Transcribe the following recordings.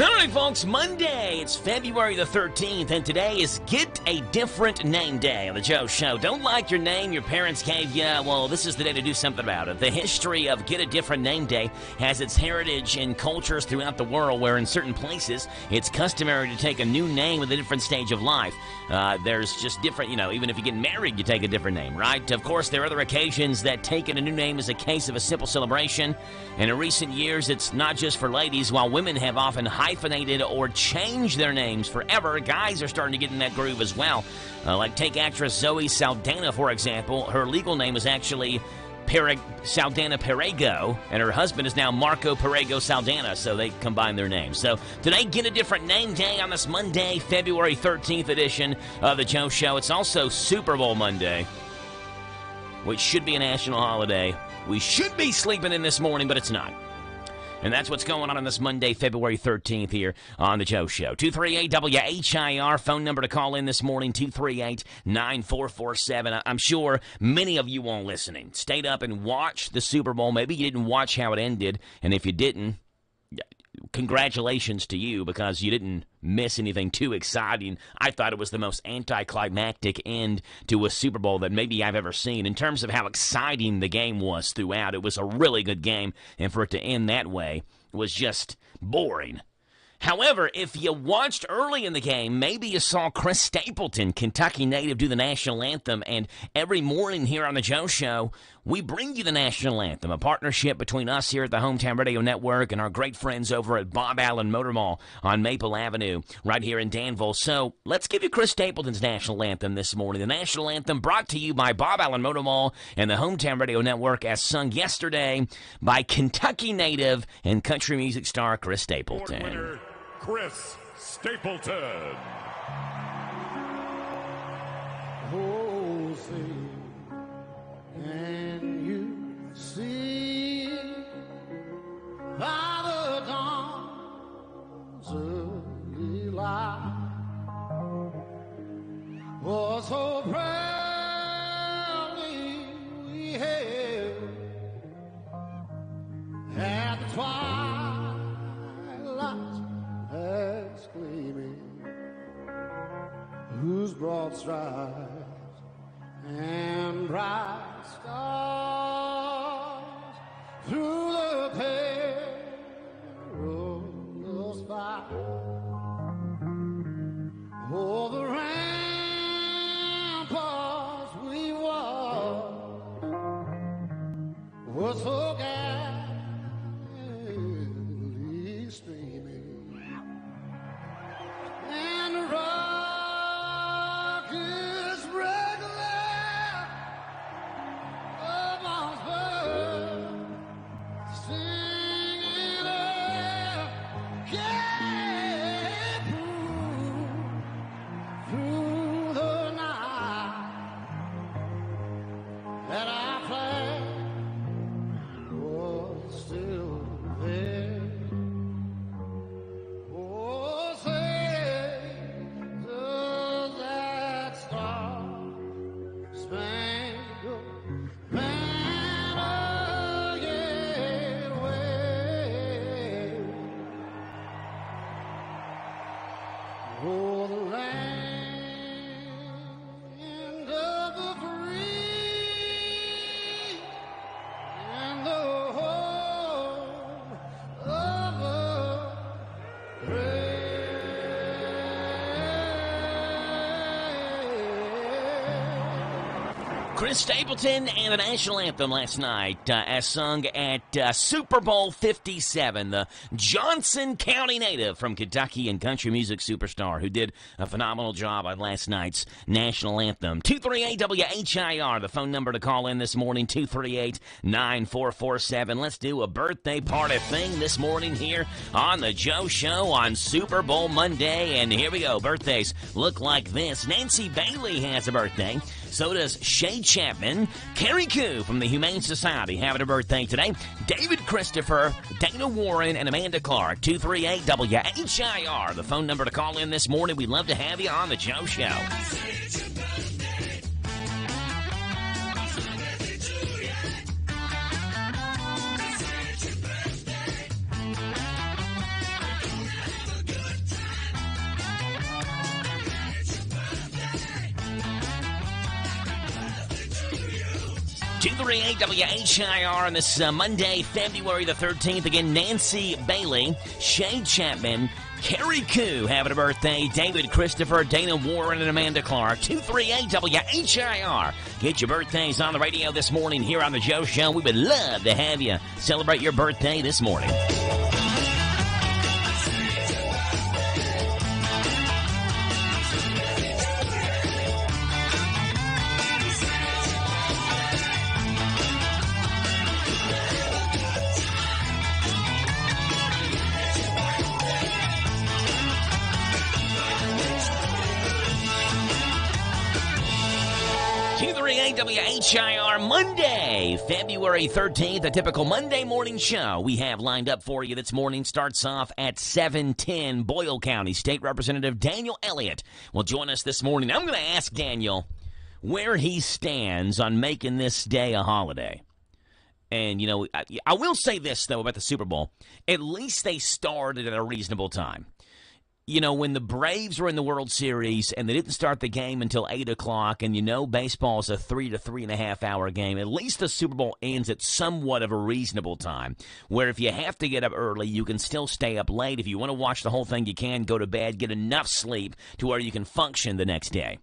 All right, folks, Monday, it's February the 13th, and today is Get a Different Name Day on the Joe Show. Don't like your name your parents gave you? Well, this is the day to do something about it. The history of Get a Different Name Day has its heritage in cultures throughout the world where in certain places it's customary to take a new name with a different stage of life. There's just different, even if you get married, you take a different name, right? Of course, there are other occasions that taking a new name is a case of a simple celebration, and in recent years, it's not just for ladies. While women have often hyphenated or changed their names forever, guys are starting to get in that groove as well. Like take actress Zoe Saldana, for example. Her legal name is actually Saldana Perego, and her husband is now Marco Perego Saldana, so they combined their names. So today, Get a Different Name Day on this Monday, February 13th edition of the Joe Show. It's also Super Bowl Monday, which should be a national holiday. We should be sleeping in this morning, but it's not. And that's what's going on this Monday, February 13th here on the Joe Show. 238-WHIR, phone number to call in this morning, 238-9447. I'm sure many of you all listening stayed up and watched the Super Bowl. Maybe you didn't watch how it ended, and if you didn't, congratulations to you because you didn't miss anything too exciting. I thought it was the most anticlimactic end to a Super Bowl that maybe I've ever seen. In terms of how exciting the game was throughout, it was a really good game, and for it to end that way was just boring. However, if you watched early in the game, maybe you saw Chris Stapleton, Kentucky native, do the national anthem. And every morning here on the Joe Show, we bring you the national anthem, a partnership between us here at the Hometown Radio Network and our great friends over at Bob Allen Motor Mall on Maple Avenue right here in Danville. So let's give you Chris Stapleton's national anthem this morning. The national anthem brought to you by Bob Allen Motor Mall and the Hometown Radio Network, as sung yesterday by Kentucky native and country music star Chris Stapleton. Chris Stapleton. Oh, see, can you see by the dawn's early light was so proudly we hailed at the twilight's as gleaming, whose broad stripes and bright stars through the perilous fight. Oh, the ramparts we walked were so gallantly streaming, and the rockets regular amongst birds singing up, can't prove through the night that our flag was still there. Oh, say, does that star-spangled banner yet wave? Oh, the land of the free and the home of the brave. Chris Stapleton and the national anthem last night as sung at Super Bowl 57. The Johnson County native from Kentucky and country music superstar who did a phenomenal job on last night's national anthem. 238-WHIR, the phone number to call in this morning, 238-9447. Let's do a birthday party thing this morning here on the Joe Show on Super Bowl Monday. And here we go. Birthdays look like this. Nancy Bailey has a birthday. So does Shay Chapman. Carrie Koo from the Humane Society having a birthday today. David Christopher, Dana Warren, and Amanda Clark. 238-WHIR, the phone number to call in this morning. We'd love to have you on the Joe Show. 238 WHIR on this Monday, February the 13th. Again, Nancy Bailey, Shay Chapman, Carrie Koo having a birthday, David Christopher, Dana Warren, and Amanda Clark. 238 WHIR. Get your birthdays on the radio this morning here on The Joe Show. We would love to have you celebrate your birthday this morning. WHIR Monday, February 13th, a typical Monday morning show we have lined up for you this morning. Starts off at 7:10. Boyle County State Representative Daniel Elliott will join us this morning. I'm going to ask Daniel where he stands on making this day a holiday. And, you know, I will say this, though, about the Super Bowl. At least they started at a reasonable time. You know, when the Braves were in the World Series and they didn't start the game until 8 o'clock, and you know baseball is a 3 to 3.5 hour game, at least the Super Bowl ends at somewhat of a reasonable time, where if you have to get up early, you can still stay up late. If you want to watch the whole thing, you can go to bed, get enough sleep to where you can function the next day.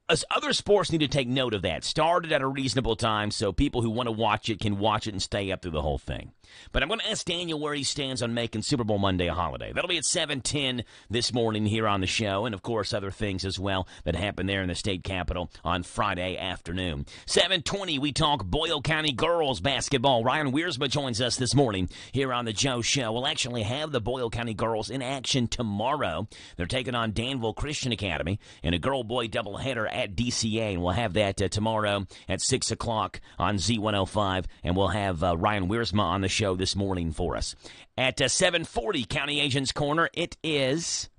As other sports need to take note of that. Started at a reasonable time so people who want to watch it can watch it and stay up through the whole thing. But I'm going to ask Daniel where he stands on making Super Bowl Monday a holiday. That'll be at 7:10 this morning here on the show, and, of course, other things as well that happen there in the state capitol on Friday afternoon. 7:20, we talk Boyle County girls basketball. Ryan Wiersma joins us this morning here on the Joe Show. We'll actually have the Boyle County girls in action tomorrow. They're taking on Danville Christian Academy in a girl-boy doubleheader at DCA, and we'll have that tomorrow at 6 o'clock on Z105, and we'll have Ryan Wiersma on the show this morning for us. At 7:40, County Agents Corner, it is,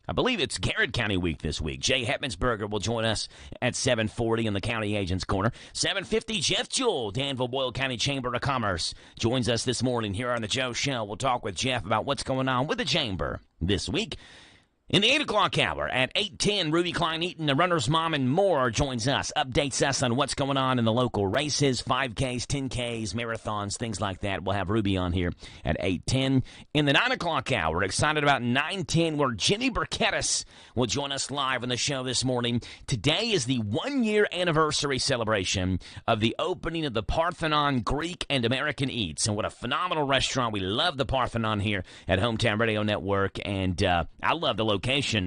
I believe it's Garrett County Week this week. Jay Hetmansberger will join us at 7:40 in the County Agents Corner. 7:50, Jeff Jewell, Danville Boyle County Chamber of Commerce, joins us this morning here on the Joe Show. We'll talk with Jeff about what's going on with the Chamber this week. In the 8 o'clock hour, at 8:10, Ruby Klein-Eaton, the runner's mom, and more joins us, updates us on what's going on in the local races, 5Ks, 10Ks, marathons, things like that. We'll have Ruby on here at 8:10. In the 9 o'clock hour, excited about 9:10, where Jimmy Burkettis will join us live on the show this morning. Today is the one-year anniversary celebration of the opening of the Parthenon Greek and American Eats. And what a phenomenal restaurant. We love the Parthenon here at Hometown Radio Network, and I love the location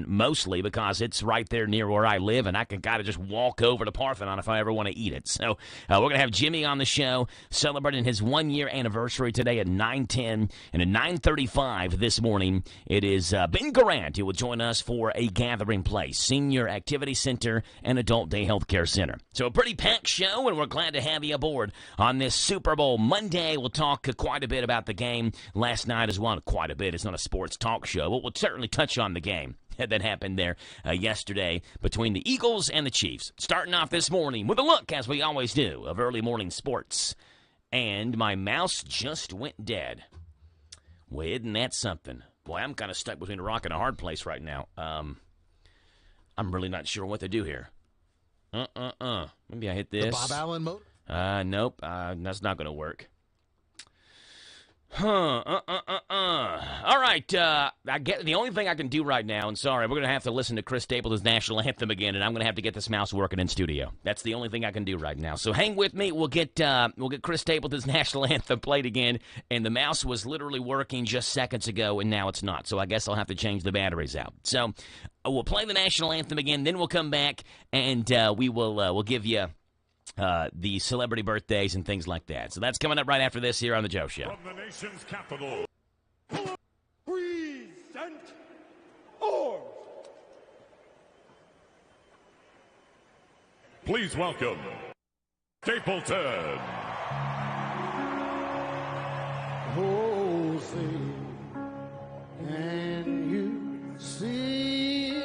mostly because it's right there near where I live, and I can kind of just walk over to Parthenon if I ever want to eat it. So we're going to have Jimmy on the show celebrating his one-year anniversary today at 9:10, and at 9:35 this morning, it is Ben Garant who will join us for a gathering place, Senior Activity Center and Adult Day Healthcare Center. So a pretty packed show, and we're glad to have you aboard on this Super Bowl Monday. We'll talk quite a bit about the game last night as well. Quite a bit. It's not a sports talk show, but we'll certainly touch on the game that happened there yesterday between the Eagles and the Chiefs. Starting off this morning with a look, as we always do, of early morning sports. And my mouse just went dead. Well, isn't that something? Boy, I'm kind of stuck between a rock and a hard place right now. I'm really not sure what to do here. Maybe I hit this. The Bob Allen mode? Nope. That's not going to work. All right, I get the only thing I can do right now, and sorry, we're going to have to listen to Chris Stapleton's National Anthem again, and I'm going to have to get this mouse working in studio. That's the only thing I can do right now. So hang with me. We'll get Chris Stapleton's National Anthem played again, and the mouse was literally working just seconds ago, and now it's not. So I guess I'll have to change the batteries out. So we'll play the National Anthem again, then we'll come back, and we'll give you the celebrity birthdays and things like that. So that's coming up right after this here on The Joe Show. From the nation's capital, Present or please welcome Stapleton. oh, say, can you see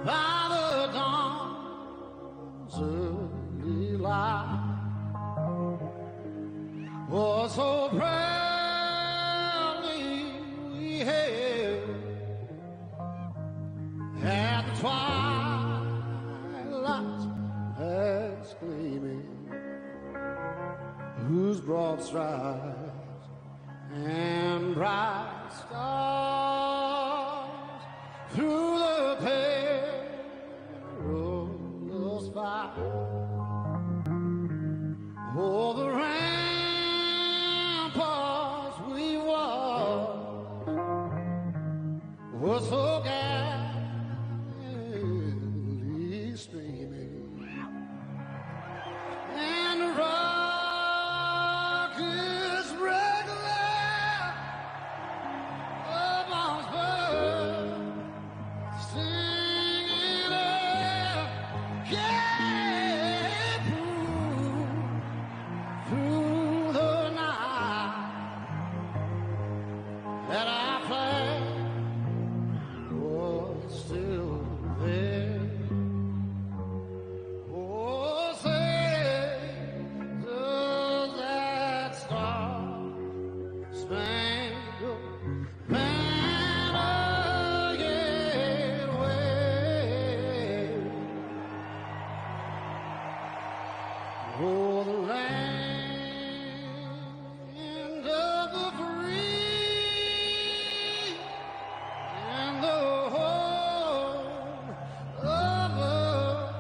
by the dawn's early light? Oh, so proudly we hailed at the twilight's last gleaming. broad strides and bright stars through the perilous fight. Oh, the ramparts we walked were so gallantly streaming, and the rockets regular amongst birds singing up, yeah, through the night that our flag was still there. Oh, say, does that star-spangled banner yet wave? Oh, the land of the free and the home of the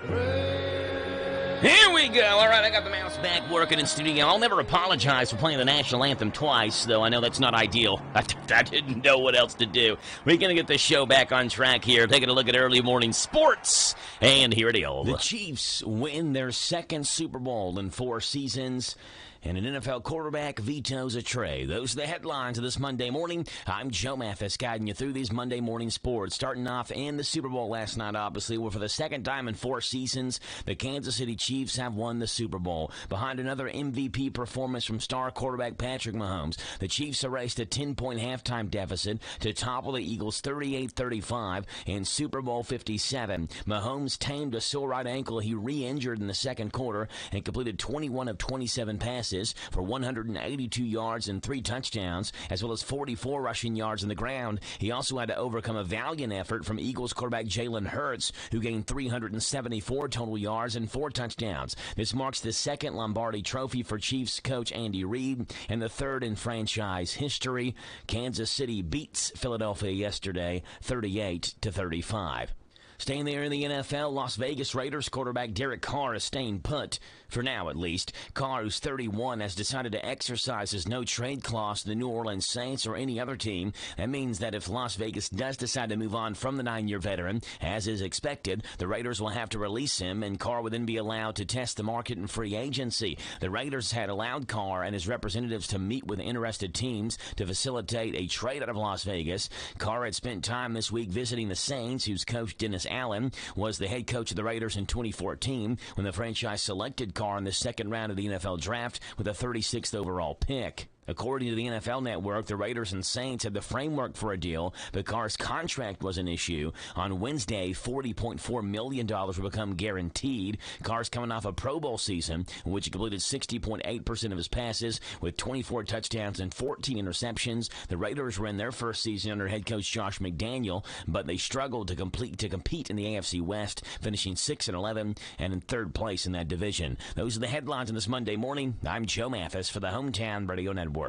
brave. Here we go. All right, I got the mouse back working in studio. I'll never apologize for playing the national anthem twice, though I know that's not ideal. I didn't know what else to do. We're going to get this show back on track here, taking a look at early morning sports. And here it is. The Chiefs win their second Super Bowl in 4 seasons. And an NFL quarterback vetoes a trade. Those are the headlines of this Monday morning. I'm Joe Mathis, guiding you through these Monday morning sports. Starting off in the Super Bowl last night, obviously, where for the second time in 4 seasons, the Kansas City Chiefs have won the Super Bowl. Behind another MVP performance from star quarterback Patrick Mahomes, the Chiefs erased a 10-point halftime deficit to topple the Eagles 38-35 in Super Bowl 57. Mahomes tamed a sore right ankle he re-injured in the second quarter and completed 21 of 27 passes for 182 yards and 3 touchdowns, as well as 44 rushing yards on the ground. He also had to overcome a valiant effort from Eagles quarterback Jalen Hurts, who gained 374 total yards and 4 touchdowns. This marks the second Lombardi Trophy for Chiefs coach Andy Reid and the third in franchise history. Kansas City beats Philadelphia yesterday 38-35. Staying there in the NFL, Las Vegas Raiders quarterback Derek Carr is staying put, for now at least. Carr, who's 31, has decided to exercise his no-trade clause to the New Orleans Saints or any other team. That means that if Las Vegas does decide to move on from the 9-year veteran, as is expected, the Raiders will have to release him, and Carr would then be allowed to test the market in free agency. The Raiders had allowed Carr and his representatives to meet with interested teams to facilitate a trade out of Las Vegas. Carr had spent time this week visiting the Saints, whose coach Dennis Allen was the head coach of the Raiders in 2014 when the franchise selected Carr in the second round of the NFL draft with a 36th overall pick. According to the NFL Network, the Raiders and Saints had the framework for a deal, but Carr's contract was an issue. On Wednesday, $40.4 million will become guaranteed. Carr's coming off a Pro Bowl season, in which he completed 60.8% of his passes with 24 touchdowns and 14 interceptions. The Raiders were in their first season under head coach Josh McDaniel, but they struggled to compete in the AFC West, finishing 6-11 and in third place in that division. Those are the headlines on this Monday morning. I'm Joe Mathis for the Hometown Radio Network. Car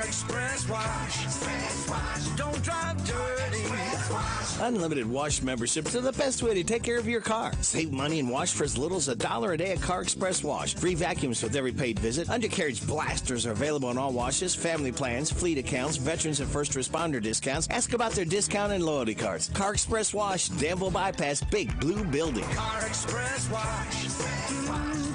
Express Wash. Don't drive dirty. Unlimited wash memberships are the best way to take care of your car. Save money and wash for as little as $1 a day at Car Express Wash. Free vacuums with every paid visit. Undercarriage blasters are available on all washes, family plans, fleet accounts, veterans and first responder discounts. Ask about their discount and loyalty cards. Car Express Wash, Danville Bypass, Big Blue Building. Car Express Wash.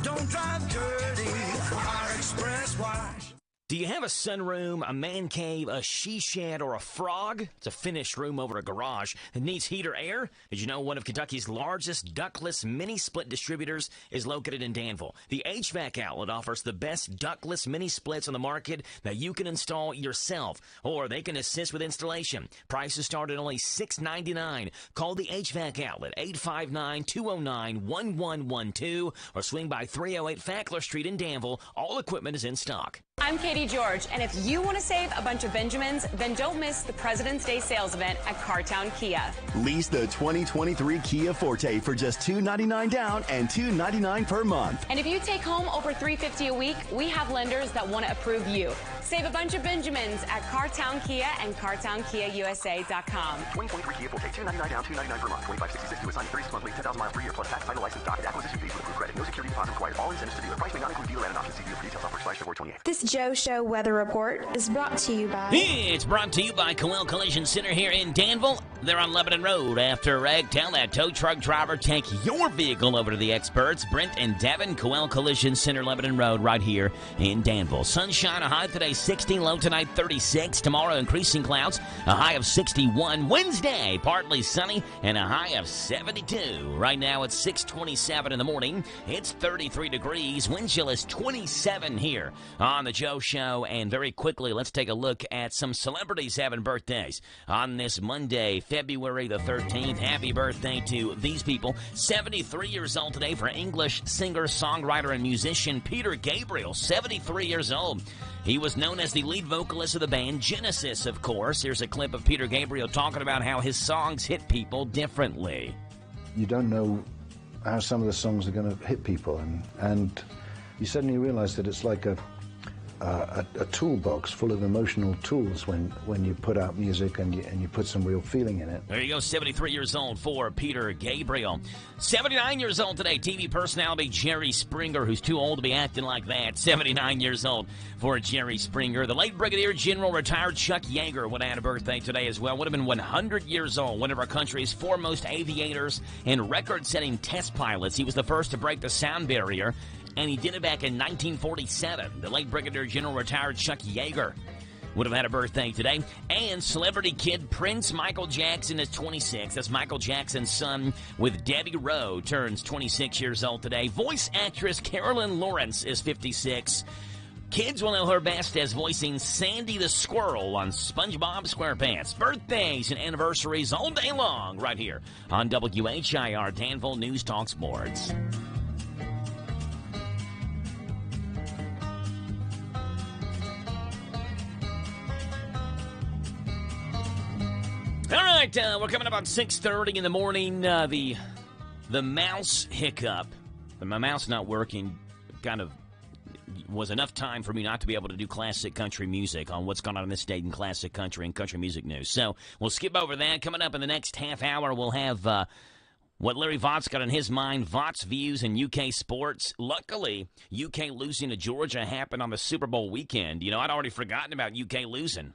Don't drive dirty. Car Express Wash. Do you have a sunroom, a man cave, a she shed, or a frog? It's a finished room over a garage that needs heat or air. Did you know one of Kentucky's largest ductless mini-split distributors is located in Danville? The HVAC outlet offers the best ductless mini-splits on the market that you can install yourself, or they can assist with installation. Prices start at only $6.99. Call the HVAC outlet, 859-209-1112, or swing by 308 Fackler Street in Danville. All equipment is in stock. I'm Katie George, and if you want to save a bunch of Benjamins, then don't miss the President's Day sales event at Cartown Kia. Lease the 2023 Kia Forte for just $299 down and $299 per month. And if you take home over $350 a week, we have lenders that want to approve you. Save a bunch of Benjamins at Cartown Kia and CartownKiaUSA.com. 2023 Kia Forte, $299 down, $299 per month. 2566 to assign 36 monthly, 10,000 miles per year plus tax, title, license, docket, acquisition fees with approved credit. No security deposit required. All incentives to dealer. Price may not include dealer and an option. See dealer for details. Offer expires February 28th. This Joe Show weather report is brought to you by... It's brought to you by Coel Collision Center here in Danville. They're on Lebanon Road. After a wreck, tell that tow truck driver, take your vehicle over to the experts. Brent and Devin, Coel Collision Center, Lebanon Road, right here in Danville. Sunshine, a high today 16, low tonight 36. Tomorrow, increasing clouds, a high of 61. Wednesday, partly sunny, and a high of 72. Right now, it's 6:27 in the morning. It's 33 degrees. Wind chill is 27 here on the Joe Show. And very quickly, let's take a look at some celebrities having birthdays on this Monday, February the 13th. Happy birthday to these people. 73 years old today for English singer, songwriter, and musician Peter Gabriel. 73 years old. He was known as the lead vocalist of the band Genesis, of course. Here's a clip of Peter Gabriel talking about how his songs hit people differently. You don't know how some of the songs are going to hit people, and you suddenly realize that it's like a toolbox full of emotional tools when you put out music and you put some real feeling in it. There you go, 73 years old for Peter Gabriel. 79 years old today, TV personality Jerry Springer, who's too old to be acting like that. 79 years old for Jerry Springer. The late Brigadier General retired Chuck Yeager would have had a birthday today as well. Would have been 100 years old, one of our country's foremost aviators and record-setting test pilots. He was the first to break the sound barrier, and he did it back in 1947. The late Brigadier General retired Chuck Yeager would have had a birthday today. And celebrity kid Prince Michael Jackson is 26. That's Michael Jackson's son with Debbie Rowe, turns 26 years old today. Voice actress Carolyn Lawrence is 56. Kids will know her best as voicing Sandy the Squirrel on SpongeBob SquarePants. Birthdays and anniversaries all day long right here on WHIR Danville News Talk Sports. All right, we're coming up on 6:30 in the morning. The mouse hiccup, my mouse not working, kind of was enough time for me not to be able to do classic country music on what's going on in this state in classic country and country music news. So we'll skip over that. Coming up in the next half hour, we'll have what Larry Vought's got on his mind, Vought's views in UK sports. Luckily, UK losing to Georgia happened on the Super Bowl weekend. You know, I'd already forgotten about UK losing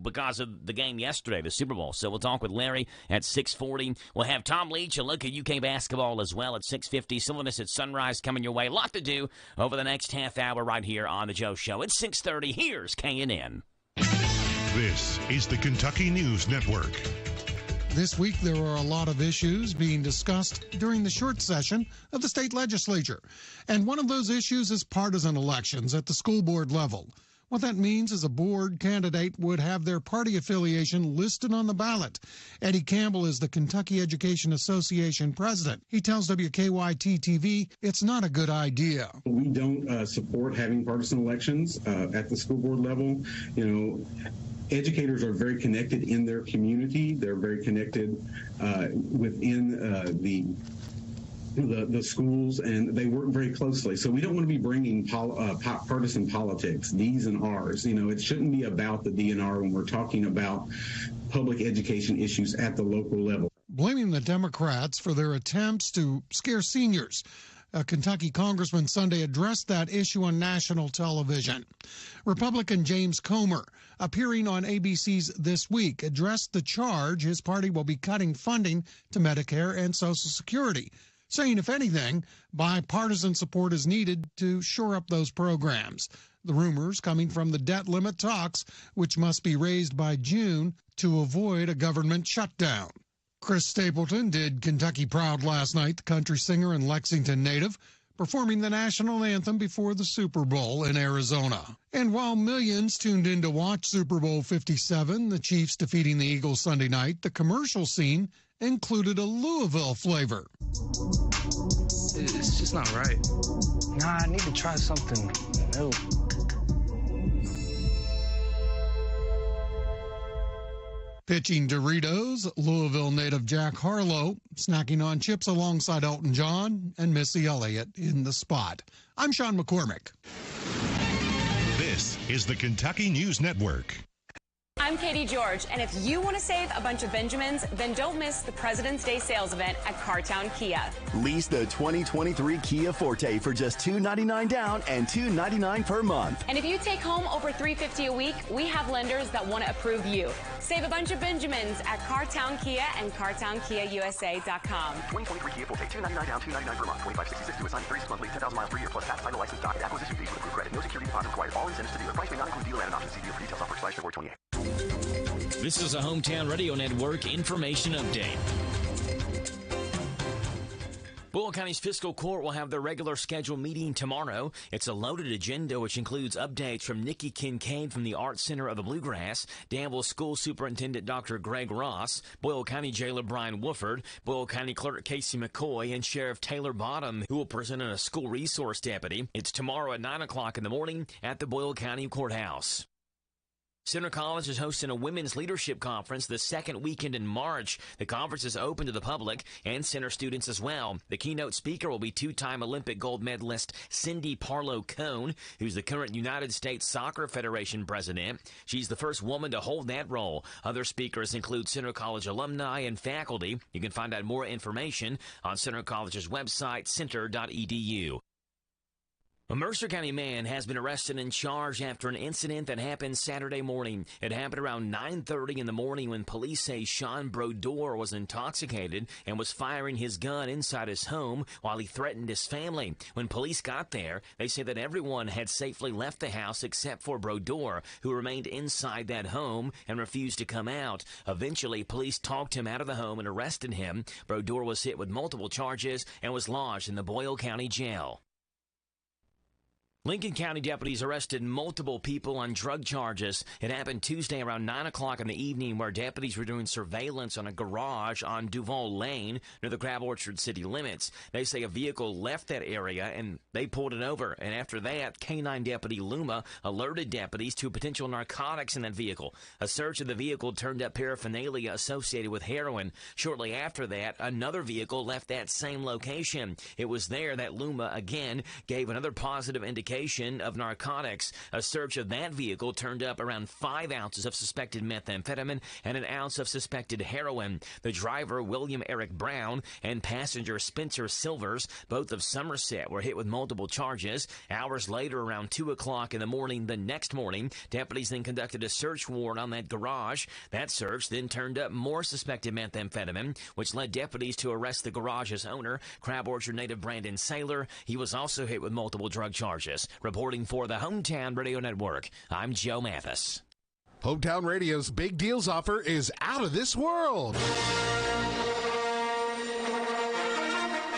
because of the game yesterday, the Super Bowl. So we'll talk with Larry at 6:40. We'll have Tom Leach, a look at UK basketball as well at 6:50. Silliness at Sunrise coming your way. A lot to do over the next half hour right here on The Joe Show. It's 6:30. Here's KNN. This is the Kentucky News Network. This week, there are a lot of issues being discussed during the short session of the state legislature. And one of those issues is partisan elections at the school board level. What that means is a board candidate would have their party affiliation listed on the ballot. Eddie Campbell is the Kentucky Education Association president. He tells WKYT-TV it's not a good idea. We don't support having partisan elections at the school board level. You know, educators are very connected in their community. They're very connected within the schools, and they work very closely. So we don't want to be bringing partisan politics, D's and R's. You know, it shouldn't be about the DNR when we're talking about public education issues at the local level. Blaming the Democrats for their attempts to scare seniors. A Kentucky congressman Sunday addressed that issue on national television. Republican James Comer, appearing on ABC's This Week, addressed the charge his party will be cutting funding to Medicare and Social Security, saying, if anything, bipartisan support is needed to shore up those programs. The rumors coming from the debt limit talks, which must be raised by June to avoid a government shutdown. Chris Stapleton did Kentucky proud last night, the country singer and Lexington native, performing the national anthem before the Super Bowl in Arizona. And while millions tuned in to watch Super Bowl 57, the Chiefs defeating the Eagles Sunday night, the commercial scene included a Louisville flavor. It's just not right. Nah, I need to try something new. Pitching Doritos, Louisville native Jack Harlow snacking on chips alongside Elton John and Missy Elliott in the spot. I'm Sean McCormick. This is the Kentucky News Network. I'm Katie George, and if you want to save a bunch of Benjamins, then don't miss the President's Day sales event at Cartown Kia. Lease the 2023 Kia Forte for just $299 down and $299 per month. And if you take home over $350 a week, we have lenders that want to approve you. Save a bunch of Benjamins at Cartown Kia and CartownKiaUSA.com. 2023 Kia Forte, $299 down, $299 per month, 2566 to assign 36 monthly, 10,000 miles per year, plus tax, title, license, docket, acquisition fees with approved credit. No security deposit required. All incentives to dealer. Price may not include dealer and option. See dealer for details on February 28. This is a Hometown Radio Network information update. Boyle County's fiscal court will have their regular scheduled meeting tomorrow. It's a loaded agenda, which includes updates from Nikki Kincaid from the Art Center of the Bluegrass, Danville School Superintendent Dr. Greg Ross, Boyle County Jailer Brian Wooford, Boyle County Clerk Casey McCoy, and Sheriff Taylor Bottom, who will present a school resource deputy. It's tomorrow at 9 o'clock in the morning at the Boyle County Courthouse. Center College is hosting a women's leadership conference the second weekend in March. The conference is open to the public and center students as well. The keynote speaker will be two-time Olympic gold medalist Cindy Parlow-Cone, who's the current United States Soccer Federation president. She's the first woman to hold that role. Other speakers include Center College alumni and faculty. You can find out more information on Center College's website, center.edu. A Mercer County man has been arrested and charged after an incident that happened Saturday morning. It happened around 9:30 in the morning when police say Sean Brodeur was intoxicated and was firing his gun inside his home while he threatened his family. When police got there, they say that everyone had safely left the house except for Brodeur, who remained inside that home and refused to come out. Eventually, police talked him out of the home and arrested him. Brodeur was hit with multiple charges and was lodged in the Boyle County Jail. Lincoln County deputies arrested multiple people on drug charges. It happened Tuesday around 9 o'clock in the evening, where deputies were doing surveillance on a garage on Duval Lane near the Crab Orchard city limits. They say a vehicle left that area and they pulled it over. And after that, K-9 Deputy Luma alerted deputies to potential narcotics in that vehicle. A search of the vehicle turned up paraphernalia associated with heroin. Shortly after that, another vehicle left that same location. It was there that Luma again gave another positive indication of narcotics. A search of that vehicle turned up around 5 ounces of suspected methamphetamine and an ounce of suspected heroin. The driver, William Eric Brown, and passenger Spencer Silvers, both of Somerset, were hit with multiple charges. Hours later, around 2 o'clock in the morning the next morning, deputies then conducted a search warrant on that garage. That search then turned up more suspected methamphetamine, which led deputies to arrest the garage's owner, Crab Orchard native Brandon Saylor. He was also hit with multiple drug charges. Reporting for the Hometown Radio Network, I'm Joe Mathis. Hometown Radio's Big Deals offer is out of this world.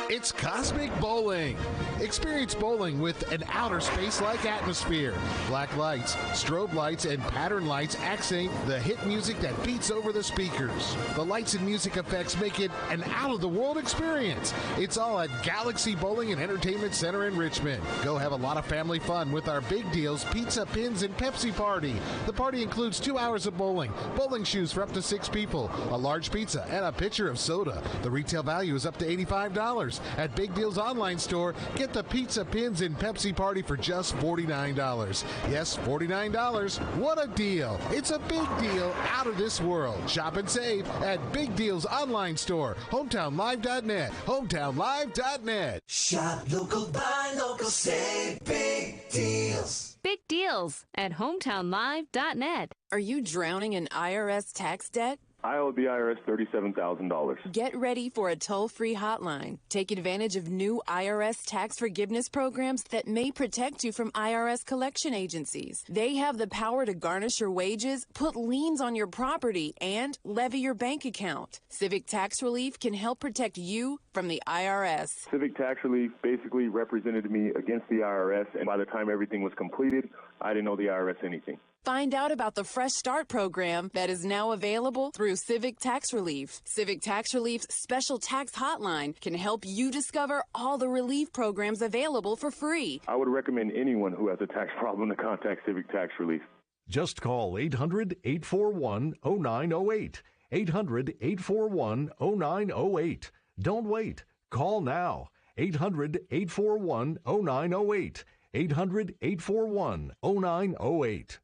It's Cosmic Bowling. Experience bowling with an outer space-like atmosphere. Black lights, strobe lights, and pattern lights accent the hit music that beats over the speakers. The lights and music effects make it an out-of-the-world experience. It's all at Galaxy Bowling and Entertainment Center in Richmond. Go have a lot of family fun with our Big Deals Pizza, Pins, and Pepsi Party. The party includes 2 hours of bowling, bowling shoes for up to 6 people, a large pizza, and a pitcher of soda. The retail value is up to $85. At Big Deal's online store, get the Pizza, Pins, and Pepsi Party for just $49. Yes, $49. What a deal. It's a big deal out of this world. Shop and save at Big Deal's online store, hometownlive.net, hometownlive.net. Shop local, buy local, save big deals. Big deals at hometownlive.net. Are you drowning in IRS tax debt? I owe the IRS $37,000. Get ready for a toll-free hotline. Take advantage of new IRS tax forgiveness programs that may protect you from IRS collection agencies. They have the power to garnish your wages, put liens on your property, and levy your bank account. Civic Tax Relief can help protect you from the IRS. Civic Tax Relief basically represented me against the IRS, and by the time everything was completed, I didn't owe the IRS anything. Find out about the Fresh Start program that is now available through Civic Tax Relief. Civic Tax Relief's special tax hotline can help you discover all the relief programs available for free. I would recommend anyone who has a tax problem to contact Civic Tax Relief. Just call 800-841-0908. 800-841-0908. Don't wait. Call now. 800-841-0908. 800-841-0908.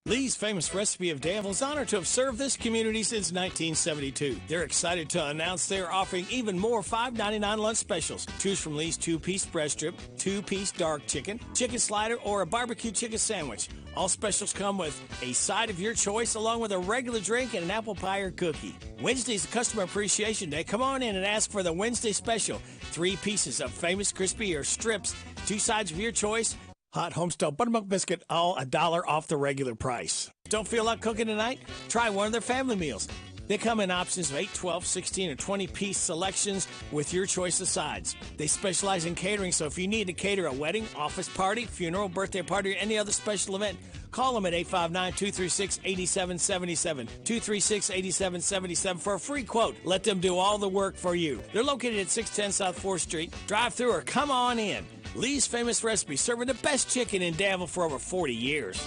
Lee's Famous Recipe of Danville is honored to have served this community since 1972. They're excited to announce they are offering even more $5.99 lunch specials. Choose from Lee's 2-piece breast strip, 2-piece dark chicken, chicken slider, or a barbecue chicken sandwich. All specials come with a side of your choice along with a regular drink and an apple pie or cookie. Wednesday's Customer Appreciation Day. Come on in and ask for the Wednesday special. 3 pieces of famous crispy or strips, 2 sides of your choice, hot homestyle buttermilk biscuit, all $1 off the regular price. Don't feel like cooking tonight? Try one of their family meals. They come in options of 8, 12, 16, or 20-piece selections with your choice of sides. They specialize in catering, so if you need to cater a wedding, office party, funeral, birthday party, or any other special event, call them at 859-236-8777, 236-8777 for a free quote. Let them do all the work for you. They're located at 610 South 4th Street. Drive through or come on in. Lee's Famous Recipe, serving the best chicken in Danville for over 40 years.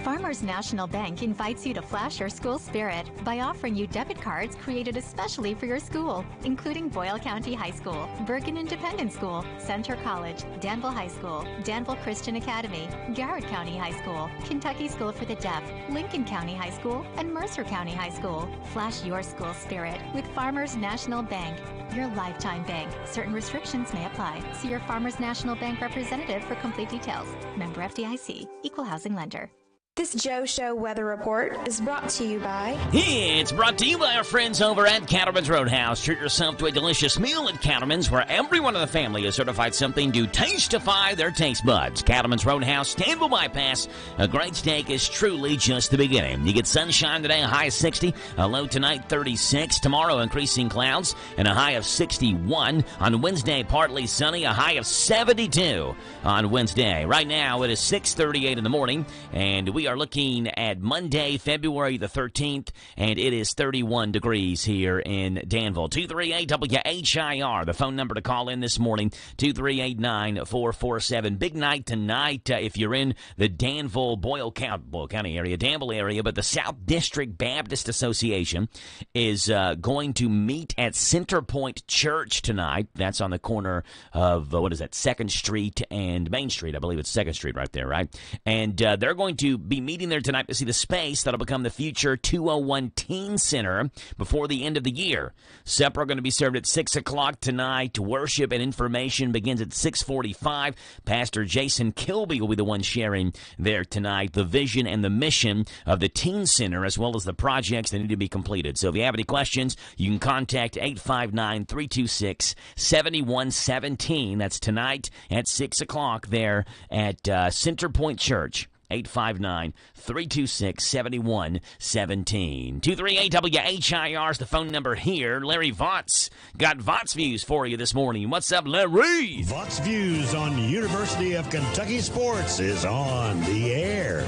Farmers National Bank invites you to flash your school spirit by offering you debit cards created especially for your school, including Boyle County High School, Bergen Independent School, Center College, Danville High School, Danville Christian Academy, Garrett County High School, Kentucky School for the Deaf, Lincoln County High School, and Mercer County High School. Flash your school spirit with Farmers National Bank, your lifetime bank. Certain restrictions may apply. See your Farmers National Bank representative for complete details. Member FDIC, Equal Housing Lender. This Joe Show weather report is brought to you by... It's brought to you by our friends over at Cattleman's Roadhouse. Treat yourself to a delicious meal at Cattleman's, where everyone in the family is certified something to tastify their taste buds. Cattleman's Roadhouse, Danville Bypass. A great steak is truly just the beginning. You get sunshine today, a high of 60. A low tonight, 36. Tomorrow, increasing clouds and a high of 61. On Wednesday, partly sunny, a high of 72 on Wednesday. Right now, it is 6:38 in the morning, and we are looking at Monday, February the 13th, and it is 31 degrees here in Danville. 238-WHIR, the phone number to call in this morning, 238-9447. Big night tonight if you're in the Danville, Boyle County area, Danville area, but the South District Baptist Association is going to meet at Center Point Church tonight. That's on the corner of, 2nd Street and Main Street. I believe it's 2nd Street right there, right? And they're going to be meeting there tonight to see the space that'll become the future 201 Teen Center before the end of the year. Supper going to be served at 6 o'clock tonight. Worship and information begins at 6:45. Pastor Jason Kilby will be the one sharing there tonight the vision and the mission of the Teen Center, as well as the projects that need to be completed. So if you have any questions, you can contact 859-326-7117. That's tonight at 6 o'clock there at Center Point Church. 859-326-7117. 238-WHIR is the phone number here. Larry Vaught's got Vaught's Views for you this morning. What's up, Larry? Vaught's Views on University of Kentucky Sports is on the air.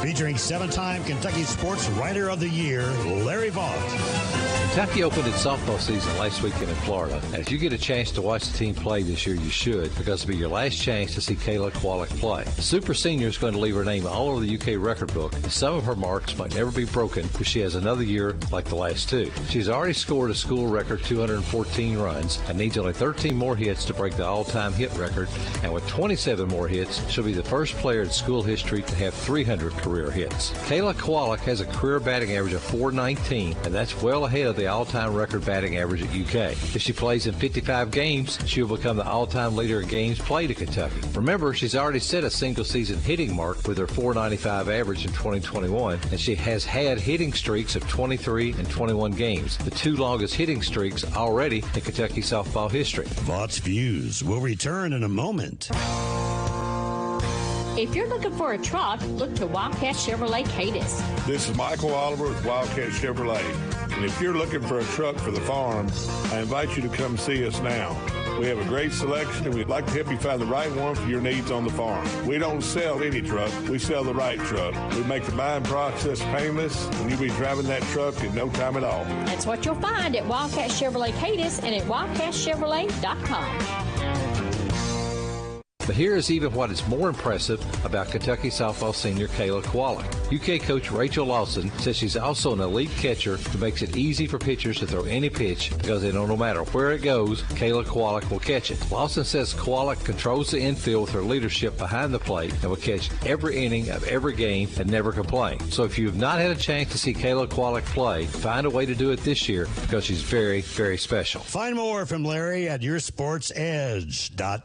Featuring 7-time Kentucky Sports Writer of the Year, Larry Vaught. Kentucky opened its softball season last weekend in Florida. And if you get a chance to watch the team play this year, you should, because it'll be your last chance to see Kayla Kwolek play. The super senior is going to leave her name all over the UK record book, and some of her marks might never be broken if she has another year like the last two. She's already scored a school record 214 runs and needs only 13 more hits to break the all-time hit record, and with 27 more hits, she'll be the first player in school history to have 300 career hits. Kayla Kwolek has a career batting average of .419, and that's well ahead of the all-time record batting average at UK. If she plays in 55 games, she will become the all-time leader in games played at Kentucky. Remember, she's already set a single-season hitting mark with her .495 average in 2021, and she has had hitting streaks of 23 and 21 games, the two longest hitting streaks already in Kentucky softball history. Vaught's Views will return in a moment. If you're looking for a truck, look to Wildcat Chevrolet Cadiz. This is Michael Oliver with Wildcat Chevrolet. And if you're looking for a truck for the farm, I invite you to come see us now. We have a great selection, and we'd like to help you find the right one for your needs on the farm. We don't sell any truck. We sell the right truck. We make the buying process painless, and you'll be driving that truck in no time at all. That's what you'll find at Wildcat Chevrolet Cadiz and at wildcatchevrolet.com. But here is even what is more impressive about Kentucky softball senior Kayla Kowalik. UK coach Rachel Lawson says she's also an elite catcher who makes it easy for pitchers to throw any pitch because they know no matter where it goes, Kayla Kowalik will catch it. Lawson says Kowalik controls the infield with her leadership behind the plate and will catch every inning of every game and never complain. So if you have not had a chance to see Kayla Kowalik play, find a way to do it this year because she's very, very special. Find more from Larry at yoursportsedge.com.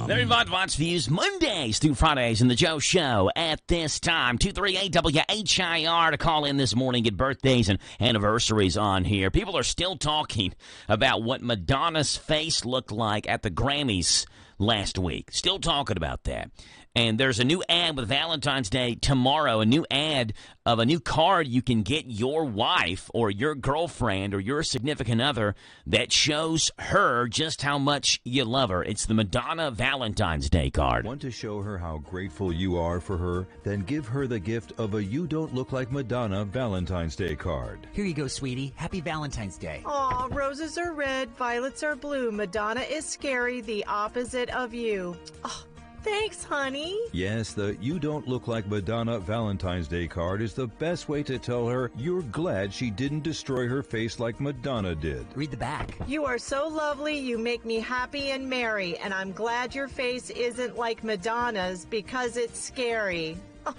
Larry Vaughn views Mondays through Fridays in the Joe Show at this time. 238 WHIR to call in this morning. Get birthdays and anniversaries on here. People are still talking about what Madonna's face looked like at the Grammys last week. Still talking about that. And there's a new ad with Valentine's Day tomorrow, a new ad of a new card you can get your wife or your girlfriend or your significant other that shows her just how much you love her. It's the Madonna Valentine's Day card. Want to show her how grateful you are for her? Then give her the gift of a You Don't Look Like Madonna Valentine's Day card. Here you go, sweetie. Happy Valentine's Day. Aw, roses are red, violets are blue. Madonna is scary, the opposite of you. Oh, thanks, honey. Yes, the You Don't Look Like Madonna Valentine's Day card is the best way to tell her you're glad she didn't destroy her face like Madonna did. Read the back. You are so lovely, you make me happy and merry, and I'm glad your face isn't like Madonna's because it's scary. Oh,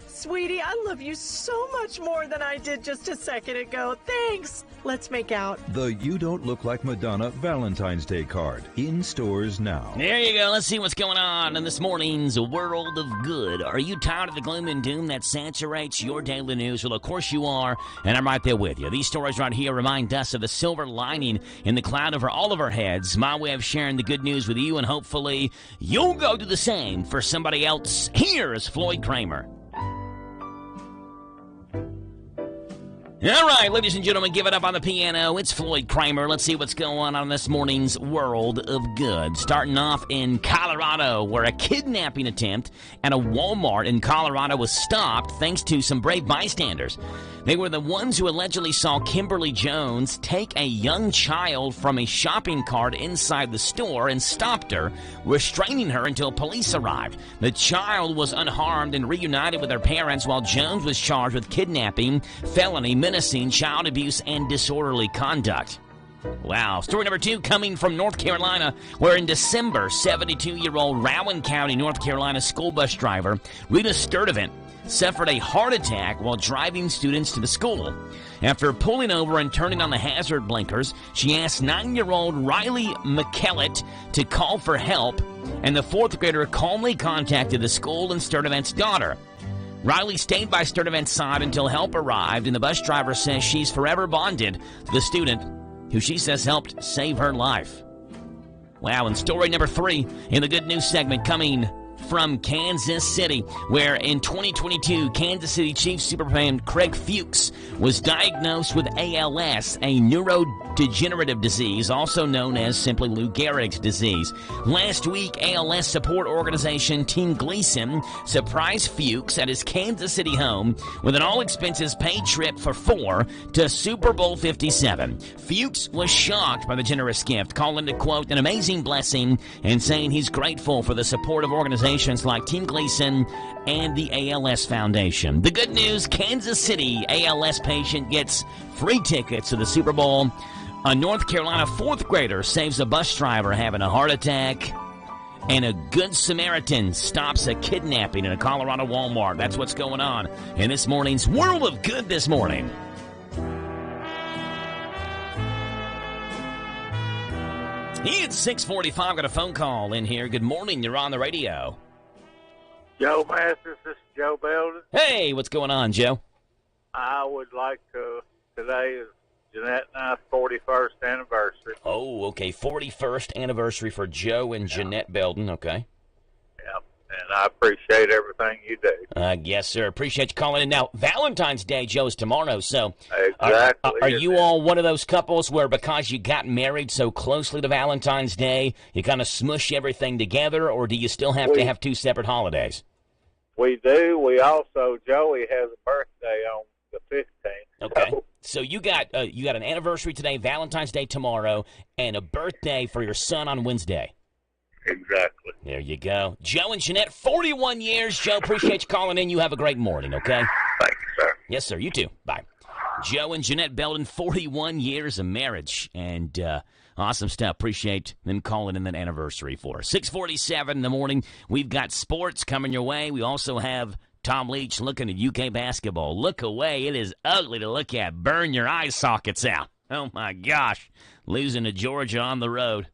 sweetie, I love you so much more than I did just a second ago. Thanks. Let's make out. The You Don't Look Like Madonna Valentine's Day card. In stores now. There you go. Let's see what's going on in this morning's World of Good. Are you tired of the gloom and doom that saturates your daily news? Well, of course you are, and I'm right there with you. These stories right here remind us of the silver lining in the cloud over all of our heads. My way of sharing the good news with you, and hopefully you'll go do the same for somebody else. Here is Floyd Kramer. All right, ladies and gentlemen, give it up on the piano. It's Floyd Kramer. Let's see what's going on this morning's World of Good. Starting off in Colorado, where a kidnapping attempt at a Walmart in Colorado was stopped thanks to some brave bystanders. They were the ones who allegedly saw Kimberly Jones take a young child from a shopping cart inside the store and stopped her, restraining her until police arrived. The child was unharmed and reunited with her parents, while Jones was charged with kidnapping, felony, menacing, child abuse, and disorderly conduct. Wow. Story number 2 coming from North Carolina, where in December, 72-year-old Rowan County, North Carolina school bus driver Rita Sturdivant suffered a heart attack while driving students to the school. After pulling over and turning on the hazard blinkers, she asked 9-year-old Riley McKellett to call for help, and the 4th grader calmly contacted the school and Sturdivant's daughter. Riley stayed by Sturdivant's side until help arrived, and the bus driver says she's forever bonded to the student, who she says helped save her life. Wow, and story number 3 in the good news segment coming from Kansas City, where in 2022, Kansas City Chiefs Superfan Craig Fuchs was diagnosed with ALS, a neurodegenerative disease, also known as simply Lou Gehrig's disease. Last week, ALS support organization Team Gleason surprised Fuchs at his Kansas City home with an all-expenses-paid trip for 4 to Super Bowl 57. Fuchs was shocked by the generous gift, calling it, quote, an amazing blessing, and saying he's grateful for the support of organizations like Team Gleason and the ALS Foundation. The good news, Kansas City ALS patient gets free tickets to the Super Bowl. A North Carolina 4th grader saves a bus driver having a heart attack. And a Good Samaritan stops a kidnapping in a Colorado Walmart. That's what's going on in this morning's World of Good this morning. It's 6:45. Got a phone call in here. Good morning. You're on the radio. Joe Mathis, this is Joe Belden. Hey, what's going on, Joe? I would like to, today is Jeanette and I's 41st anniversary. Oh, okay. 41st anniversary for Joe and Jeanette Belden. Okay. Yep, and I appreciate everything you do. Yes, sir. Appreciate you calling in. Now, Valentine's Day, Joe, is tomorrow, so exactly. Are you all one of those couples where because you got married so closely to Valentine's Day, you kind of smush everything together, or do you still have to have 2 separate holidays? We do. We also, Joey has a birthday on the 15th. Okay. So you got an anniversary today, Valentine's Day tomorrow, and a birthday for your son on Wednesday. Exactly. There you go. Joe and Jeanette, 41 years. Joe, appreciate you calling in. You have a great morning, okay? Thank you, sir. Yes, sir. You too. Bye. Joe and Jeanette Belden, 41 years of marriage. And awesome stuff. Appreciate them calling in that anniversary for us. 6:47 in the morning. We've got sports coming your way. We also have Tom Leach looking at UK basketball. Look away. It is ugly to look at. Burn your eye sockets out. Oh, my gosh. Losing to Georgia on the road.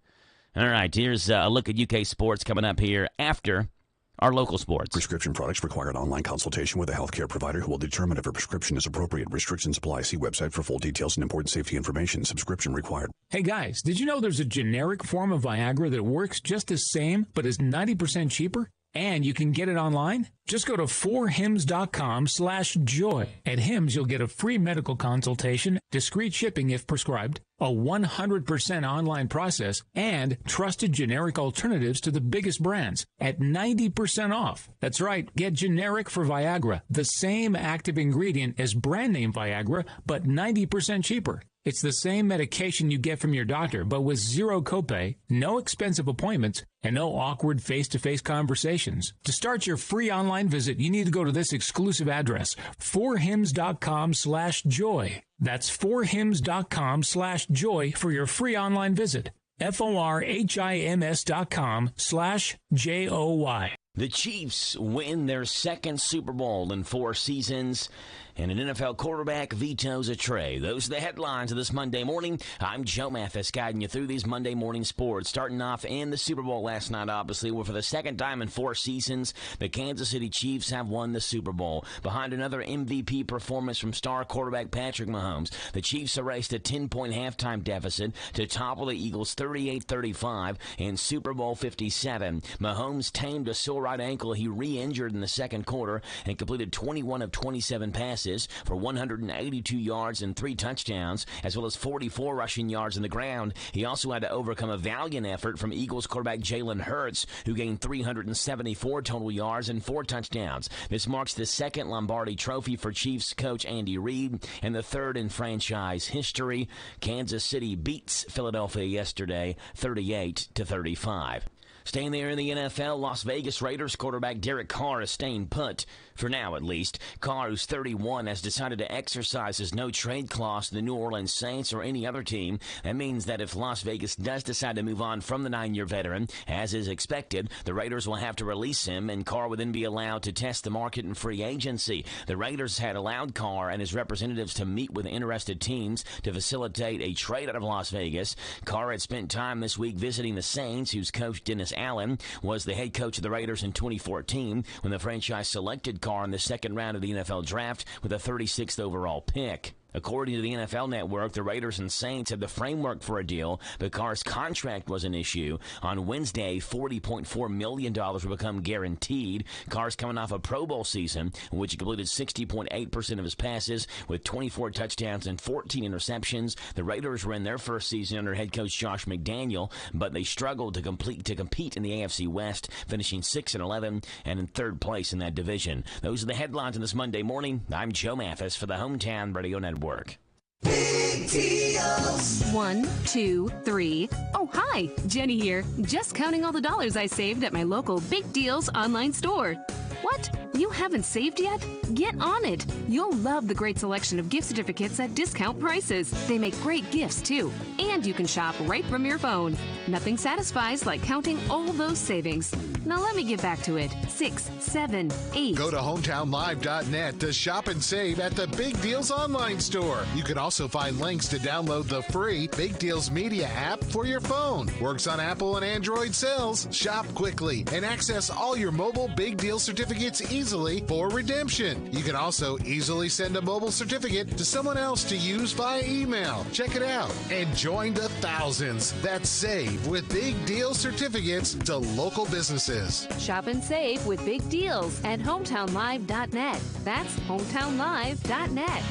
All right, here's a look at UK sports coming up here after our local sports. Prescription products require an online consultation with a healthcare provider who will determine if a prescription is appropriate. Restrictions apply. See website for full details and important safety information. Subscription required. Hey guys, did you know there's a generic form of Viagra that works just the same but is 90% cheaper? And you can get it online? Just go to 4hims.com/joy. At Hims, you'll get a free medical consultation, discreet shipping if prescribed, a 100% online process, and trusted generic alternatives to the biggest brands at 90% off. That's right, get generic for Viagra, the same active ingredient as brand name Viagra, but 90% cheaper. It's the same medication you get from your doctor, but with zero copay, no expensive appointments, and no awkward face-to-face conversations. To start your free online visit, you need to go to this exclusive address, 4hims.com/joy. That's 4hims.com/joy for your free online visit. FORHIMS.com/JOY. The Chiefs win their second Super Bowl in 4 seasons, and an NFL quarterback vetoes a trade. Those are the headlines of this Monday morning. I'm Joe Mathis, guiding you through these Monday morning sports. Starting off in the Super Bowl last night, obviously, where for the second time in 4 seasons, the Kansas City Chiefs have won the Super Bowl. Behind another MVP performance from star quarterback Patrick Mahomes, the Chiefs erased a 10-point halftime deficit to topple the Eagles 38-35 in Super Bowl 57. Mahomes tamed a sore right ankle he re-injured in the second quarter and completed 21 of 27 passes for 182 yards and 3 touchdowns, as well as 44 rushing yards on the ground. He also had to overcome a valiant effort from Eagles quarterback Jalen Hurts, who gained 374 total yards and 4 touchdowns. This marks the second Lombardi Trophy for Chiefs coach Andy Reid and the third in franchise history. Kansas City beats Philadelphia yesterday 38-35. Staying there in the NFL, Las Vegas Raiders quarterback Derek Carr is staying put, for now at least. Carr, who's 31, has decided to exercise his no-trade clause to the New Orleans Saints or any other team. That means that if Las Vegas does decide to move on from the 9-year veteran, as is expected, the Raiders will have to release him, and Carr would then be allowed to test the market in free agency. The Raiders had allowed Carr and his representatives to meet with interested teams to facilitate a trade out of Las Vegas. Carr had spent time this week visiting the Saints, whose coach Dennis Allen was the head coach of the Raiders in 2014 when the franchise selected Carr in the second round of the NFL draft with a 36th overall pick. According to the NFL Network, the Raiders and Saints had the framework for a deal, but Carr's contract was an issue. On Wednesday, $40.4 million will become guaranteed. Carr's coming off a Pro Bowl season in which he completed 60.8% of his passes with 24 touchdowns and 14 interceptions. The Raiders were in their first season under head coach Josh McDaniel, but they struggled to compete in the AFC West, finishing 6-11 and in third place in that division. Those are the headlines on this Monday morning. I'm Joe Mathis for the Hometown Radio Network. Big deals. 1, 2, 3. Oh, hi, Jenny here. Just counting all the dollars I saved at my local Big Deals online store. What? You haven't saved yet? Get on it. You'll love the great selection of gift certificates at discount prices. They make great gifts, too. And you can shop right from your phone. Nothing satisfies like counting all those savings. Now let me get back to it. 6, 7, 8. Go to hometownlive.net to shop and save at the Big Deals online store. You can also find links to download the free Big Deals Media app for your phone. Works on Apple and Android cells. Shop quickly and access all your mobile Big Deal certificates easily for redemption. You can also easily send a mobile certificate to someone else to use via email. Check it out and join the thousands that save with Big Deal certificates to local businesses. Shop and save with Big Deals at hometownlive.net. That's hometownlive.net.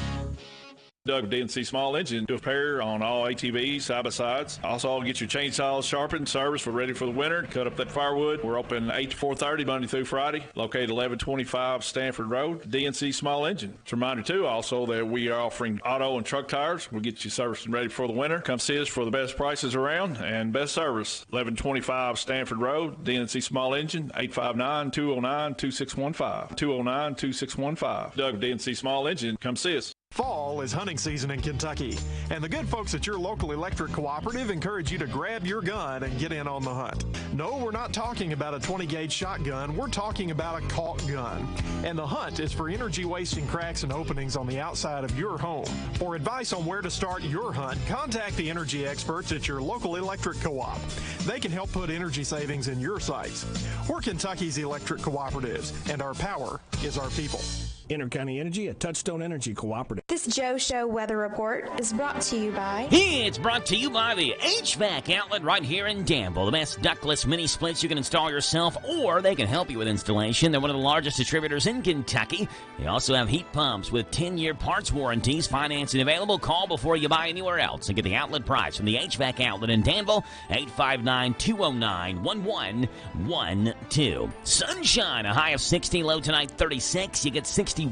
Doug, DNC Small Engine, to repair on all ATVs, side-by-sides. Also, I'll get your chainsaws sharpened, serviced, we're ready for the winter. Cut up that firewood. We're open 8 to 4:30, Monday through Friday, located 1125 Stanford Road, DNC Small Engine. It's a reminder, too, also, that we are offering auto and truck tires. We'll get you serviced and ready for the winter. Come see us for the best prices around and best service. 1125 Stanford Road, DNC Small Engine, 859-209-2615. 209-2615. Doug, DNC Small Engine, come see us. Fall is hunting season in Kentucky, and the good folks at your local electric cooperative encourage you to grab your gun and get in on the hunt. No, we're not talking about a 20-gauge shotgun. We're talking about a caulk gun. And the hunt is for energy-wasting cracks and openings on the outside of your home. For advice on where to start your hunt, contact the energy experts at your local electric co-op. They can help put energy savings in your sights. We're Kentucky's electric cooperatives, and our power is our people. Intercounty Energy, a Touchstone Energy cooperative. This Joe Show weather report is brought to you by... It's brought to you by the HVAC outlet right here in Danville. The best ductless mini splits you can install yourself, or they can help you with installation. They're one of the largest distributors in Kentucky. They also have heat pumps with 10-year parts warranties, financing available. Call before you buy anywhere else and get the outlet price from the HVAC outlet in Danville, 859-209-1112. Sunshine, a high of 60, low tonight 36. You get 61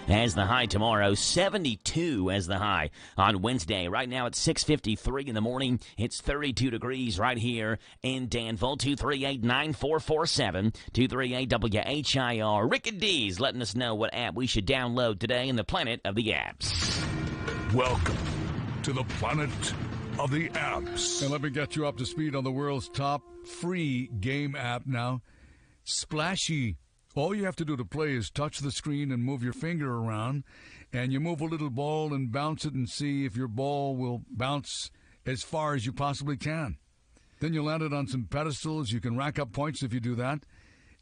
as the high tomorrow, 72 as the high on Wednesday. Right now it's 6:53 in the morning. It's 32 degrees right here in Danville. 238-9447, 238-WHIR. Rick and D's letting us know what app we should download today in the planet of the apps. Welcome to the planet of the apps. And let me get you up to speed on the world's top free game app now, Splashy. All you have to do to play is touch the screen and move your finger around, and you move a little ball and bounce it and see if your ball will bounce as far as you possibly can. Then you land it on some pedestals. You can rack up points if you do that.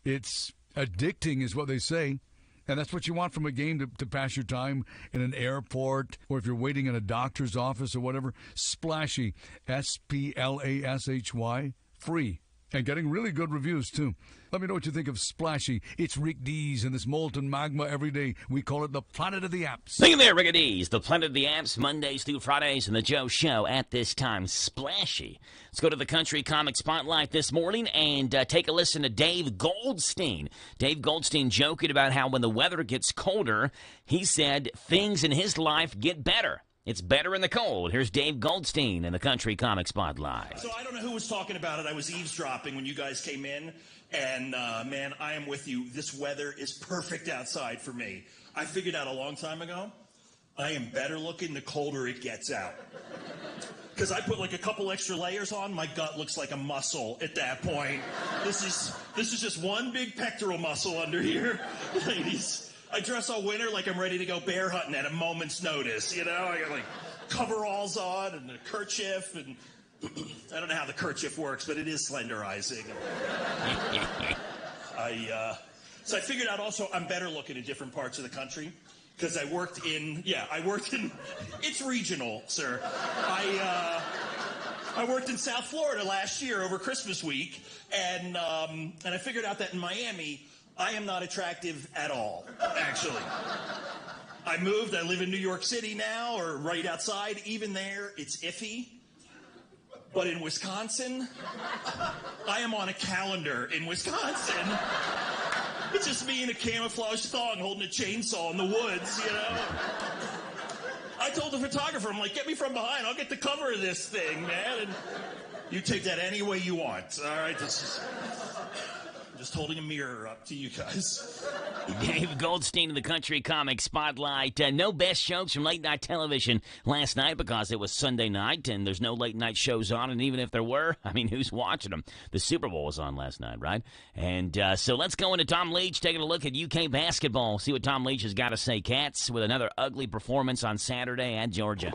It's addicting is what they say, and that's what you want from a game to pass your time in an airport or if you're waiting in a doctor's office or whatever. Splashy, S-P-L-A-S-H-Y, free. And getting really good reviews, too. Let me know what you think of Splashy. It's Rick D's and this molten magma every day. We call it the planet of the apps. Look at there, Rick D's, the planet of the apps, Mondays through Fridays, and the Joe Show at this time. Splashy. Let's go to the Country Comic Spotlight this morning and take a listen to Dave Goldstein. Dave Goldstein joking about how when the weather gets colder, he said things in his life get better. It's better in the cold. Here's Dave Goldstein in the Country Comic Spotlight. So I don't know who was talking about it. I was eavesdropping when you guys came in. And, man, I am with you. This weather is perfect outside for me. I figured out a long time ago, I am better looking the colder it gets out. Because I put like a couple extra layers on, my gut looks like a muscle at that point. This is just one big pectoral muscle under here, ladies. I dress all winter like I'm ready to go bear hunting at a moment's notice, you know? I got like coveralls on and a kerchief, and I don't know how the kerchief works, but it is slenderizing. So I figured out also I'm better looking in different parts of the country because I worked in, it's regional, sir. I worked in South Florida last year over Christmas week, and I figured out that in Miami, I am not attractive at all, actually. I moved. I live in New York City now, or right outside. Even there, it's iffy. But in Wisconsin, I am on a calendar in Wisconsin. It's just me in a camouflage thong holding a chainsaw in the woods, you know? I told the photographer, I'm like, get me from behind. I'll get the cover of this thing, man. And you take that any way you want. All right, just holding a mirror up to you guys. Dave Goldstein in the Country Comic Spotlight. No best shows from late night television last night because it was Sunday night and there's no late night shows on. And even if there were, I mean, who's watching them? The Super Bowl was on last night, right? And so let's go into Tom Leach taking a look at UK basketball. See what Tom Leach has got to say. Cats with another ugly performance on Saturday at Georgia.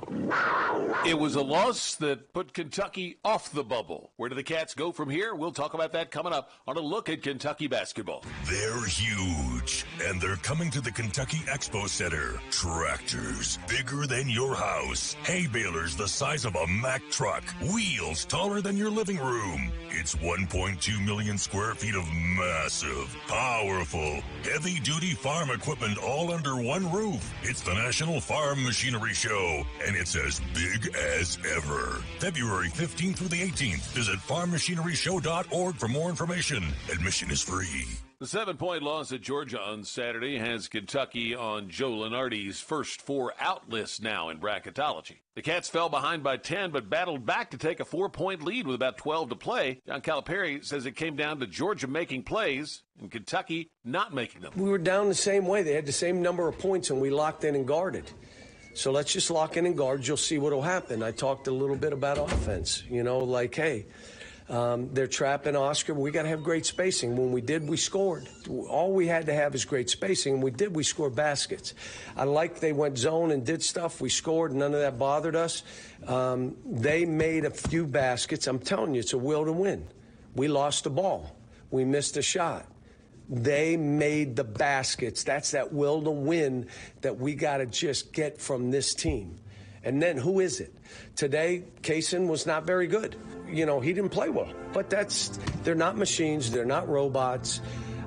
It was a loss that put Kentucky off the bubble. Where do the Cats go from here? We'll talk about that coming up on a look at Kentucky Kentucky basketball. They're huge, and they're coming to the Kentucky Expo Center. Tractors bigger than your house. Hay balers the size of a Mack truck. Wheels taller than your living room. It's 1.2 million square feet of massive, powerful, heavy-duty farm equipment all under one roof. It's the National Farm Machinery Show, and it's as big as ever. February 15th through the 18th. Visit farmmachineryshow.org for more information. Admission is free. The 7-point loss at Georgia on Saturday has Kentucky on Joe Lunardi's first 4 out list now in bracketology. The Cats fell behind by 10, but battled back to take a 4-point lead with about 12 to play. John Calipari says it came down to Georgia making plays and Kentucky not making them. We were down the same way. They had the same number of points, and we locked in and guarded. So let's just lock in and guard. You'll see what will happen. I talked a little bit about offense, like, hey, they're trapping Oscar. We got to have great spacing. When we did, we scored. All we had to have is great spacing, and we did. We scored baskets. I like they went zone and did stuff. We scored. None of that bothered us. They made a few baskets. I'm telling you, it's a will to win. We lost the ball. We missed a shot. They made the baskets. That's that will to win that we got to just get from this team. And then who is it? Today, Kaysen was not very good. He didn't play well. But they're not machines. They're not robots.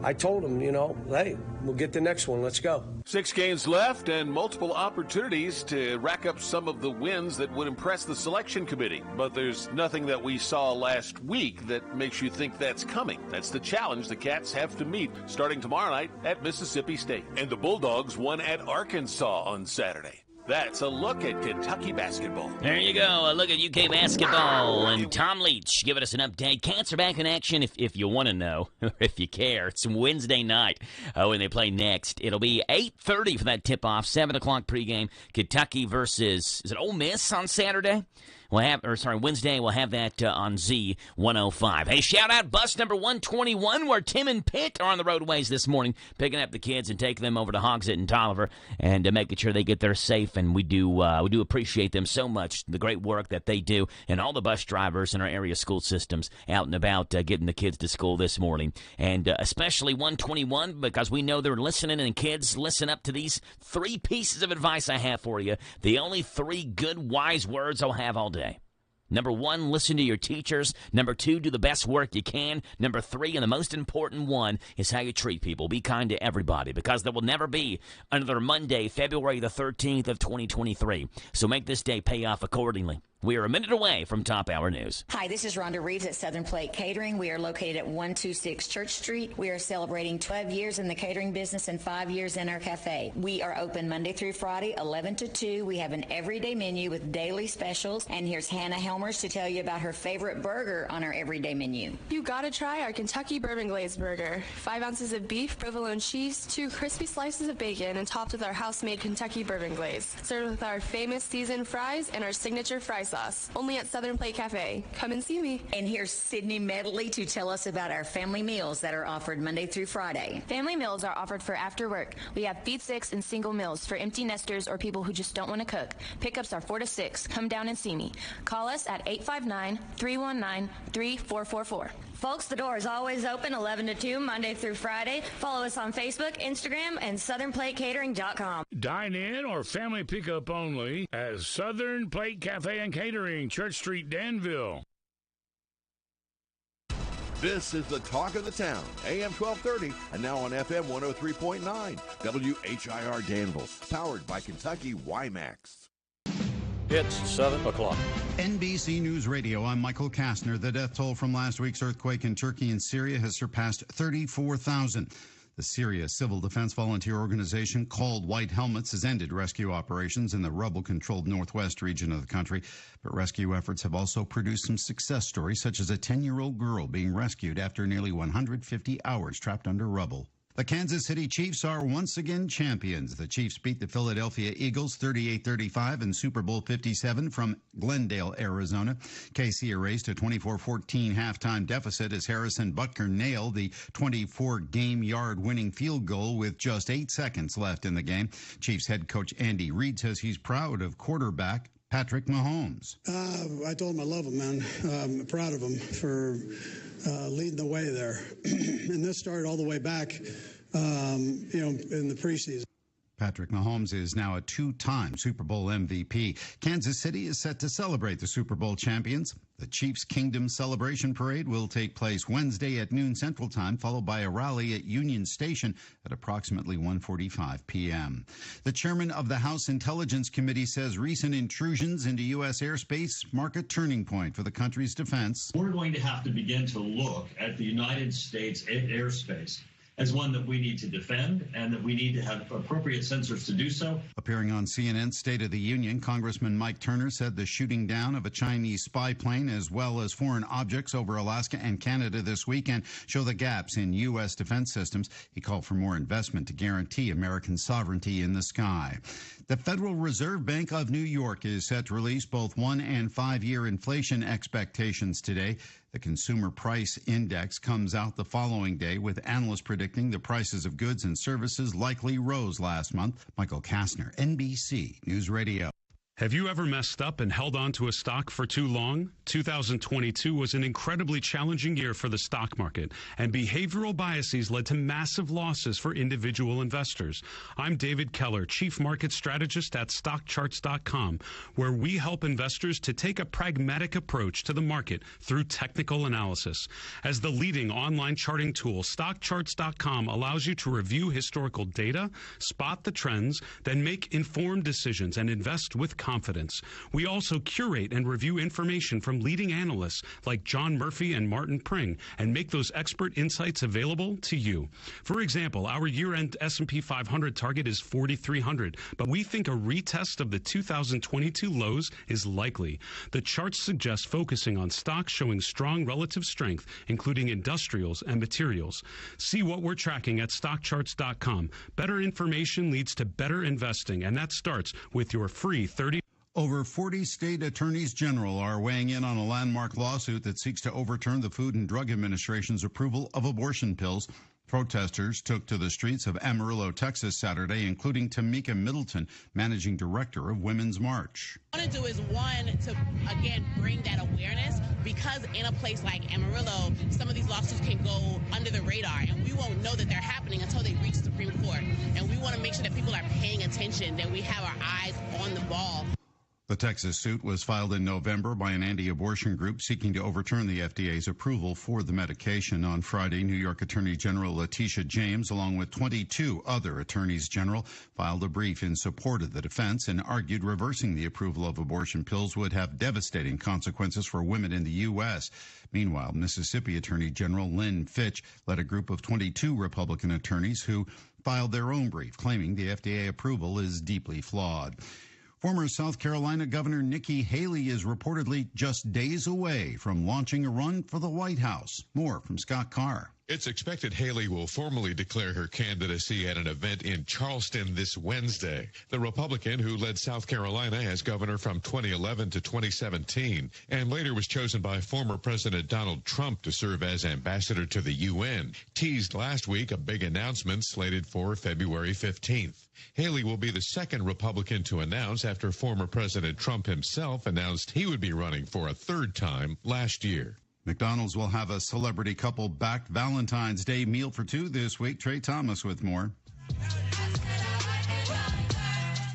I told him, hey, we'll get the next one. Let's go. 6 games left and multiple opportunities to rack up some of the wins that would impress the selection committee. But there's nothing that we saw last week that makes you think that's coming. That's the challenge the Cats have to meet starting tomorrow night at Mississippi State. And the Bulldogs won at Arkansas on Saturday. That's a look at Kentucky basketball. There you go, a look at UK basketball. And Tom Leach giving us an update. Cats are back in action if you want to know, or if you care. It's Wednesday night when they play next. It'll be 8:30 for that tip-off, 7 o'clock pregame. Kentucky versus, is it Ole Miss on Saturday? Wednesday, we'll have that on Z105. Hey, shout out bus number 121, where Tim and Pitt are on the roadways this morning, picking up the kids and taking them over to Hogsett and Tolliver and making sure they get there safe. And we do appreciate them so much, the great work that they do, and all the bus drivers in our area school systems out and about getting the kids to school this morning. And especially 121, because we know they're listening, and kids, listen up to these 3 pieces of advice I have for you. The only 3 good, wise words I'll have all day. Number 1, listen to your teachers. Number 2, do the best work you can. Number 3, and the most important one, is how you treat people. Be kind to everybody, because there will never be another Monday, February the 13th of 2023. So make this day pay off accordingly. We are a minute away from Top Hour News. Hi, this is Rhonda Reeves at Southern Plate Catering. We are located at 126 Church Street. We are celebrating 12 years in the catering business and 5 years in our cafe. We are open Monday through Friday, 11 to 2. We have an everyday menu with daily specials. And here's Hannah Helmers to tell you about her favorite burger on our everyday menu. You gotta try our Kentucky Bourbon Glazed Burger. 5 ounces of beef, provolone cheese, 2 crispy slices of bacon, and topped with our house-made Kentucky Bourbon Glaze. Served with our famous seasoned fries and our signature fry sauce. Only at Southern Plate Cafe. Come and see me. And here's Sydney Medley to tell us about our family meals that are offered Monday through Friday. Family meals are offered for after work. We have feed 6 and single meals for empty nesters or people who just don't want to cook. Pickups are 4 to 6. Come down and see me. Call us at 859-319-3444. Folks, the door is always open 11 to 2, Monday through Friday. Follow us on Facebook, Instagram, and SouthernPlateCatering.com. Dine in or family pickup only at Southern Plate Cafe and Catering, Church Street, Danville. This is the talk of the town, AM 1230, and now on FM 103.9, WHIR Danville, powered by Kentucky WiMAX. It's 7 o'clock. NBC News Radio, I'm Michael Kastner. The death toll from last week's earthquake in Turkey and Syria has surpassed 34,000. The Syria Civil Defense Volunteer Organization, called White Helmets, has ended rescue operations in the rebel-controlled northwest region of the country. But rescue efforts have also produced some success stories, such as a 10-year-old girl being rescued after nearly 150 hours trapped under rubble. The Kansas City Chiefs are once again champions. The Chiefs beat the Philadelphia Eagles 38-35 in Super Bowl 57 from Glendale, Arizona. KC erased a 24-14 halftime deficit as Harrison Butker nailed the 24-game-yard winning field goal with just 8 seconds left in the game. Chiefs head coach Andy Reid says he's proud of quarterback Patrick Mahomes. I told him I love him, man. I'm proud of him for leading the way there. And this started all the way back, in the preseason. Patrick Mahomes is now a two-time Super Bowl MVP. Kansas City is set to celebrate the Super Bowl champions. The Chiefs Kingdom Celebration Parade will take place Wednesday at noon Central Time, followed by a rally at Union Station at approximately 1:45 p.m. The chairman of the House Intelligence Committee says recent intrusions into U.S. airspace mark a turning point for the country's defense. We're going to have to begin to look at the United States airspace as one that we need to defend and that we need to have appropriate sensors to do so. Appearing on CNN's State of the Union, Congressman Mike Turner said the shooting down of a Chinese spy plane as well as foreign objects over Alaska and Canada this weekend show the gaps in U.S. defense systems. He called for more investment to guarantee American sovereignty in the sky. The Federal Reserve Bank of New York is set to release both 1- and 5-year inflation expectations today. The Consumer Price Index comes out the following day, with analysts predicting the prices of goods and services likely rose last month. Michael Kastner, NBC News Radio. Have you ever messed up and held on to a stock for too long? 2022 was an incredibly challenging year for the stock market, and behavioral biases led to massive losses for individual investors. I'm David Keller, Chief Market Strategist at StockCharts.com, where we help investors to take a pragmatic approach to the market through technical analysis. As the leading online charting tool, StockCharts.com allows you to review historical data, spot the trends, then make informed decisions and invest with confidence. We also curate and review information from leading analysts like John Murphy and Martin Pring and make those expert insights available to you. For example, our year-end S&P 500 target is 4,300, but we think a retest of the 2022 lows is likely. The charts suggest focusing on stocks showing strong relative strength, including industrials and materials. See what we're tracking at StockCharts.com. Better information leads to better investing, and that starts with your free 30. Over 40 state attorneys general are weighing in on a landmark lawsuit that seeks to overturn the Food and Drug Administration's approval of abortion pills. Protesters took to the streets of Amarillo, Texas Saturday, including Tamika Middleton, managing director of Women's March. What I want to do is, one, to, again, bring that awareness, because in a place like Amarillo, some of these lawsuits can go under the radar, and we won't know that they're happening until they reach the Supreme Court. And we want to make sure that people are paying attention, that we have our eyes on the ball. The Texas suit was filed in November by an anti-abortion group seeking to overturn the FDA's approval for the medication. On Friday, New York Attorney General Letitia James, along with 22 other attorneys general, filed a brief in support of the defense and argued reversing the approval of abortion pills would have devastating consequences for women in the U.S. Meanwhile, Mississippi Attorney General Lynn Fitch led a group of 22 Republican attorneys who filed their own brief, claiming the FDA approval is deeply flawed. Former South Carolina Governor Nikki Haley is reportedly just days away from launching a run for the White House. More from Scott Carr. It's expected Haley will formally declare her candidacy at an event in Charleston this Wednesday. The Republican who led South Carolina as governor from 2011 to 2017 and later was chosen by former President Donald Trump to serve as ambassador to the UN, teased last week a big announcement slated for February 15th. Haley will be the second Republican to announce after former President Trump himself announced he would be running for a third time last year. McDonald's will have a celebrity couple-backed Valentine's Day meal for two this week. Trey Thomas with more.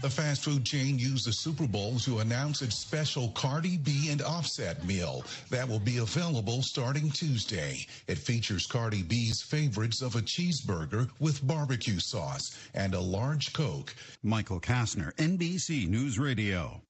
The fast food chain used the Super Bowl to announce its special Cardi B and Offset meal that will be available starting Tuesday. It features Cardi B's favorites of a cheeseburger with barbecue sauce and a large Coke. Michael Kastner, NBC News Radio.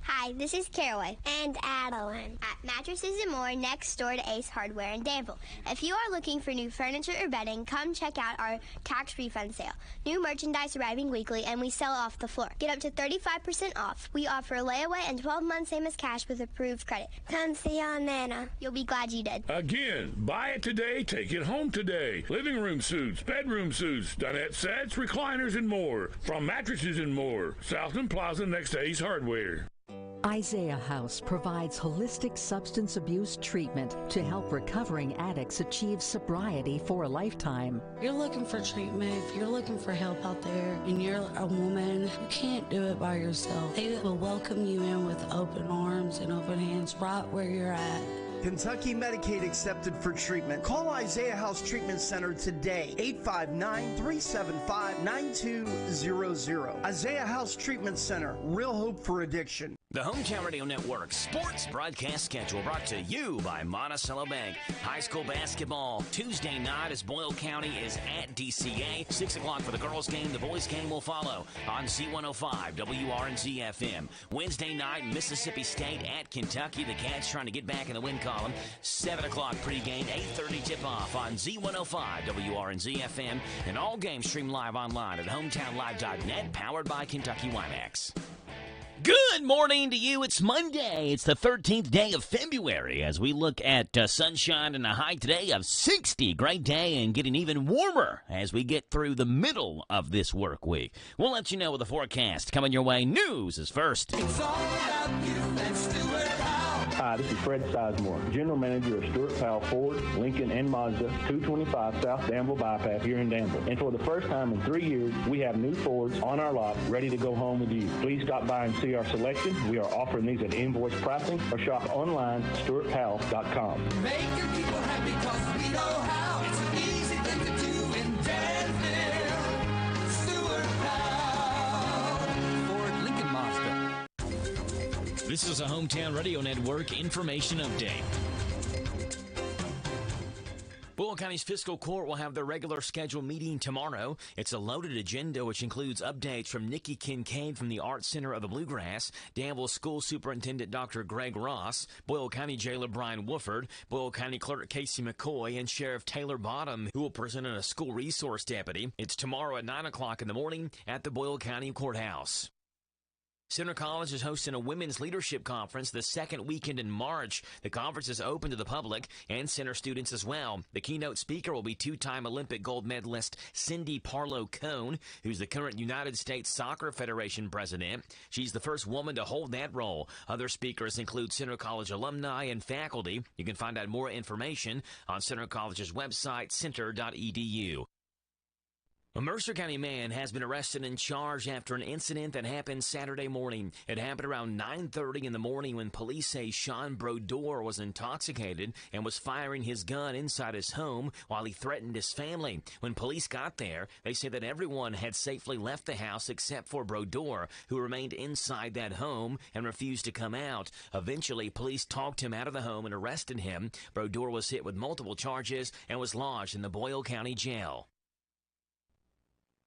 Hi, this is Caraway and Adeline at Mattresses and More next door to Ace Hardware in Danville. If you are looking for new furniture or bedding, come check out our tax refund sale. New merchandise arriving weekly, and we sell off the floor. Get up to 35% off. We offer layaway and 12 months same as cash with approved credit. Come see Aunt Nana. You'll be glad you did. Again, buy it today, take it home today. Living room suits, bedroom suits, dinette sets, recliners, and more. From Mattresses and More, Southland Plaza next to Ace Hardware. Isaiah House provides holistic substance abuse treatment to help recovering addicts achieve sobriety for a lifetime. If you're looking for treatment, if you're looking for help out there, and you're a woman, you can't do it by yourself. They will welcome you in with open arms and open hands right where you're at. Kentucky Medicaid accepted for treatment. Call Isaiah House Treatment Center today, 859-375-9200. Isaiah House Treatment Center, real hope for addiction. The Hometown Radio Network sports broadcast schedule brought to you by Monticello Bank. High school basketball Tuesday night as Boyle County is at DCA. 6 o'clock for the girls' game. The boys' game will follow on C105 WRNZ FM. Wednesday night, Mississippi State at Kentucky. The Cats trying to get back in the win column. 7 o'clock pregame, 8:30 tip-off on Z105 WRNZ FM. And all games streamed live online at hometownlive.net, powered by Kentucky WiMAX. Good morning to you. It's Monday. It's the 13th day of February as we look at sunshine and a high today of 60. Great day and getting even warmer as we get through the middle of this work week. We'll let you know with the forecast coming your way. News is first. It's all about you and Stuart Powell. Hi, this is Fred Sizemore, General Manager of Stuart Powell Ford, Lincoln, and Mazda, 225 South Danville Bypass here in Danville. And for the first time in 3 years, we have new Fords on our lot ready to go home with you. Please stop by and see our selection. We are offering these at invoice pricing or shop online at stuartpowell.com. Make your people happy because we know how. It's an easy thing to do in Danville. Stuart Powell. Ford, Lincoln, Mazda. This is a Hometown Radio Network information update. Boyle County's fiscal court will have their regular scheduled meeting tomorrow. It's a loaded agenda, which includes updates from Nikki Kincaid from the Art Center of the Bluegrass, Danville School Superintendent Dr. Greg Ross, Boyle County Jailer Brian Wooford, Boyle County Clerk Casey McCoy, and Sheriff Taylor Bottom, who will present a school resource deputy. It's tomorrow at 9 o'clock in the morning at the Boyle County Courthouse. Center College is hosting a women's leadership conference the second weekend in March. The conference is open to the public and center students as well. The keynote speaker will be two-time Olympic gold medalist Cindy Parlow-Cone, who's the current United States Soccer Federation president. She's the first woman to hold that role. Other speakers include Center College alumni and faculty. You can find out more information on Center College's website, center.edu. A Mercer County man has been arrested and charged after an incident that happened Saturday morning. It happened around 9:30 in the morning when police say Sean Brodeur was intoxicated and was firing his gun inside his home while he threatened his family. When police got there, they say that everyone had safely left the house except for Brodeur, who remained inside that home and refused to come out. Eventually, police talked him out of the home and arrested him. Brodeur was hit with multiple charges and was lodged in the Boyle County Jail.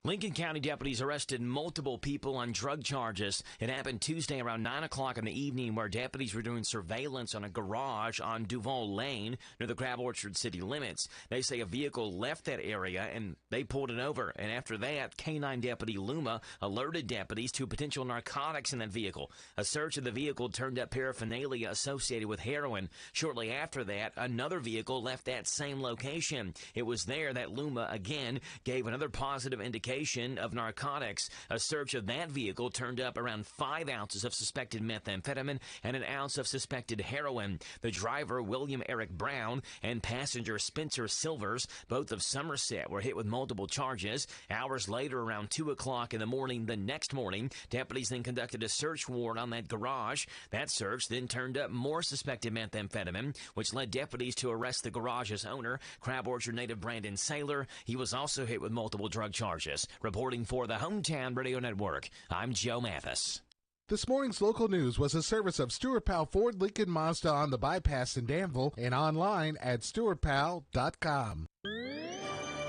Lincoln County deputies arrested multiple people on drug charges. It happened Tuesday around 9 o'clock in the evening where deputies were doing surveillance on a garage on Duval Lane near the Crab Orchard city limits. They say a vehicle left that area and they pulled it over. And after that, K-9 Deputy Luma alerted deputies to potential narcotics in that vehicle. A search of the vehicle turned up paraphernalia associated with heroin. Shortly after that, another vehicle left that same location. It was there that Luma again gave another positive indication of narcotics. A search of that vehicle turned up around 5 ounces of suspected methamphetamine and an ounce of suspected heroin. The driver, William Eric Brown, and passenger Spencer Silvers, both of Somerset, were hit with multiple charges. Hours later, around 2 o'clock in the morning the next morning, deputies then conducted a search warrant on that garage. That search then turned up more suspected methamphetamine, which led deputies to arrest the garage's owner, Crab Orchard native Brandon Saylor. He was also hit with multiple drug charges. Reporting for the Hometown Radio Network, I'm Joe Mathis. This morning's local news was a service of Stuart Powell Ford, Lincoln, Mazda on the bypass in Danville and online at stuartpowell.com.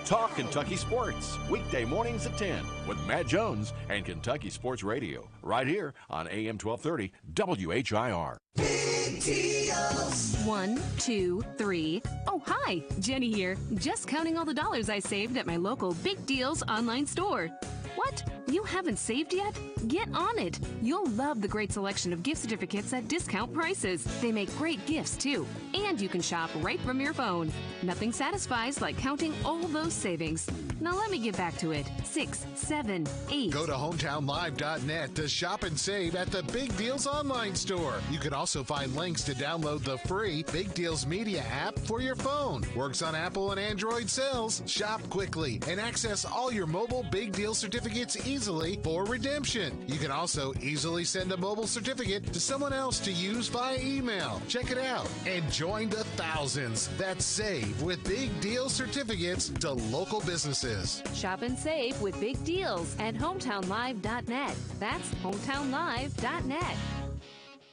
Talk Kentucky Sports, weekday mornings at 10 with Matt Jones and Kentucky Sports Radio, right here on AM 1230 WHIR. Big deals. 1, 2, 3. Oh, hi, Jenny here. Just counting all the dollars I saved at my local Big Deals online store. What? You haven't saved yet? Get on it. You'll love the great selection of gift certificates at discount prices. They make great gifts, too. And you can shop right from your phone. Nothing satisfies like counting all those savings. Now let me get back to it. 6, 7, 8. Go to hometownlive.net to shop and save at the Big Deals online store. You can also find links to download the free Big Deals Media app for your phone. Works on Apple and Android cells. Shop quickly and access all your mobile Big Deal certificates certificates easily for redemption. You can also easily send a mobile certificate to someone else to use via email. Check it out and join the thousands that save with big deal certificates to local businesses. Shop and save with big deals at hometownlive.net. That's hometownlive.net.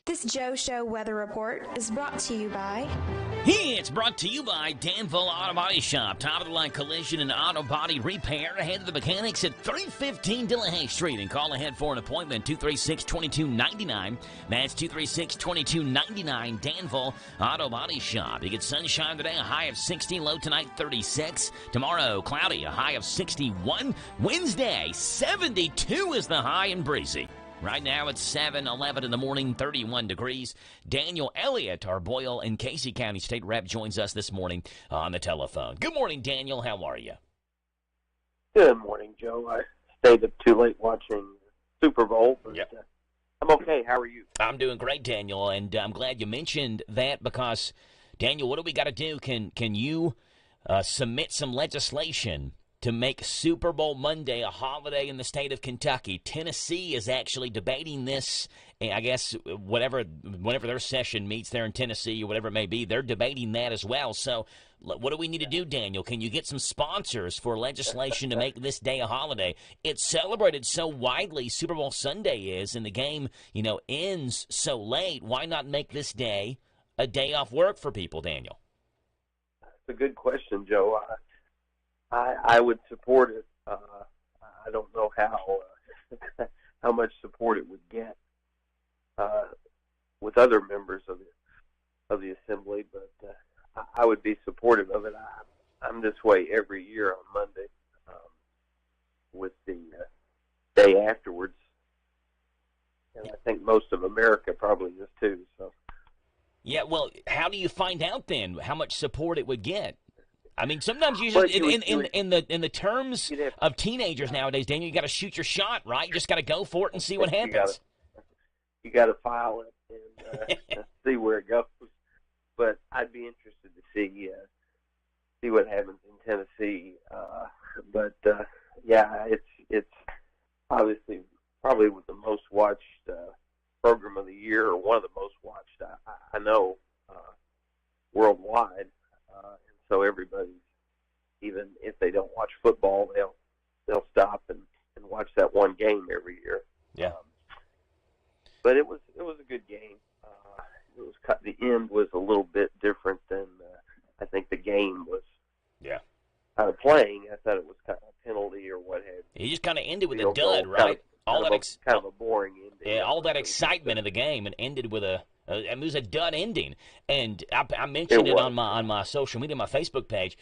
This Joe Show weather report is brought to you by... It's brought to you by Danville Auto Body Shop. Top-of-the-line collision and auto body repair. Ahead of the mechanics at 315 Delahaye Street. And call ahead for an appointment, 236-2299. That's 236-2299, Danville Auto Body Shop. You get sunshine today, a high of 60. Low tonight, 36. Tomorrow, cloudy, a high of 61. Wednesday, 72 is the high and breezy. Right now it's 7:11 in the morning, 31 degrees. Daniel Elliott, our Boyle and Casey County State Rep, joins us this morning on the telephone. Good morning, Daniel. How are you? Good morning, Joe. I stayed up too late watching Super Bowl, but I'm okay. How are you? I'm doing great, Daniel, and I'm glad you mentioned that because, Daniel, what do we got to do? Can you submit some legislation to make Super Bowl Monday a holiday in the state of Kentucky? Tennessee is actually debating this, I guess, whenever their session meets there in Tennessee or whatever it may be, they're debating that as well. So what do we need to do, Daniel? Can you get some sponsors for legislation to make this day a holiday? It's celebrated so widely, Super Bowl Sunday is, and the game, ends so late. Why not make this day a day off work for people, Daniel? That's a good question, Joe. I would support it. I don't know how much support it would get with other members of the assembly, but I would be supportive of it. I'm this way every year on Monday with the day afterwards, and I think most of America probably is too. So, yeah. Well, how do you find out then how much support it would get? I mean, sometimes in the terms of teenagers nowadays, Daniel, you got to shoot your shot, right? You just got to go for it and see what happens. You got to file it and see where it goes. But I'd be interested to see what happens in Tennessee. It's obviously probably with the most watched program of the year, or one of the most watched. I know worldwide. So everybody, even if they don't watch football, they'll stop and watch that one game every year. Yeah. But it was a good game. The end was a little bit different than I think the game was. Yeah. Playing, I thought it was kind of a penalty or what have you. He just kind of ended with a dud, right? Kind of a boring ending. Yeah, all that excitement of the game and ended with it was a dud ending. And I mentioned it on my social media, my Facebook page.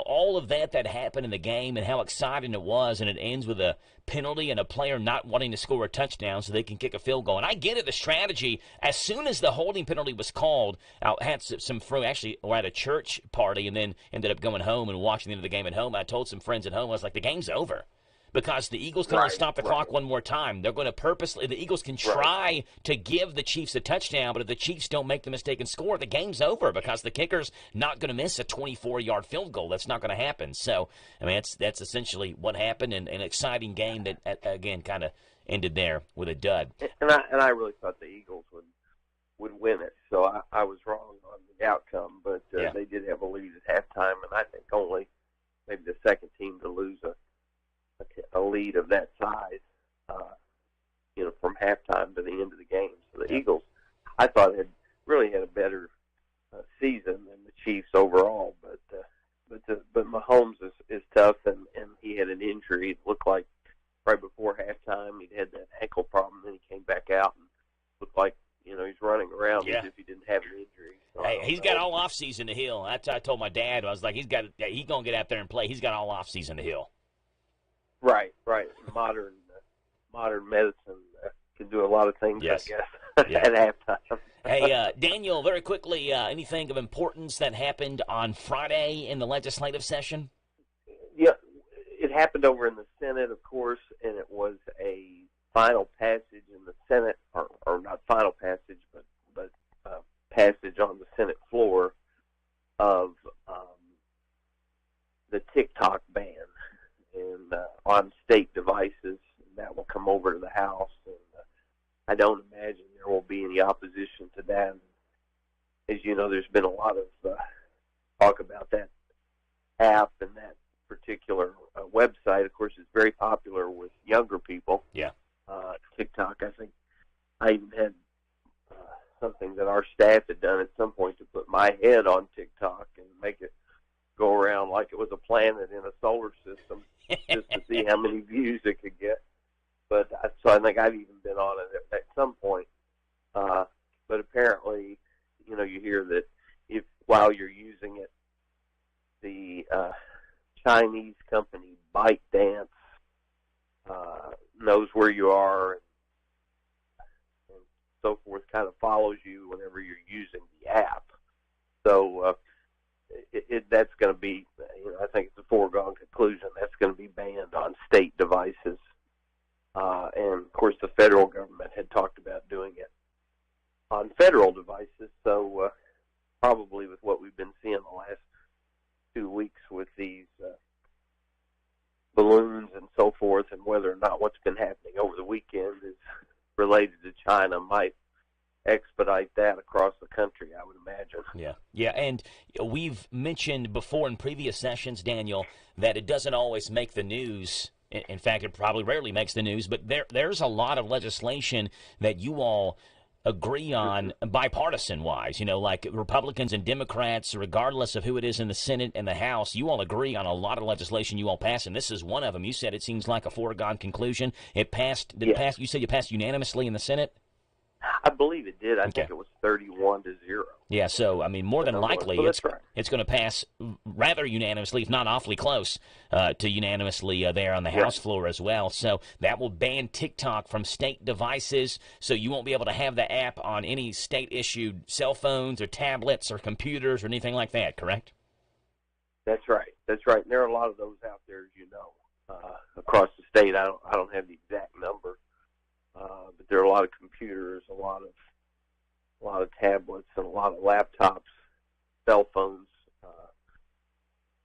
All of that happened in the game and how exciting it was, and it ends with a penalty and a player not wanting to score a touchdown so they can kick a field goal. And I get it, the strategy. As soon as the holding penalty was called, I had some friends, actually, we're at a church party and then ended up going home and watching the end of the game at home. I told some friends at home, I was like, the game's over. Because the Eagles can only stop the clock one more time. They're going to purposely, the Eagles can try to give the Chiefs a touchdown, but if the Chiefs don't make the mistake and score, the game's over because the kicker's not going to miss a 24-yard field goal. That's not going to happen. So, I mean, that's essentially what happened, and an exciting game that, again, kind of ended there with a dud. And I really thought the Eagles would win it, so I was wrong on the outcome, but they did have a lead at halftime, and I think only maybe the second team to lose a lead of that size, from halftime to the end of the game. So the Eagles, I thought, had really had a better season than the Chiefs overall. But Mahomes is tough, and he had an injury. It looked like right before halftime he'd had that ankle problem, then he came back out and looked like he's running around as if he didn't have an injury. So hey, he's got all off season to heal. I told my dad, I was like, he's gonna get out there and play. He's got all off season to heal. Right. Modern medicine can do a lot of things, I guess, at halftime. Hey, Daniel, very quickly, anything of importance that happened on Friday in the legislative session? Yeah, it happened over in the Senate, of course, and it was a final passage in the Senate, or not final passage, but passage on the Senate floor of the TikTok ban. And on state devices, and that will come over to the House. And I don't imagine there will be any opposition to that. As you know, there's been a lot of talk about that app and that particular website. Of course, it's very popular with younger people. Yeah. TikTok, I think I even had something that our staff had done at some point to put my head on TikTok and make it go around like it was a planet in a solar system just to see how many views it could get. But so I think I've even been on it at some point. But apparently, you know, you hear that if while you're using it, the Chinese company ByteDance knows where you are and so forth, kind of follows you whenever you're using the app. So that's going to be, you know, I think it's a foregone conclusion that's going to be banned on state devices. And, of course, the federal government had talked about doing it on federal devices. So probably with what we've been seeing the last 2 weeks with these balloons and so forth, and whether or not what's been happening over the weekend is related to China, might expedite that across the country, I would imagine. Yeah, and we've mentioned before in previous sessions, Daniel, that it doesn't always make the news. In fact, it probably rarely makes the news, but there's a lot of legislation that you all agree on bipartisan-wise, you know, like Republicans and Democrats, regardless of who it is in the Senate and the House, you all agree on a lot of legislation you all pass, and this is one of them. You said it seems like a foregone conclusion. It passed, you said it passed unanimously in the Senate? I believe it did. I think it was 31-0. Yeah, so, I mean, more than likely right. it's going to pass rather unanimously, if not awfully close to unanimously there on the House floor as well. So that will ban TikTok from state devices, so you won't be able to have the app on any state-issued cell phones or tablets or computers or anything like that, correct? That's right. That's right. And there are a lot of those out there, as you know, across the state. I don't have the exact number. But there are a lot of computers, a lot of tablets, and a lot of laptops, cell phones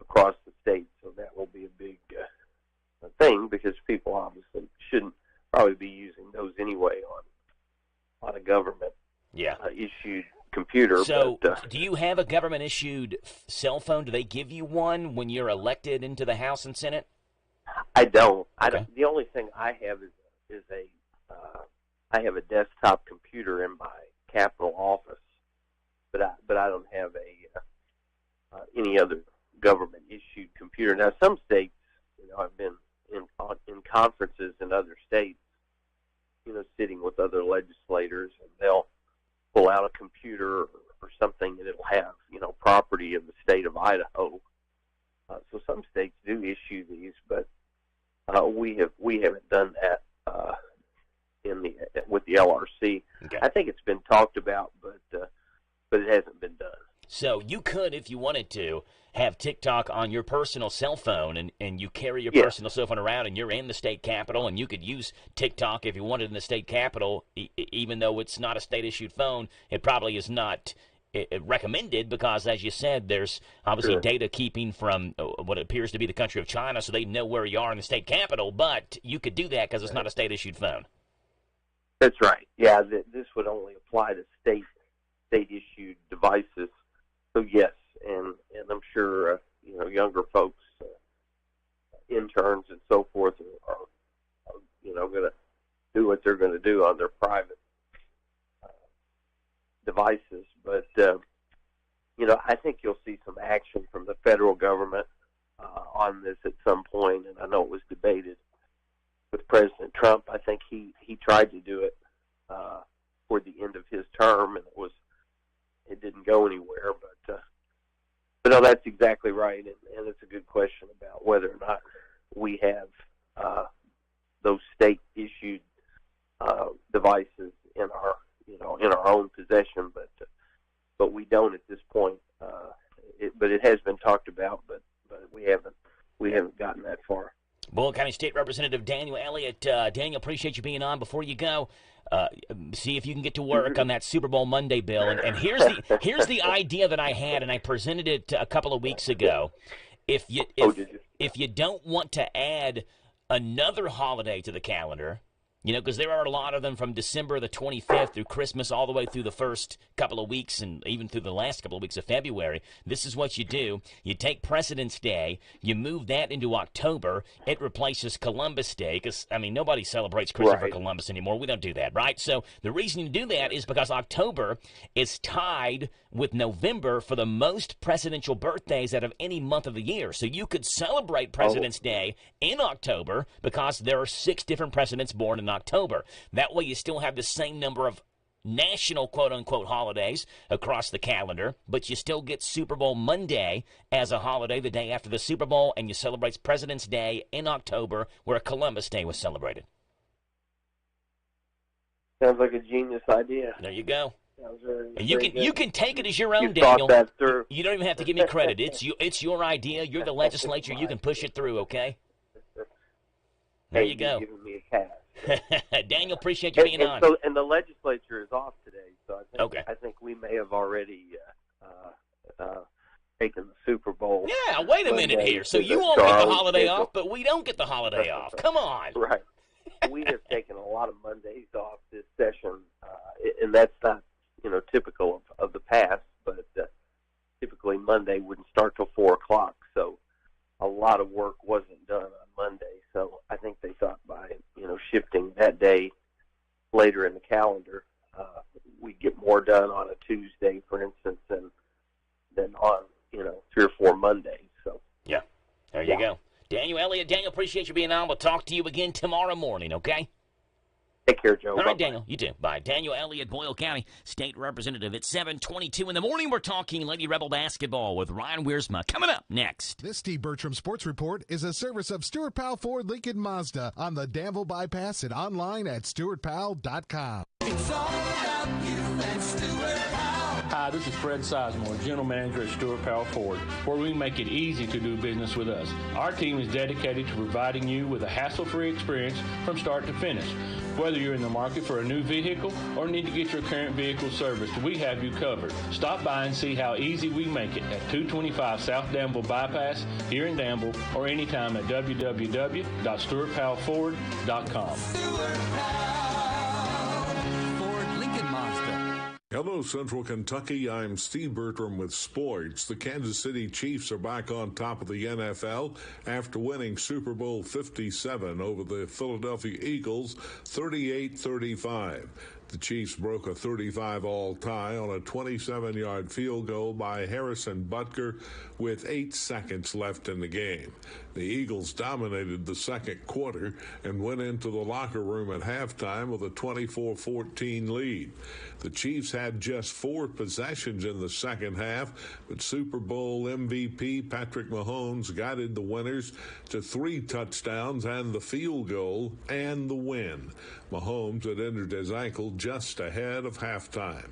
across the state. So that will be a big thing because people obviously shouldn't probably be using those anyway on a government issued computer. So, do you have a government issued cell phone? Do they give you one when you're elected into the House and Senate? I don't. Okay. The only thing I have is I have a desktop computer in my Capitol office, but I don't have any other government issued computer. Now, some states, you know, I've been in conferences in other states, you know, sitting with other legislators, and they'll pull out a computer or something, and it'll have, you know, property of the state of Idaho. So some states do issue these, but we haven't done that with the LRC. Okay. I think it's been talked about, but it hasn't been done. So you could, if you wanted to, have TikTok on your personal cell phone, and you carry your personal cell phone around, and you're in the state capitol, and you could use TikTok if you wanted in the state capitol, even though it's not a state-issued phone. It probably is not recommended because, as you said, there's obviously data keeping from what appears to be the country of China, so they know where you are in the state capitol, but you could do that because it's not a state-issued phone. That's right. Yeah, this would only apply to state-issued devices. So yes, and I'm sure you know, younger folks, interns and so forth, are you know, going to do what they're going to do on their private devices. But you know, I think you'll see some action from the federal government on this at some point, and I know it was debated with President Trump. I think he tried to do it toward the end of his term, and it didn't go anywhere. But no, that's exactly right, and it's a good question about whether or not we have those state-issued devices in our own possession, but we don't at this point. But it has been talked about, but we haven't gotten that far. Bullitt County State Representative Daniel Elliott. Daniel, appreciate you being on. Before you go, see if you can get to work on that Super Bowl Monday bill. And here's the idea that I had, and I presented it a couple of weeks ago. If you don't want to add another holiday to the calendar, because there are a lot of them from December the 25th through Christmas all the way through the first couple of weeks and even through the last couple of weeks of February. This is what you do. You take President's Day, you move that into October. It replaces Columbus Day because, nobody celebrates Christopher Columbus anymore. We don't do that, right? So the reason you do that is because October is tied with November for the most presidential birthdays out of any month of the year. So you could celebrate President's Day in October because there are 6 different presidents born in October. That way you still have the same number of national quote-unquote holidays across the calendar, but you still get Super Bowl Monday as a holiday the day after the Super Bowl, and you celebrate President's Day in October where Columbus Day was celebrated. Sounds like a genius idea. There you go. Very, and very you can take it as your own, you Daniel. That through. You don't even have to give me credit. It's your idea. You're the legislature. You can push it through, okay? There you go. Giving me a pass. Daniel, appreciate you being on. So, and the legislature is off today, so I think we may have already taken the Super Bowl. Yeah, wait a minute here. So you all get the holiday off, but we don't get the holiday off. Come on. Right. We have taken a lot of Mondays off this session, and that's not typical of the past, but typically Monday wouldn't start till 4 o'clock, so a lot of work wasn't done on Monday. So I think they thought by shifting that day later in the calendar, we'd get more done on a Tuesday, for instance, than on 3 or 4 Mondays. So yeah, there you go. Daniel Elliott, appreciate you being on. We'll talk to you again tomorrow morning, okay? Take care, Joe. All right, Daniel. You too. Bye. Daniel Elliott, Boyle County State Representative. At 7:22 in the morning, we're talking Lady Rebel basketball with Ryan Wiersma. Coming up next. This Steve Bertram Sports Report is a service of Stuart Powell Ford Lincoln Mazda on the Danville Bypass and online at stuartpowell.com. It's all about you and Stuart Powell. Hi, this is Fred Sizemore, General Manager at Stuart Powell Ford, where we make it easy to do business with us. Our team is dedicated to providing you with a hassle-free experience from start to finish. Whether you're in the market for a new vehicle or need to get your current vehicle serviced, we have you covered. Stop by and see how easy we make it at 225 South Danville Bypass here in Danville or anytime at www.stuartpowellford.com. Stuart Powell, Ford Lincoln Mazda. Hello, Central Kentucky. I'm Steve Bertram with sports. The Kansas City Chiefs are back on top of the NFL after winning Super Bowl 57 over the Philadelphia Eagles 38-35. The Chiefs broke a 35-all tie on a 27-yard field goal by Harrison Butker with 8 seconds left in the game. The Eagles dominated the second quarter and went into the locker room at halftime with a 24-14 lead. The Chiefs had just 4 possessions in the second half, but Super Bowl MVP Patrick Mahomes guided the winners to 3 touchdowns and the field goal and the win. Mahomes had injured his ankle just ahead of halftime.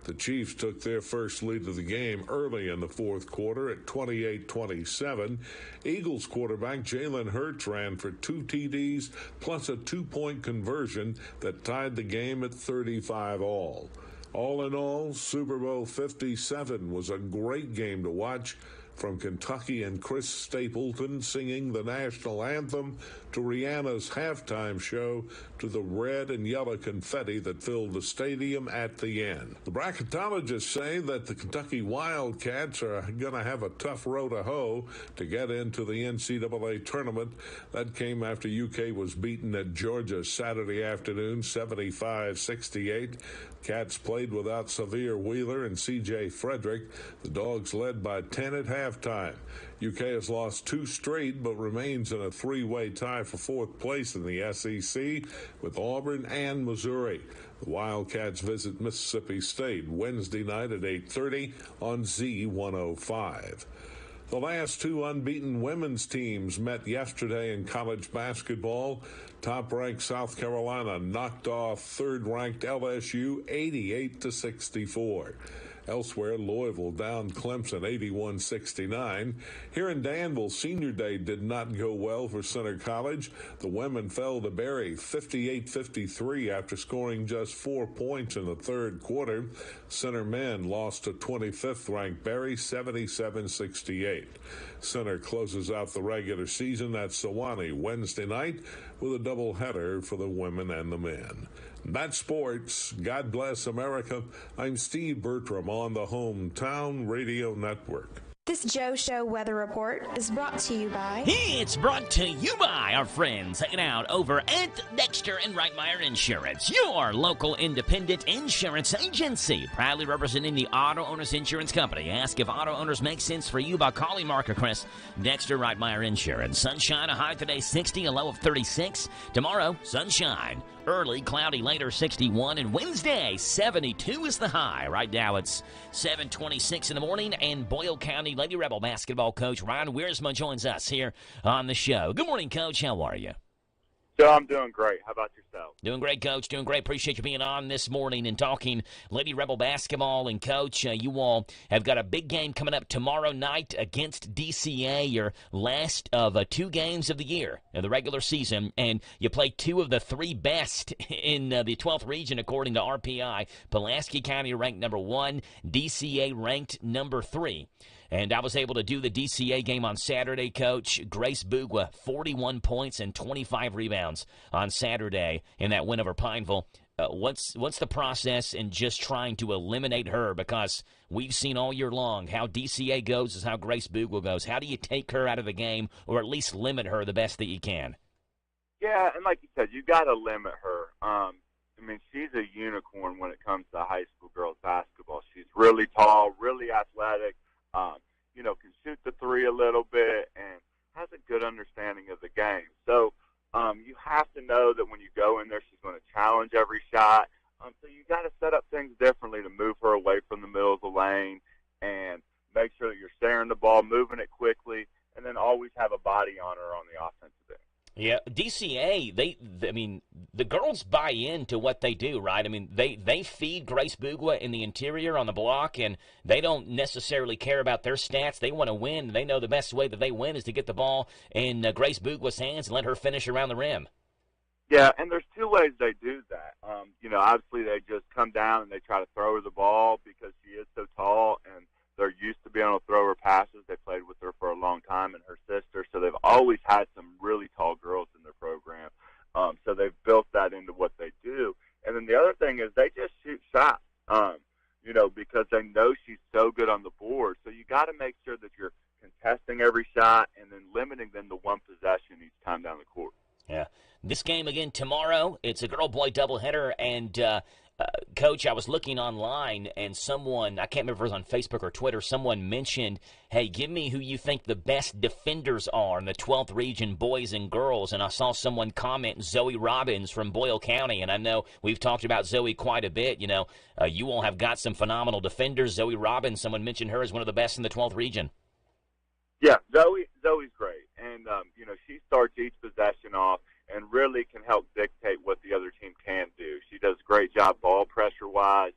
The Chiefs took their first lead of the game early in the fourth quarter at 28-27. Eagles quarterback Jalen Hurts ran for 2 TDs plus a 2-point conversion that tied the game at 35-all. All in all, Super Bowl 57 was a great game to watch, from Kentucky and Chris Stapleton singing the national anthem to Rihanna's halftime show to the red and yellow confetti that filled the stadium at the end. The bracketologists say that the Kentucky Wildcats are going to have a tough row to hoe to get into the NCAA tournament. That came after UK was beaten at Georgia Saturday afternoon, 75-68. Cats played without Xavier Wheeler and C.J. Frederick. The Dogs led by 10 at halftime. UK has lost 2 straight, but remains in a 3-way tie for 4th place in the SEC with Auburn and Missouri. The Wildcats visit Mississippi State Wednesday night at 8:30 on Z105. The last 2 unbeaten women's teams met yesterday in college basketball. Top-ranked South Carolina knocked off third-ranked LSU 88-64. Elsewhere, Louisville down Clemson 81-69. Here in Danville, Senior Day did not go well for Center College. The women fell to Berry 58-53 after scoring just 4 points in the third quarter. Center men lost to 25th-ranked Berry 77-68. Center closes out the regular season at Sewanee Wednesday night with a doubleheader for the women and the men. That's sports. God bless America. I'm Steve Bertram on the Hometown Radio Network. This Joe Show weather report is brought to you by... It's brought to you by our friends hanging out over at Dexter and WHIR Insurance, your local independent insurance agency, proudly representing the Auto Owners Insurance Company. Ask if auto owners make sense for you by calling Mark or Chris. Dexter, WHIR Insurance. Sunshine, a high today 60, a low of 36. Tomorrow, sunshine. Early, cloudy, later 61, and Wednesday 72 is the high. Right now it's 7:26 in the morning, and Boyle County Lady Rebel basketball coach Ryan Wiersma joins us here on the show. Good morning, Coach. How are you? So I'm doing great. How about yourself? Doing great, Coach. Doing great. Appreciate you being on this morning and talking Lady Rebel basketball. And, Coach, you all have got a big game coming up tomorrow night against DCA, your last of 2 games of the year in the regular season. And you play 2 of the 3 best in the 12th region, according to RPI. Pulaski County ranked number 1, DCA ranked number 3. And I was able to do the DCA game on Saturday, Coach. Grace Bugwa, 41 points and 25 rebounds on Saturday in that win over Pineville. What's the process in just trying to eliminate her? Because we've seen all year long how DCA goes is how Grace Bugwa goes. How do you take her out of the game or at least limit her the best that you can? Yeah, and like you said, you got to limit her. I mean, she's a unicorn when it comes to high school girls basketball. She's really tall, really athletic. Can shoot the 3 a little bit and has a good understanding of the game. So you have to know that when you go in there, she's going to challenge every shot. So you got to set up things differently to move her away from the middle of the lane and make sure that you're sharing the ball, moving it quickly, and then always have a body on her on the offensive end. Yeah, DCA, the girls buy into what they do, right? I mean, they feed Grace Bugwa in the interior on the block, and they don't necessarily care about their stats. They want to win. They know the best way that they win is to get the ball in Grace Bugwa's hands and let her finish around the rim. Yeah, and there's 2 ways they do that. Obviously they just come down and they try to throw her the ball because she is so tall, and they're used to being able to throw her passes. They played with her for a long time and her sister, so they've always had some really tall girls in their program. So they've built that into what they do. And then the other thing is they just shoot shots, because they know she's so good on the board. So you got to make sure that you're contesting every shot and then limiting them to 1 possession each time down the court. Yeah. This game again tomorrow, it's a girl-boy doubleheader, and Coach, I was looking online, and someone, I can't remember if it was on Facebook or Twitter, someone mentioned, hey, give me who you think the best defenders are in the 12th region, boys and girls, and I saw someone comment Zoe Robbins from Boyle County, and I know we've talked about Zoe quite a bit. You all have got some phenomenal defenders. Zoe Robbins, someone mentioned her as one of the best in the 12th region. Yeah, Zoe's great, and, she starts each possession off and really can help dictate what the other team can do. She does a great job ball pressure-wise.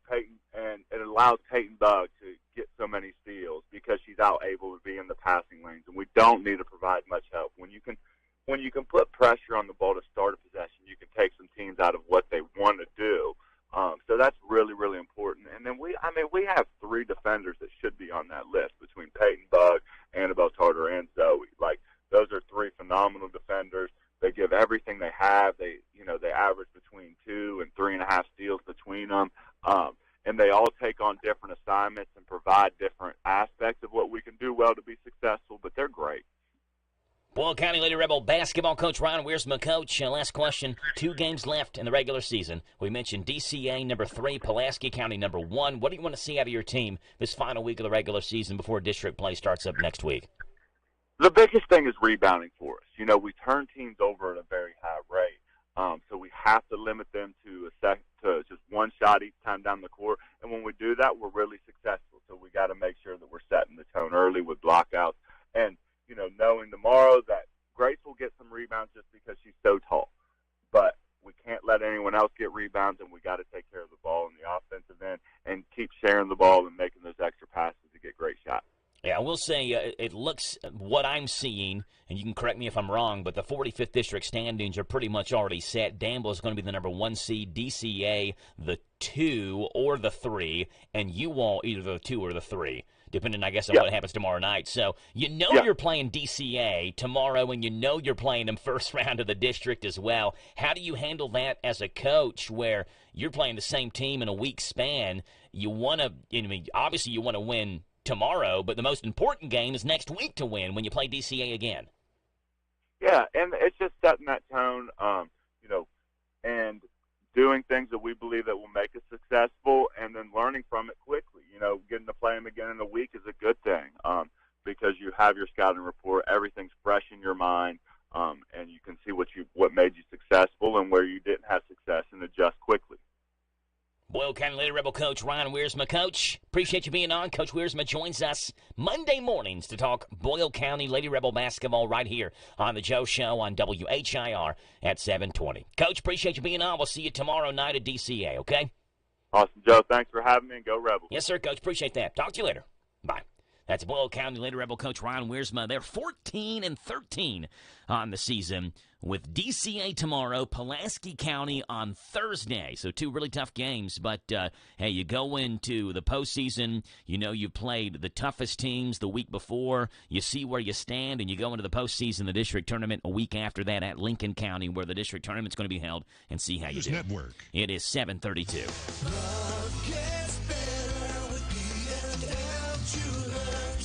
Peyton, and it allows Peyton Bug to get so many steals because she's out able to be in the passing lanes, and we don't need to provide much help. When you can put pressure on the ball to start a possession, you can take some teams out of what they want to do. So that's really, really important. And then we have 3 defenders that should be on that list between Peyton Bug, Annabelle Tarter, and Zoe. Those are 3 phenomenal defenders. They give everything they have. They average between 2 and 3.5 steals between them. And they all take on different assignments and provide different aspects of what we can do well to be successful, but they're great. Boyle County Lady Rebel basketball coach Ryan Wiersma. Coach, last question. 2 games left in the regular season. We mentioned DCA number 3, Pulaski County number 1. What do you want to see out of your team this final week of the regular season before district play starts up next week? The biggest thing is rebounding for us. We turn teams over at a very high rate, so we have to limit them to just 1 shot each time down the court. And when we do that, we're really successful. So we got to make sure that we're setting the tone early with blockouts. And knowing tomorrow that Grace will get some rebounds just because she's so tall, but we can't let anyone else get rebounds, and we got to take care of the ball in the offensive end and and making those extra passes to get great shots. Yeah, I will say it looks, what I'm seeing, and you can correct me if I'm wrong, but the 45th District standings are pretty much already set. Danville is going to be the number 1 seed, DCA the 2 or the 3, and you all either the 2 or the 3, depending, I guess, on what happens tomorrow night. So you know you're playing DCA tomorrow, and you know you're playing them first round of the district as well. How do you handle that as a coach where you're playing the same team in a week span? You want to, obviously you want to win tomorrow, but the most important game is next week to win when you play DCA again. Yeah, and it's just setting that tone, and doing things that we believe that will make us successful, and then learning from it quickly. Getting to play them again in a week is a good thing because you have your scouting report, everything's fresh in your mind, and you can see what made you successful and where you didn't have success and adjust quickly. Boyle County Lady Rebel coach Ryan Wiersma. Coach, appreciate you being on. Coach Wiersma joins us Monday mornings to talk Boyle County Lady Rebel basketball right here on the Joe Show on WHIR at 720. Coach, appreciate you being on. We'll see you tomorrow night at DCA, okay? Awesome, Joe. Thanks for having me, and go Rebels. Yes, sir, Coach. Appreciate that. Talk to you later. Bye. That's Boyle County Lady Rebel coach Ryan Wiersma. They're 14-13 on the season with DCA tomorrow, Pulaski County on Thursday. So 2 really tough games, but hey, you go into the postseason, you've played the toughest teams the week before, you see where you stand, and you go into the postseason, the district tournament, a week after that at Lincoln County, where the district tournament's going to be held, and see how you do. Network. It is 7:32.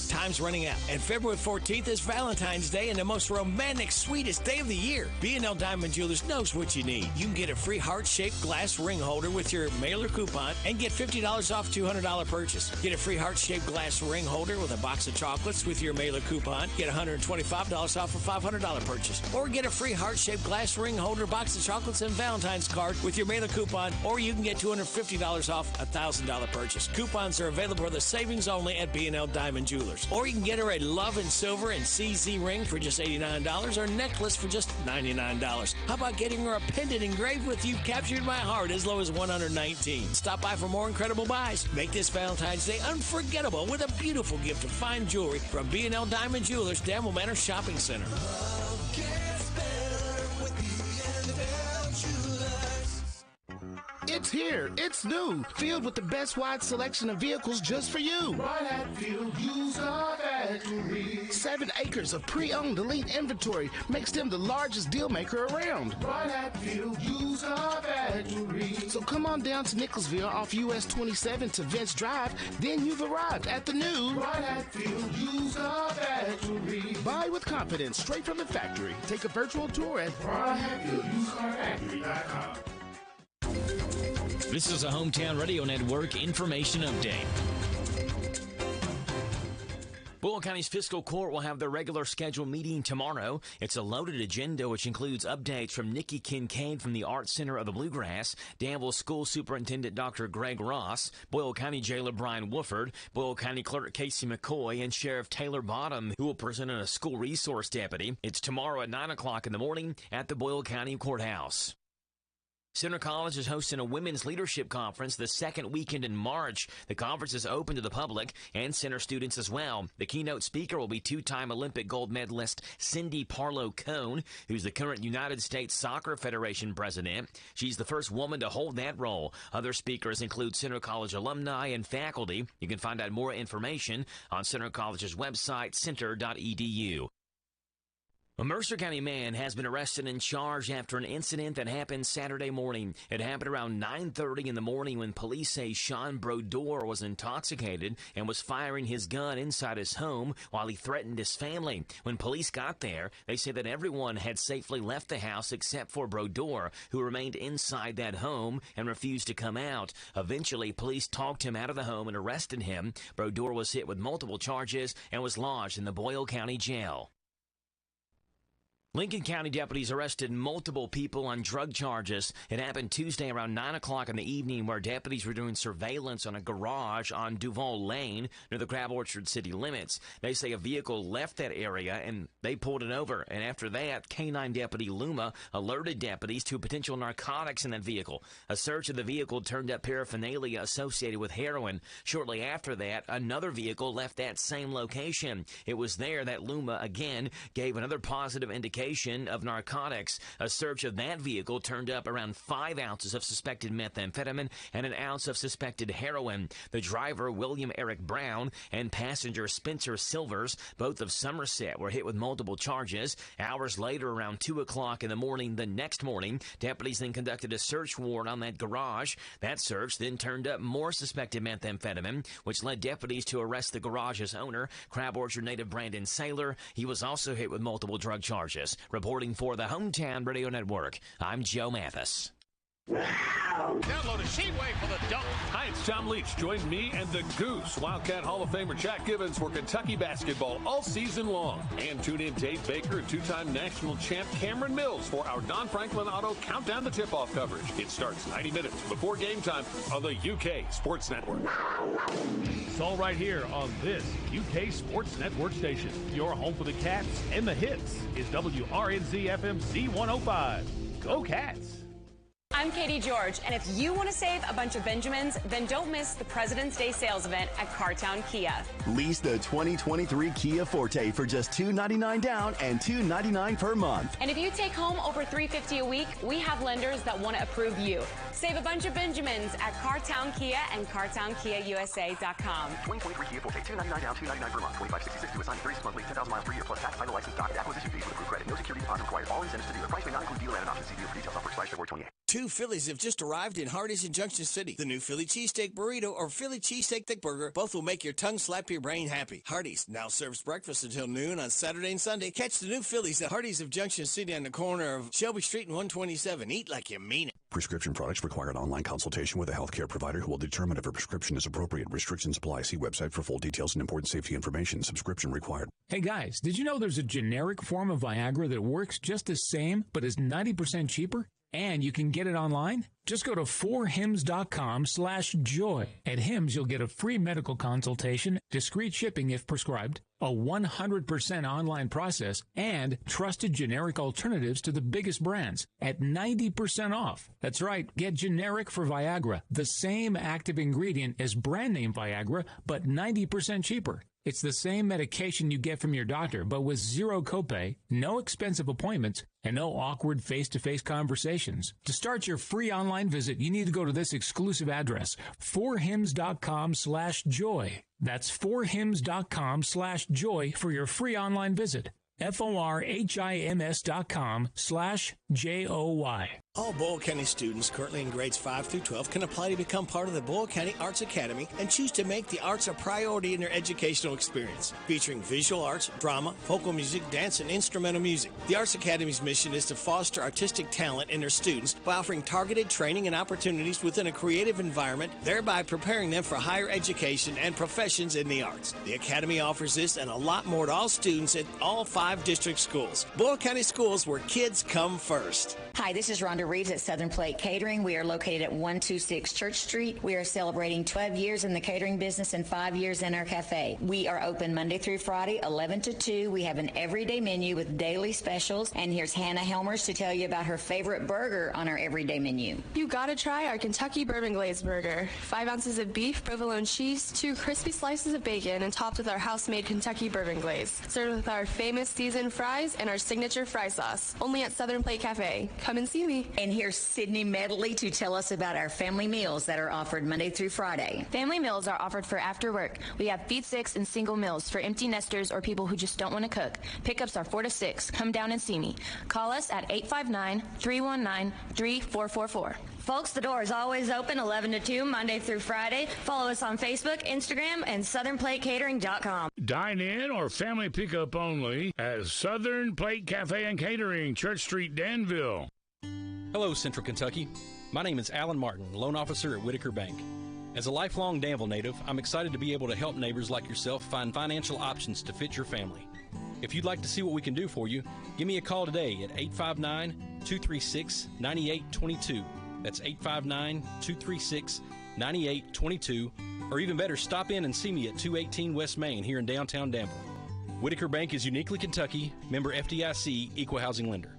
Time's running out, and February 14th is Valentine's Day and the most romantic, sweetest day of the year. B&L Diamond Jewelers knows what you need. You can get a free heart-shaped glass ring holder with your mailer coupon and get $50 off $200 purchase. Get a free heart-shaped glass ring holder with a box of chocolates with your mailer coupon. Get $125 off a $500 purchase. Or get a free heart-shaped glass ring holder, box of chocolates, and Valentine's card with your mailer coupon. Or you can get $250 off a $1,000 purchase. Coupons are available for the savings only at B&L Diamond Jewelers. Or you can get her a Love and Silver and CZ ring for just $89 or a necklace for just $99. How about getting her a pendant engraved with "You've Captured My Heart" as low as $119? Stop by for more incredible buys. Make this Valentine's Day unforgettable with a beautiful gift of fine jewelry from B&L Diamond Jewelers, Danville Manor Shopping Center. It's here. It's new. Filled with the best wide selection of vehicles just for you. Right at Field Used Car Factory. 7 acres of pre-owned elite inventory makes them the largest deal maker around. Right at Field Used Car Factory. So come on down to Nicholsville off US 27 to Vince Drive. Then you've arrived at the new Right at Field Used Car Factory. Buy with confidence straight from the factory. Take a virtual tour at RightAtFieldUsedCarFactory.com. This is a Hometown Radio Network information update. Boyle County's fiscal court will have their regular scheduled meeting tomorrow. It's a loaded agenda, which includes updates from Nikki Kincaid from the Arts Center of the Bluegrass, Danville School Superintendent Dr. Greg Ross, Boyle County Jailer Brian Wooford, Boyle County Clerk Casey McCoy, and Sheriff Taylor Bottom, who will present a school resource deputy. It's tomorrow at 9 o'clock in the morning at the Boyle County Courthouse. Center College is hosting a women's leadership conference the second weekend in March. The conference is open to the public and center students as well. The keynote speaker will be 2-time Olympic gold medalist Cindy Parlow-Cone, who's the current United States Soccer Federation president. She's the first woman to hold that role. Other speakers include Center College alumni and faculty. You can find out more information on Center College's website, center.edu. A Mercer County man has been arrested and charged after an incident that happened Saturday morning. It happened around 9:30 in the morning when police say Sean Brodeur was intoxicated and was firing his gun inside his home while he threatened his family. When police got there, they say that everyone had safely left the house except for Brodeur, who remained inside that home and refused to come out. Eventually, police talked him out of the home and arrested him. Brodeur was hit with multiple charges and was lodged in the Boyle County Jail. Lincoln County deputies arrested multiple people on drug charges. It happened Tuesday around 9 o'clock in the evening, where deputies were doing surveillance on a garage on Duval Lane near the Crab Orchard city limits. They say a vehicle left that area and they pulled it over. And after that, K-9 Deputy Luma alerted deputies to potential narcotics in that vehicle. A search of the vehicle turned up paraphernalia associated with heroin. Shortly after that, another vehicle left that same location. It was there that Luma again gave another positive indication of narcotics. A search of that vehicle turned up around 5 ounces of suspected methamphetamine and an ounce of suspected heroin. The driver, William Eric Brown, and passenger Spencer Silvers, both of Somerset, were hit with multiple charges. Hours later, around 2 o'clock in the morning the next morning, deputies then conducted a search warrant on that garage. That search then turned up more suspected methamphetamine, which led deputies to arrest the garage's owner, Crab Orchard native Brandon Saylor. He was also hit with multiple drug charges. Reporting for the Hometown Radio Network, I'm Joe Mathis. Download a sheet wave for the dunk. Hi, it's Tom Leach. Join me and the Goose, Wildcat Hall of Famer Jack Givens, for Kentucky basketball all season long. And tune in Dave Baker and two-time national champ Cameron Mills for our Don Franklin Auto Countdown to Tip-Off coverage. It starts 90 minutes before game time on the UK Sports Network. It's all right here on this UK Sports Network station. Your home for the Cats and the hits is WRNZ FM C105. Go Cats! I'm Katie George, and if you want to save a bunch of Benjamins, then don't miss the President's Day sales event at Cartown Kia. Lease the 2023 Kia Forte for just $299 down and $299 per month. And if you take home over $350 a week, we have lenders that want to approve you. Save a bunch of Benjamins at Cartown Kia and CartownKiaUSA.com. 2023 Kia Forte, $299 down, $299 per month, $25.66 to assign, 36 monthly, 10,000 miles per year, plus tax, title, license, doc, acquisition fees with approved credit. No security deposit required. All incentives to dealer. Price may not include dealer and option. See dealer for details. Offer expires February 28. Two Phillies have just arrived in Hardee's in Junction City. The new Philly cheesesteak burrito or Philly cheesesteak thick burger, both will make your tongue slap your brain happy. Hardee's now serves breakfast until noon on Saturday and Sunday. Catch the new Phillies at Hardee's of Junction City on the corner of Shelby Street and 127. Eat like you mean it. Prescription products require an online consultation with a healthcare provider who will determine if a prescription is appropriate. Restrictions apply. See website for full details and important safety information. Subscription required. Hey guys, did you know there's a generic form of Viagra that works just the same but is 90% cheaper? And you can get it online? Just go to 4hims.com/joy. At Hims, you'll get a free medical consultation, discreet shipping if prescribed, a 100% online process, and trusted generic alternatives to the biggest brands at 90% off. That's right, get generic for Viagra, the same active ingredient as brand name Viagra, but 90% cheaper. It's the same medication you get from your doctor, but with zero copay, no expensive appointments, and no awkward face-to-face conversations. To start your free online visit, you need to go to this exclusive address, 4hims.com/joy. That's 4hims.com/joy for your free online visit. FORHIMS.com/JOY. All Boyle County students currently in grades 5 through 12 can apply to become part of the Boyle County Arts Academy and choose to make the arts a priority in their educational experience, featuring visual arts, drama, vocal music, dance, and instrumental music. The Arts Academy's mission is to foster artistic talent in their students by offering targeted training and opportunities within a creative environment, thereby preparing them for higher education and professions in the arts. The Academy offers this and a lot more to all students at all 5 district schools. Boyle County Schools, where kids come first. Hi, this is Rhonda Reeves at Southern Plate Catering. We are located at 126 Church Street. We are celebrating 12 years in the catering business and 5 years in our cafe. We are open Monday through Friday, 11 to 2. We have an everyday menu with daily specials. And here's Hannah Helmers to tell you about her favorite burger on our everyday menu. You gotta try our Kentucky Bourbon Glaze burger. 5 ounces of beef, provolone cheese, 2 crispy slices of bacon, and topped with our house-made Kentucky Bourbon Glaze. Served with our famous seasoned fries and our signature fry sauce. Only at Southern Plate Cafe. Come and see me. And here's Sydney Medley to tell us about our family meals that are offered Monday through Friday. Family meals are offered for after work. We have feed 6 and single meals for empty nesters or people who just don't want to cook. Pickups are 4 to 6. Come down and see me. Call us at 859-319-3444. Folks, the door is always open 11 to 2, Monday through Friday. Follow us on Facebook, Instagram, and SouthernPlateCatering.com. Dine in or family pickup only at Southern Plate Cafe and Catering, Church Street, Danville. Hello, Central Kentucky. My name is Alan Martin, loan officer at Whitaker Bank. As a lifelong Danville native, I'm excited to be able to help neighbors like yourself find financial options to fit your family. If you'd like to see what we can do for you, give me a call today at 859-236-9822. That's 859-236-9822. Or even better, stop in and see me at 218 West Main here in downtown Danville. Whitaker Bank is uniquely Kentucky, member FDIC, equal housing lender.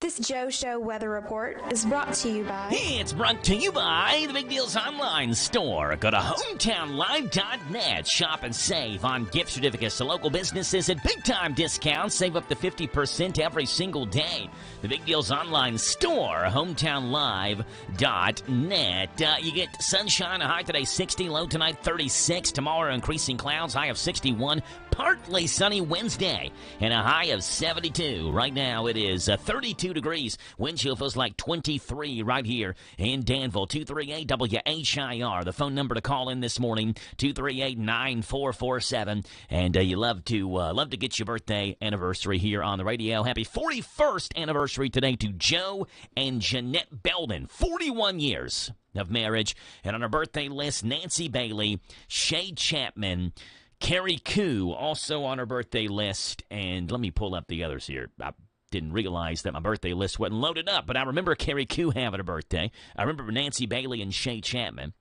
This Joe Show weather report is brought to you by... It's brought to you by the Big Deals Online Store. Go to hometownlive.net. Shop and save on gift certificates to local businesses at big-time discounts. Save up to 50% every single day. The Big Deals Online Store, hometownlive.net. You get sunshine, a high today 60, low tonight 36. Tomorrow increasing clouds, high of 61. Partly sunny Wednesday and a high of 72. Right now it is 32 degrees. Wind chill feels like 23 right here in Danville. 238 WHIR. The phone number to call in this morning, 238-9447. And you love to get your birthday anniversary here on the radio. Happy 41st anniversary today to Joe and Jeanette Belden. 41 years of marriage. And on our birthday list, Nancy Bailey, Shay Chapman, Carrie Koo also on her birthday list, and let me pull up the others here. I didn't realize that my birthday list wasn't loaded up, but I remember Carrie Koo having a birthday. I remember Nancy Bailey and Shay Chapman.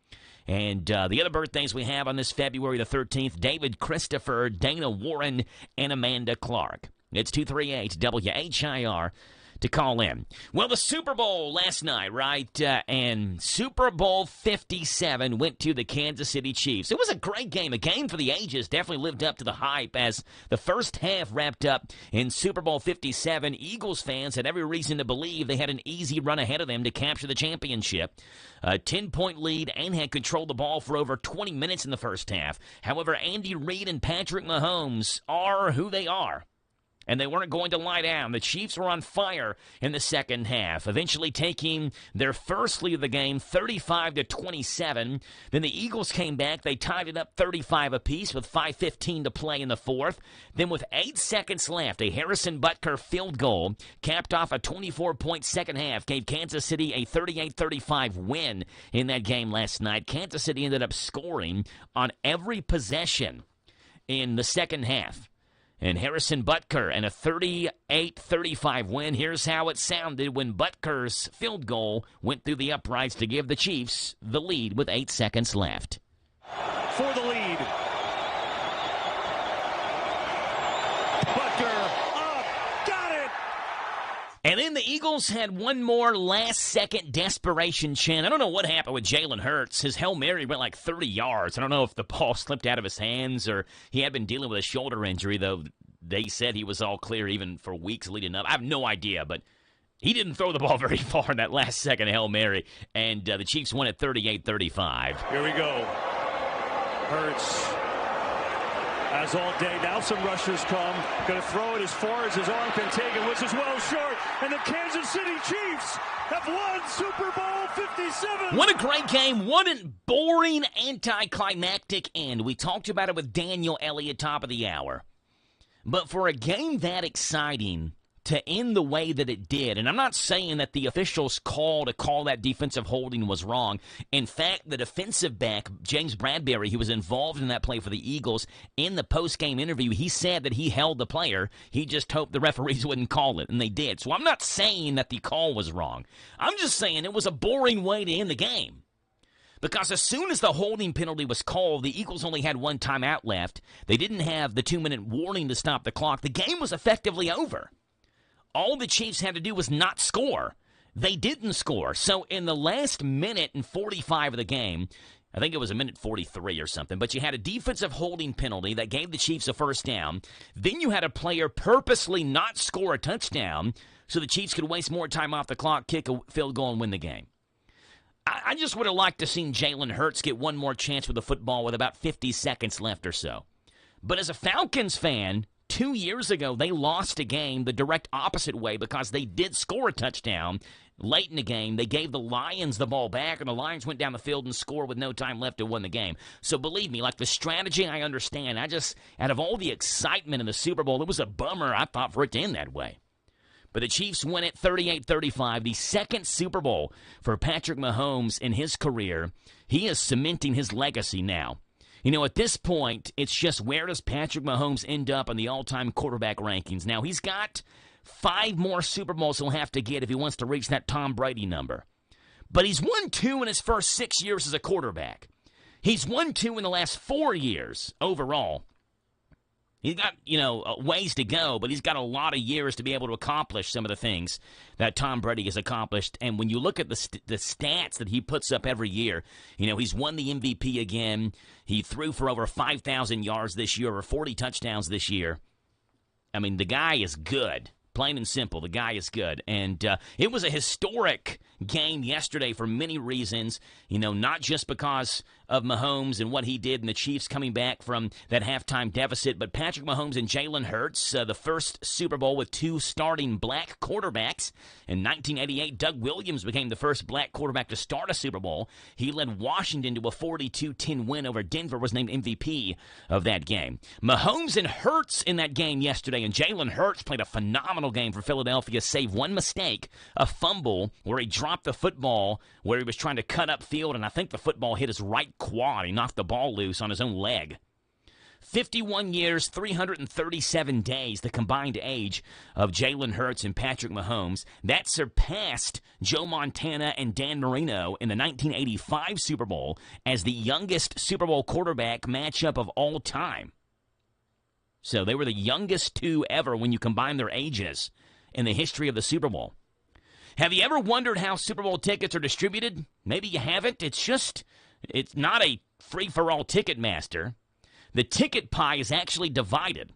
And the other birthdays we have on this February the 13th, David Christopher, Dana Warren, and Amanda Clark. It's 238 WHIR. To call in. Well, the Super Bowl last night, right? And Super Bowl 57 went to the Kansas City Chiefs. It was a great game, a game for the ages. Definitely lived up to the hype as the first half wrapped up in Super Bowl 57. Eagles fans had every reason to believe they had an easy run ahead of them to capture the championship. A 10-point lead and had controlled the ball for over 20 minutes in the first half. However, Andy Reid and Patrick Mahomes are who they are. And they weren't going to lie down. The Chiefs were on fire in the second half, eventually taking their first lead of the game, 35-27. Then the Eagles came back. They tied it up 35 apiece with 5:15 to play in the fourth. Then with 8 seconds left, a Harrison Butker field goal capped off a 24-point second half, gave Kansas City a 38-35 win in that game last night. Kansas City ended up scoring on every possession in the second half. And Harrison Butker and a 38-35 win. Here's how it sounded when Butker's field goal went through the uprights to give the Chiefs the lead with 8 seconds left. For the lead. Butker up. Got it. And then the Eagles had one more last-second desperation chance. I don't know what happened with Jalen Hurts. His Hail Mary went like 30 yards. I don't know if the ball slipped out of his hands or he had been dealing with a shoulder injury, though they said he was all clear even for weeks leading up. I have no idea, but he didn't throw the ball very far in that last-second Hail Mary, and the Chiefs won at 38-35. Here we go. Hurts. As all day, now some rushers come. Going to throw it as far as his arm can take it, which is well short. And the Kansas City Chiefs have won Super Bowl 57. What a great game. What a boring, anticlimactic end. We talked about it with Daniel Elliott, top of the hour. But for a game that exciting to end the way that it did, and I'm not saying that the officials' call to call that defensive holding was wrong. In fact, the defensive back, James Bradbury, who was involved in that play for the Eagles, in the post-game interview, he said that he held the player. He just hoped the referees wouldn't call it, and they did. So I'm not saying that the call was wrong. I'm just saying it was a boring way to end the game. Because as soon as the holding penalty was called, the Eagles only had one timeout left. They didn't have the 2-minute warning to stop the clock. The game was effectively over. All the Chiefs had to do was not score. They didn't score. So in the last minute and 45 of the game, I think it was a minute 43 or something, but you had a defensive holding penalty that gave the Chiefs a first down. Then you had a player purposely not score a touchdown so the Chiefs could waste more time off the clock, kick a field goal, and win the game. I just would have liked to have seen Jalen Hurts get one more chance with the football with about 50 seconds left or so. But as a Falcons fan, 2 years ago, they lost a game the direct opposite way because they did score a touchdown late in the game. They gave the Lions the ball back, and the Lions went down the field and scored with no time left to win the game. So believe me, like the strategy, I understand. Out of all the excitement in the Super Bowl, it was a bummer, I thought, for it to end that way. But the Chiefs win it 38-35, the second Super Bowl for Patrick Mahomes in his career. He is cementing his legacy now. You know, at this point, it's just where does Patrick Mahomes end up in the all-time quarterback rankings? Now, he's got 5 more Super Bowls he'll have to get if he wants to reach that Tom Brady number. But he's won 2 in his first 6 years as a quarterback. He's won 2 in the last 4 years overall. He's got, ways to go, but he's got a lot of years to be able to accomplish some of the things that Tom Brady has accomplished. And when you look at the stats that he puts up every year, he's won the MVP again. He threw for over 5,000 yards this year, over 40 touchdowns this year. I mean, the guy is good. Plain and simple, the guy is good. And it was a historic game yesterday for many reasons, not just because of Mahomes and what he did and the Chiefs coming back from that halftime deficit, but Patrick Mahomes and Jalen Hurts, the first Super Bowl with 2 starting black quarterbacks. In 1988, Doug Williams became the first black quarterback to start a Super Bowl. He led Washington to a 42-10 win over Denver, was named MVP of that game. Mahomes and Hurts in that game yesterday, and Jalen Hurts played a phenomenal game for Philadelphia, save one mistake, a fumble where he dropped the football where he was trying to cut upfield, and I think the football hit his right quad. He knocked the ball loose on his own leg. 51 years, 337 days, the combined age of Jalen Hurts and Patrick Mahomes. That surpassed Joe Montana and Dan Marino in the 1985 Super Bowl as the youngest Super Bowl quarterback matchup of all time. So they were the youngest 2 ever when you combine their ages in the history of the Super Bowl. Have you ever wondered how Super Bowl tickets are distributed? Maybe you haven't. It's not a free-for-all ticket master. The ticket pie is actually divided.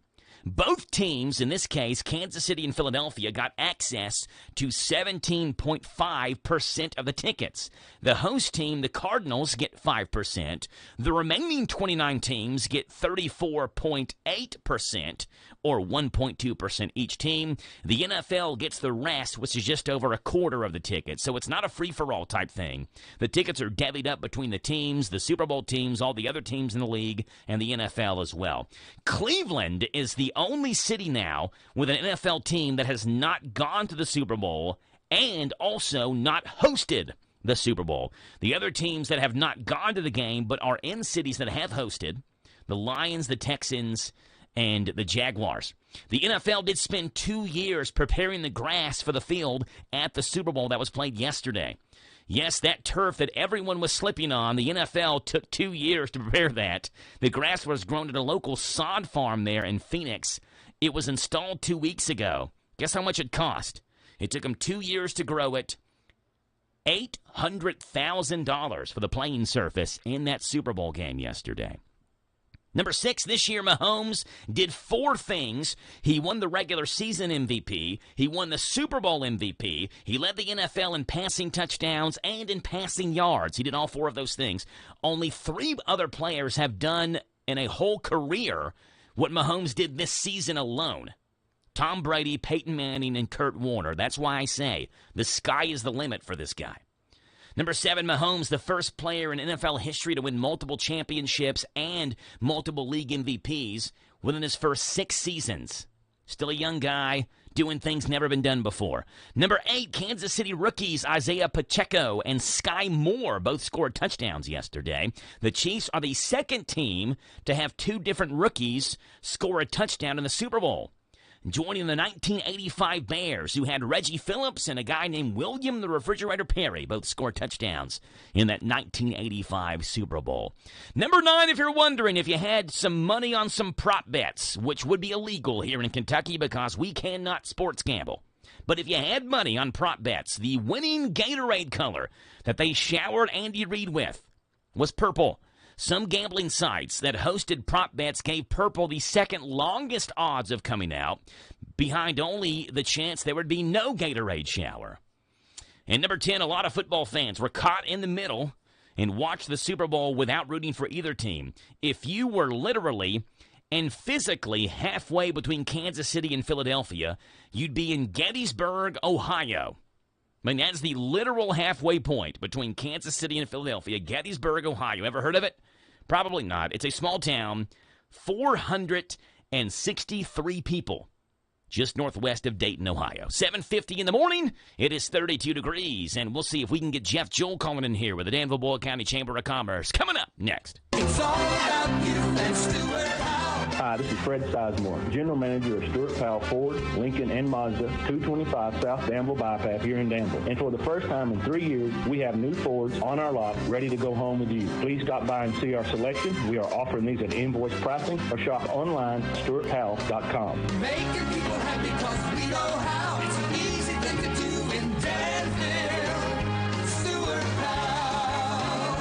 Both teams, in this case, Kansas City and Philadelphia, got access to 17.5% of the tickets. The host team, the Cardinals, get 5%. The remaining 29 teams get 34.8%, or 1.2% each team. The NFL gets the rest, which is just over a quarter of the tickets. So it's not a free-for-all type thing. The tickets are divvied up between the teams, the Super Bowl teams, all the other teams in the league, and the NFL as well. Cleveland is the only city now with an NFL team that has not gone to the Super Bowl and also not hosted the Super Bowl. The other teams that have not gone to the game but are in cities that have hosted, the Lions, the Texans, and the Jaguars. The NFL did spend 2 years preparing the grass for the field at the Super Bowl that was played yesterday. Yes, that turf that everyone was slipping on, the NFL took 2 years to prepare that. The grass was grown at a local sod farm there in Phoenix. It was installed 2 weeks ago. Guess how much it cost? It took them 2 years to grow it. $800,000 for the playing surface in that Super Bowl game yesterday. Number 6, this year, Mahomes did 4 things. He won the regular season MVP. He won the Super Bowl MVP. He led the NFL in passing touchdowns and in passing yards. He did all 4 of those things. Only 3 other players have done in a whole career what Mahomes did this season alone. Tom Brady, Peyton Manning, and Kurt Warner. That's why I say the sky is the limit for this guy. Number 7, Mahomes, the first player in NFL history to win multiple championships and multiple league MVPs within his first 6 seasons. Still a young guy, doing things never been done before. Number 8, Kansas City rookies Isaiah Pacheco and Sky Moore both scored touchdowns yesterday. The Chiefs are the second team to have 2 different rookies score a touchdown in the Super Bowl. Joining the 1985 Bears, who had Reggie Phillips and a guy named William the Refrigerator Perry, both scored touchdowns in that 1985 Super Bowl. Number 9, if you're wondering if you had some money on some prop bets, which would be illegal here in Kentucky because we cannot sports gamble. But if you had money on prop bets, the winning Gatorade color that they showered Andy Reid with was purple. Some gambling sites that hosted prop bets gave purple the second longest odds of coming out, behind only the chance there would be no Gatorade shower. And number 10, a lot of football fans were caught in the middle and watched the Super Bowl without rooting for either team. If you were literally and physically halfway between Kansas City and Philadelphia, you'd be in Gettysburg, Ohio. I mean, that's the literal halfway point between Kansas City and Philadelphia, Gettysburg, Ohio. Ever heard of it? Probably not. It's a small town, 463 people. just northwest of Dayton, Ohio. 7:50 in the morning. It is 32 degrees, and we'll see if we can get Jeff Joel calling in here with the Danville Boyle County Chamber of Commerce. Coming up next. It's all about you and Stuart Powell. Hi, this is Fred Sizemore, General Manager of Stuart Powell Ford, Lincoln, and Mazda, 225 South Danville Bypass here in Danville. And for the first time in 3 years, we have new Fords on our lot ready to go home with you. Please stop by and see our selection. We are offering these at invoice pricing or shop online at stuartpowell.com. Making people happy because we know how. It's an easy thing to do in Danville. Stuart Powell.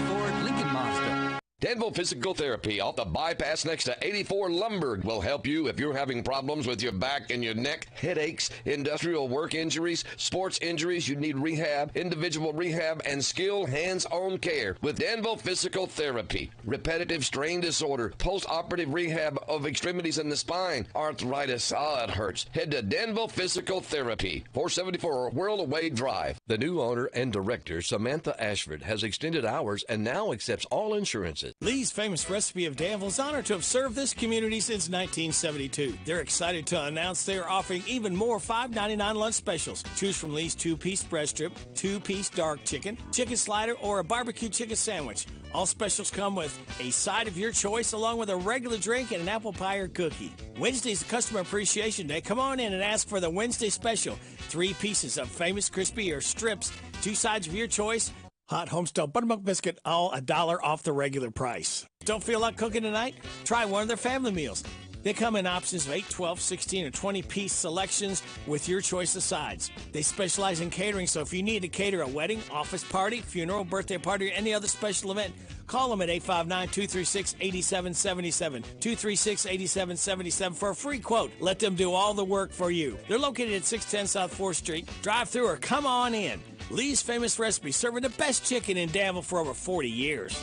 Ford, Lincoln, Mazda. Danville Physical Therapy off the bypass next to 84 Lumberg will help you if you're having problems with your back and your neck, headaches, industrial work injuries, sports injuries. You need rehab, individual rehab, and skilled hands-on care with Danville Physical Therapy. Repetitive strain disorder, post-operative rehab of extremities in the spine, arthritis, it hurts. Head to Danville Physical Therapy, 474 Whirlaway Drive. The new owner and director, Samantha Ashford, has extended hours and now accepts all insurances. Lee's Famous Recipe of Danville is honored to have served this community since 1972. They're excited to announce they are offering even more $5.99 lunch specials. Choose from Lee's 2-piece breast strip, 2-piece dark chicken, chicken slider, or a barbecue chicken sandwich. All specials come with a side of your choice along with a regular drink and an apple pie or cookie. Wednesday's Customer Appreciation Day. Come on in and ask for the Wednesday special. 3 pieces of Famous Crispy or strips, 2 sides of your choice, hot homestyle buttermilk biscuit, all $1 off the regular price. Don't feel like cooking tonight? Try one of their family meals. They come in options of 8, 12, 16, or 20-piece selections with your choice of sides. They specialize in catering, so if you need to cater a wedding, office party, funeral, birthday party, or any other special event, call them at 859-236-8777, 236-8777 for a free quote. Let them do all the work for you. They're located at 610 South 4th Street. Drive through or come on in. Lee's Famous Recipe, serving the best chicken in Danville for over 40 years.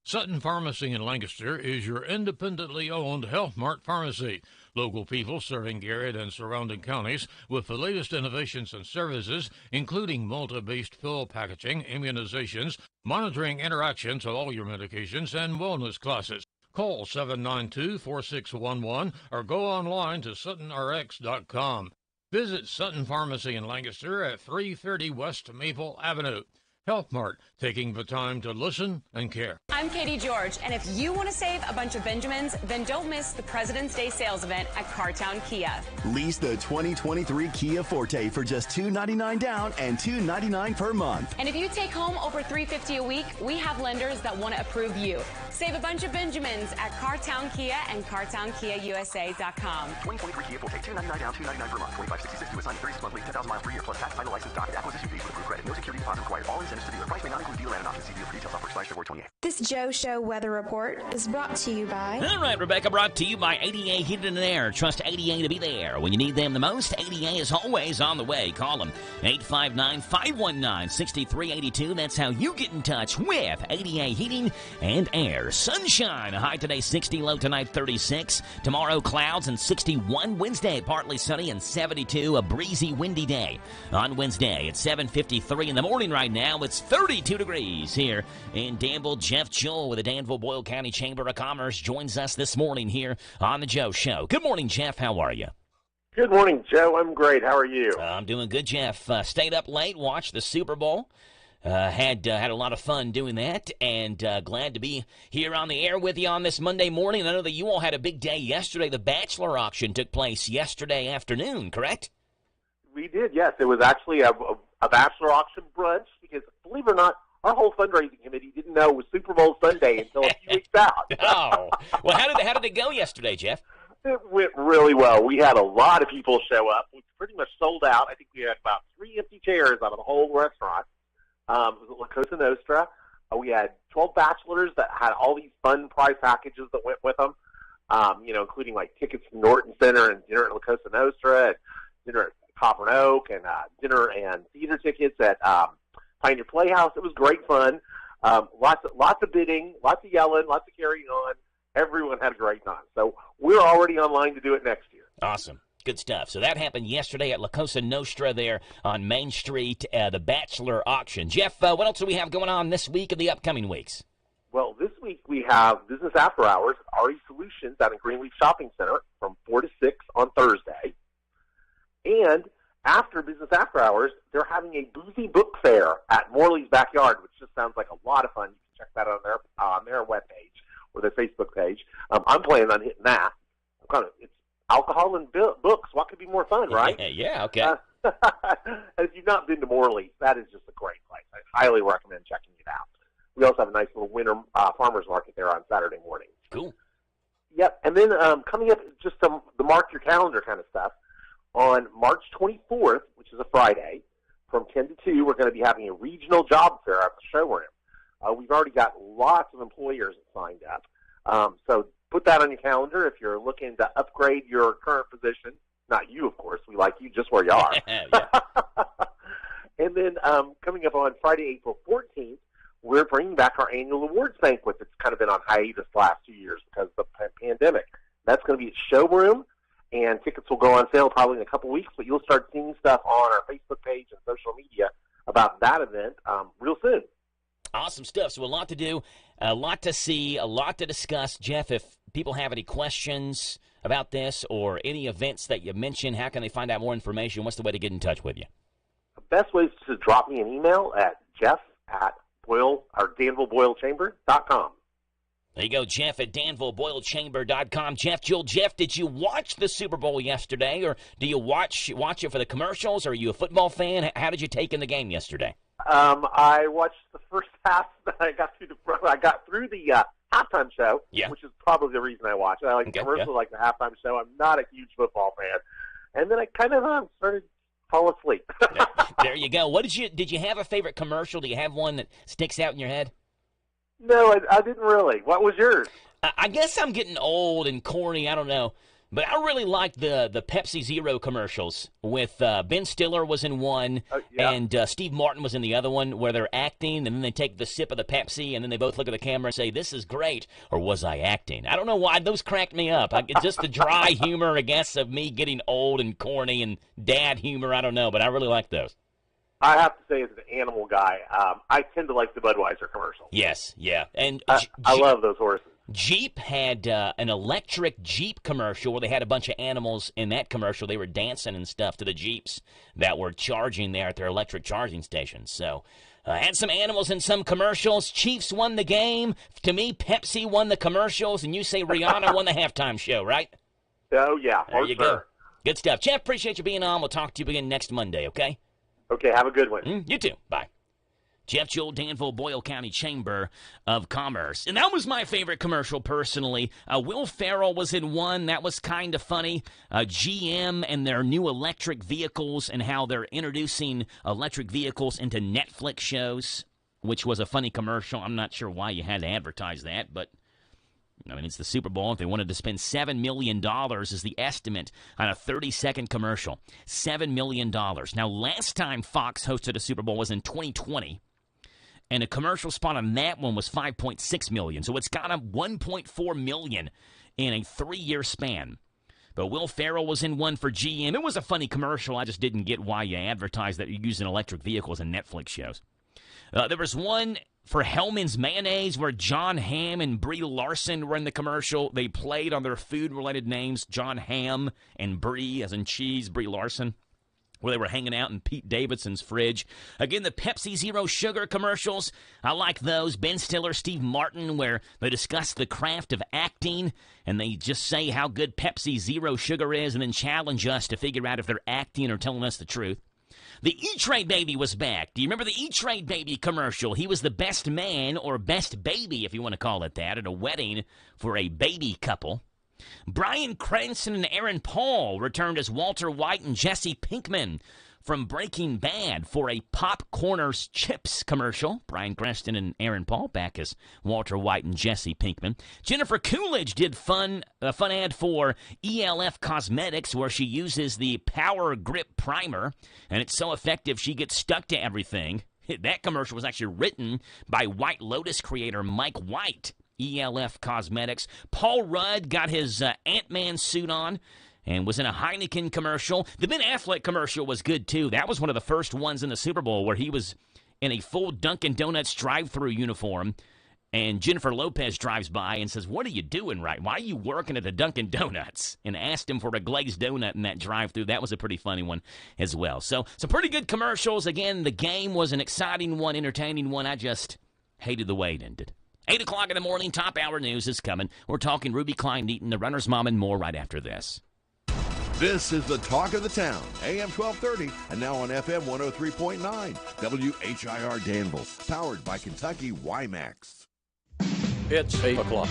Sutton Pharmacy in Lancaster is your independently owned Health Mart pharmacy. Local people serving Garrett and surrounding counties with the latest innovations and services, including multi-based pill packaging, immunizations, monitoring interactions of all your medications, and wellness classes. Call 792-4611 or go online to SuttonRx.com. Visit Sutton Pharmacy in Lancaster at 330 West Maple Avenue. Health Mart, taking the time to listen and care. I'm Katie George, and if you want to save a bunch of Benjamins, then don't miss the President's Day sales event at Cartown Kia. Lease the 2023 Kia Forte for just $299 down and $299 per month. And if you take home over $350 a week, we have lenders that want to approve you. Save a bunch of Benjamins at Cartown Kia and CartownKiaUSA.com. 2023 Kia Forte, $299 down, $299 per month, 2566 to assign 36 monthly, 10,000 miles per year, plus tax, title, license, docket, acquisition fees with approved credit. No security deposit required. All incentives to dealer. Price may not include dealer and option. See dealer for details. Offer expires February 28th. This Joe Show weather report is brought to you by... All right, Rebecca, brought to you by ADA Heating and Air. Trust ADA to be there when you need them the most. ADA is always on the way. Call them 859-519-6382. That's how you get in touch with ADA Heating and Air. Sunshine, a high today 60, low tonight 36. Tomorrow clouds and 61. Wednesday partly sunny and 72, a breezy windy day. On Wednesday at 7:53 in the morning right now, it's 32 degrees here in Danville. Jeff Joel with the Danville Boyle County Chamber of Commerce joins us this morning here on the Joe Show. Good morning, Jeff. How are you? Good morning, Joe. I'm great. How are you? I'm doing good, Jeff. Stayed up late, watched the Super Bowl. Had a lot of fun doing that, and glad to be here on the air with you on this Monday morning. I know that you all had a big day yesterday. The Bachelor auction took place yesterday afternoon, correct? We did, yes. It was actually a Bachelor auction brunch because, believe it or not, our whole fundraising committee didn't know it was Super Bowl Sunday until a few weeks out. Oh, well, how did it go yesterday, Jeff? It went really well. We had a lot of people show up. We pretty much sold out. I think we had about 3 empty chairs out of the whole restaurant. It was at La Cosa Nostra. We had 12 bachelors that had all these fun prize packages that went with them, including like tickets to Norton Center and dinner at La Cosa Nostra and dinner at Copper and Oak and dinner and theater tickets at Pioneer Playhouse. It was great fun. Lots of bidding, lots of yelling, lots of carrying on. Everyone had a great time. So we're already online to do it next year. Awesome. Good stuff. So that happened yesterday at La Cosa Nostra there on Main Street, the Bachelor auction. Jeff, what else do we have going on this week and the upcoming weeks? Well, this week we have Business After Hours, RE Solutions out in Greenleaf Shopping Center from 4 to 6 on Thursday. And after Business After Hours, they're having a boozy book fair at Morley's Backyard, which just sounds like a lot of fun. You can check that out on their webpage or their Facebook page. I'm planning on hitting that. It's alcohol and books. What could be more fun, right? Yeah, okay. If you've not been to Morley's, that is just a great place. I highly recommend checking it out. We also have a nice little winter farmers market there on Saturday morning. Cool. Yep. And then coming up, just the mark your calendar kind of stuff. On March 24th, which is a Friday, from 10 to 2, we're going to be having a regional job fair at the showroom. We've already got lots of employers signed up. So put that on your calendar if you're looking to upgrade your current position. Not you, of course. We like you just where you are. And then coming up on Friday, April 14th, we're bringing back our annual awards banquet that's kind of been on hiatus the last 2 years because of the pandemic. That's going to be at Showroom, and tickets will go on sale probably in a couple weeks, but you'll start seeing stuff on our Facebook page and social media about that event real soon. Awesome stuff. So a lot to do, a lot to see, a lot to discuss. Jeff, if people have any questions about this or any events that you mentioned, how can they find out more information? What's the way to get in touch with you? The best way is to drop me an email at jeff@DanvilleBoyleChamber.com. There you go, Jeff at DanvilleBoyleChamber.com. Jeff, did you watch the Super Bowl yesterday, or do you watch it for the commercials? Or are you a football fan? How did you take in the game yesterday? I watched the first half. I got through the halftime show, which is probably the reason I watch it. I like the commercials, like the halftime show. I'm not a huge football fan. And then I kind of started fall asleep. There you go. Did you have a favorite commercial? Do you have one that sticks out in your head? No, I didn't really. What was yours? I guess I'm getting old and corny. I don't know. But I really liked the Pepsi Zero commercials with Ben Stiller was in one, and Steve Martin was in the other one, where they're acting, and then they take the sip of the Pepsi, and then they both look at the camera and say, "This is great," or "Was I acting?" I don't know why. Those cracked me up. Just the dry humor, I guess, of me getting old and corny and dad humor. I don't know, but I really like those. I have to say, as an animal guy, I tend to like the Budweiser commercials. Yes, yeah. And I love those horses. Jeep had an electric Jeep commercial where they had a bunch of animals in that commercial. They were dancing and stuff to the Jeeps that were charging there at their electric charging stations. So had some animals in some commercials. Chiefs won the game. To me, Pepsi won the commercials, and you say Rihanna won the halftime show, right? Oh, yeah. There you go. Good stuff. Jeff, appreciate you being on. We'll talk to you again next Monday, okay? Okay, have a good one. You too. Bye. Jeff Jewell, Danville, Boyle County Chamber of Commerce. And that was my favorite commercial, personally. Will Ferrell was in one. That was kind of funny. GM and their new electric vehicles and how they're introducing electric vehicles into Netflix shows, which was a funny commercial. I'm not sure why you had to advertise that, but I mean, it's the Super Bowl. If they wanted to spend $7 million is the estimate on a 30-second commercial. $7 million. Now, last time Fox hosted a Super Bowl was in 2020. And a commercial spot on that one was $5.6 million. So it's got a $1.4 million in a 3-year span. But Will Ferrell was in one for GM. It was a funny commercial. I just didn't get why you advertised that you're using electric vehicles in Netflix shows. There was one for Hellman's Mayonnaise where John Hamm and Brie Larson were in the commercial. They played on their food-related names, John Hamm and Brie, as in cheese, Brie Larson, where they were hanging out in Pete Davidson's fridge. Again, the Pepsi Zero Sugar commercials, I like those. Ben Stiller, Steve Martin, where they discuss the craft of acting, and they just say how good Pepsi Zero Sugar is and then challenge us to figure out if they're acting or telling us the truth. The E-Trade Baby was back. Do you remember the E-Trade Baby commercial? He was the best man, or best baby, if you want to call it that, at a wedding for a baby couple. Bryan Cranston and Aaron Paul returned as Walter White and Jesse Pinkman from Breaking Bad for a Popcorners Chips commercial. Bryan Cranston and Aaron Paul back as Walter White and Jesse Pinkman. Jennifer Coolidge did a fun ad for ELF Cosmetics where she uses the Power Grip Primer, and it's so effective she gets stuck to everything. That commercial was actually written by White Lotus creator Mike White. ELF Cosmetics. Paul Rudd got his Ant-Man suit on and was in a Heineken commercial. The Ben Affleck commercial was good, too. That was one of the first ones in the Super Bowl where he was in a full Dunkin' Donuts drive-thru uniform And Jennifer Lopez drives by and says, "What are you doing right? Why are you working at a Dunkin' Donuts?" And asked him for a glazed donut in that drive-thru. That was a pretty funny one as well. So some pretty good commercials. Again, the game was an exciting one, entertaining one. I just hated the way it ended. 8 o'clock in the morning, top hour news is coming. We're talking Ruby Klein-Neaton, the runner's mom, and more right after this. This is the talk of the town, AM 1230, and now on FM 103.9, WHIR Danville, powered by Kentucky WiMAX. It's 8 o'clock.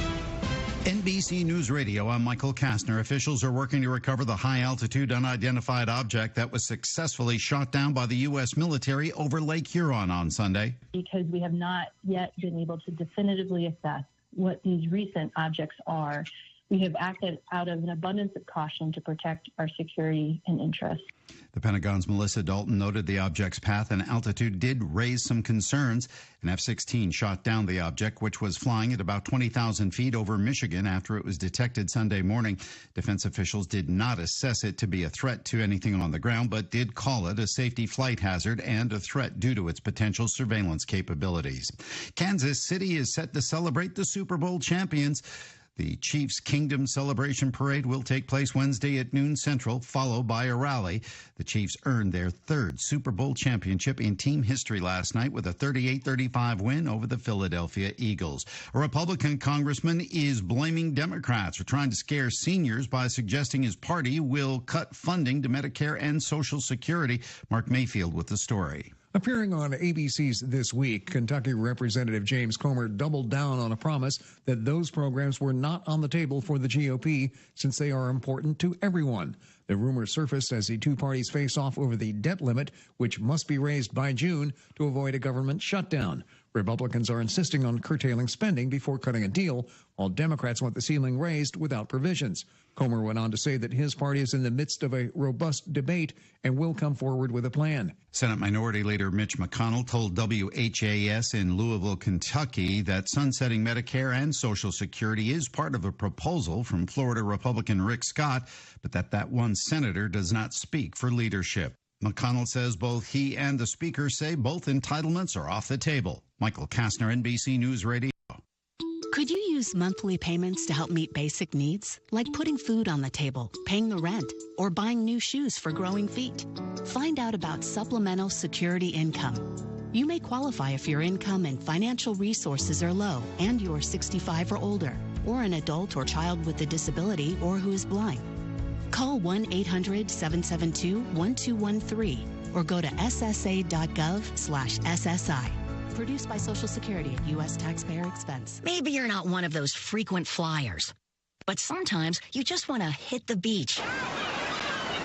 NBC News Radio, I'm Michael Kastner. Officials are working to recover the high-altitude unidentified object that was successfully shot down by the U.S. military over Lake Huron on Sunday. Because we have not yet been able to definitively assess what these recent objects are, we have acted out of an abundance of caution to protect our security and interests. The Pentagon's Melissa Dalton noted the object's path and altitude did raise some concerns. An F-16 shot down the object, which was flying at about 20,000 feet over Michigan after it was detected Sunday morning. Defense officials did not assess it to be a threat to anything on the ground, but did call it a safety flight hazard and a threat due to its potential surveillance capabilities. Kansas City is set to celebrate the Super Bowl champions. The Chiefs Kingdom Celebration Parade will take place Wednesday at noon Central, followed by a rally. The Chiefs earned their third Super Bowl championship in team history last night with a 38-35 win over the Philadelphia Eagles. A Republican congressman is blaming Democrats for trying to scare seniors by suggesting his party will cut funding to Medicare and Social Security. Mark Mayfield with the story. Appearing on ABC's This Week, Kentucky Representative James Comer doubled down on a promise that those programs were not on the table for the GOP since they are important to everyone. The rumor surfaced as the two parties face off over the debt limit, which must be raised by June to avoid a government shutdown. Republicans are insisting on curtailing spending before cutting a deal, while Democrats want the ceiling raised without provisions. Comer went on to say that his party is in the midst of a robust debate and will come forward with a plan. Senate Minority Leader Mitch McConnell told WHAS in Louisville, Kentucky, that sunsetting Medicare and Social Security is part of a proposal from Florida Republican Rick Scott, but that one senator does not speak for leadership. McConnell says both he and the Speaker say both entitlements are off the table. Michael Kastner, NBC News Radio. Could you use monthly payments to help meet basic needs, like putting food on the table, paying the rent, or buying new shoes for growing feet? Find out about supplemental security income. You may qualify if your income and financial resources are low and you're 65 or older, or an adult or child with a disability or who is blind. Call 1-800-772-1213 or go to ssa.gov/SSI. Produced by Social Security at U.S. taxpayer expense. Maybe you're not one of those frequent flyers, but sometimes you just want to hit the beach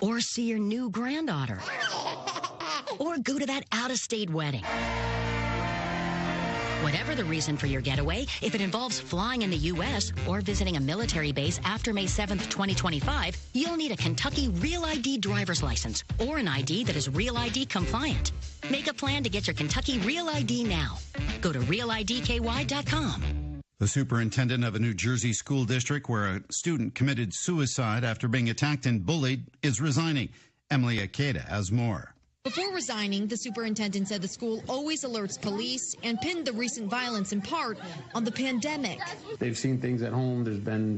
or see your new granddaughter or go to that out-of-state wedding. Whatever the reason for your getaway, if it involves flying in the U.S. or visiting a military base after May 7th, 2025, you'll need a Kentucky Real ID driver's license or an ID that is Real ID compliant. Make a plan to get your Kentucky Real ID now. Go to realidky.com. The superintendent of a New Jersey school district where a student committed suicide after being attacked and bullied is resigning. Emily Akeda has more. Before resigning, the superintendent said the school always alerts police and pinned the recent violence in part on the pandemic. They've seen things at home. There's been,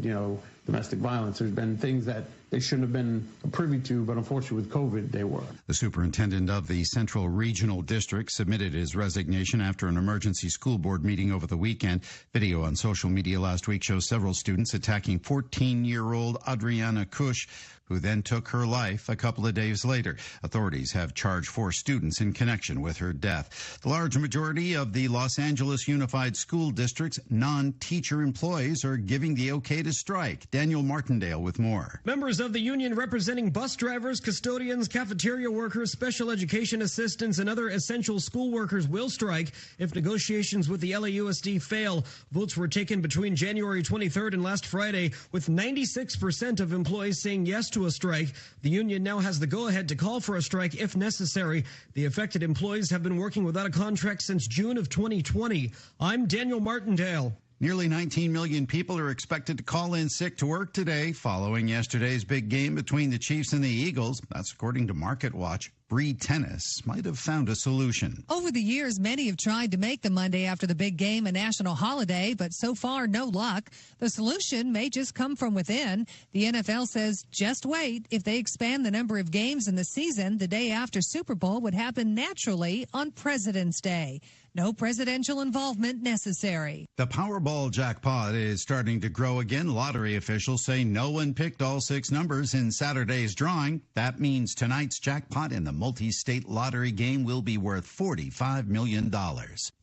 domestic violence. There's been things that they shouldn't have been privy to, but unfortunately with COVID, they were. The superintendent of the Central Regional District submitted his resignation after an emergency school board meeting over the weekend. Video on social media last week shows several students attacking 14-year-old Adriana Kush, who then took her life a couple of days later. Authorities have charged 4 students in connection with her death. The large majority of the Los Angeles Unified School District's non-teacher employees are giving the okay to strike. Daniel Martindale with more. Members of the union representing bus drivers, custodians, cafeteria workers, special education assistants, and other essential school workers will strike if negotiations with the LAUSD fail. Votes were taken between January 23rd and last Friday, with 96% of employees saying yes to a strike. The union now has the go-ahead to call for a strike if necessary. The affected employees have been working without a contract since June of 2020. I'm Daniel Martindale. Nearly 19 million people are expected to call in sick to work today following yesterday's big game between the Chiefs and the Eagles. That's according to MarketWatch. Breed Tennis might have found a solution. Over the years, many have tried to make the Monday after the big game a national holiday, but so far, no luck. The solution may just come from within. The NFL says, just wait. If they expand the number of games in the season, the day after Super Bowl would happen naturally on President's Day. No presidential involvement necessary. The Powerball jackpot is starting to grow again. Lottery officials say no one picked all 6 numbers in Saturday's drawing. That means tonight's jackpot in the multi-state lottery game will be worth $45 million.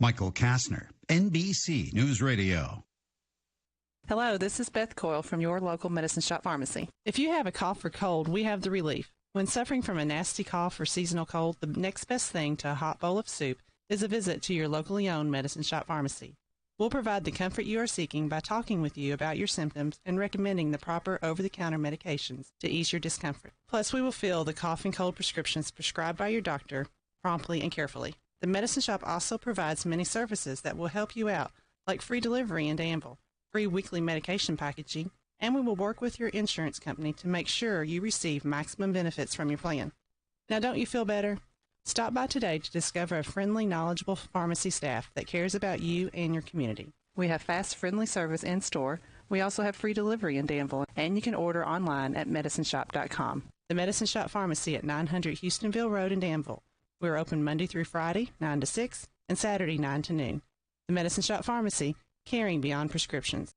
Michael Kastner, NBC News Radio. Hello, this is Beth Coyle from your local Medicine Shop Pharmacy. If you have a cough or cold, we have the relief. When suffering from a nasty cough or seasonal cold, the next best thing to a hot bowl of soup is a visit to your locally owned Medicine Shop Pharmacy. We'll provide the comfort you are seeking by talking with you about your symptoms and recommending the proper over-the-counter medications to ease your discomfort. Plus, we will fill the cough and cold prescriptions prescribed by your doctor promptly and carefully. The Medicine Shop also provides many services that will help you out, like free delivery in Danville, free weekly medication packaging, and we will work with your insurance company to make sure you receive maximum benefits from your plan. Now, don't you feel better? Stop by today to discover a friendly, knowledgeable pharmacy staff that cares about you and your community. We have fast, friendly service in store. We also have free delivery in Danville, and you can order online at medicineshop.com. The Medicine Shop Pharmacy at 900 Houstonville Road in Danville. We're open Monday through Friday, 9 to 6, and Saturday, 9 to noon. The Medicine Shop Pharmacy, caring beyond prescriptions.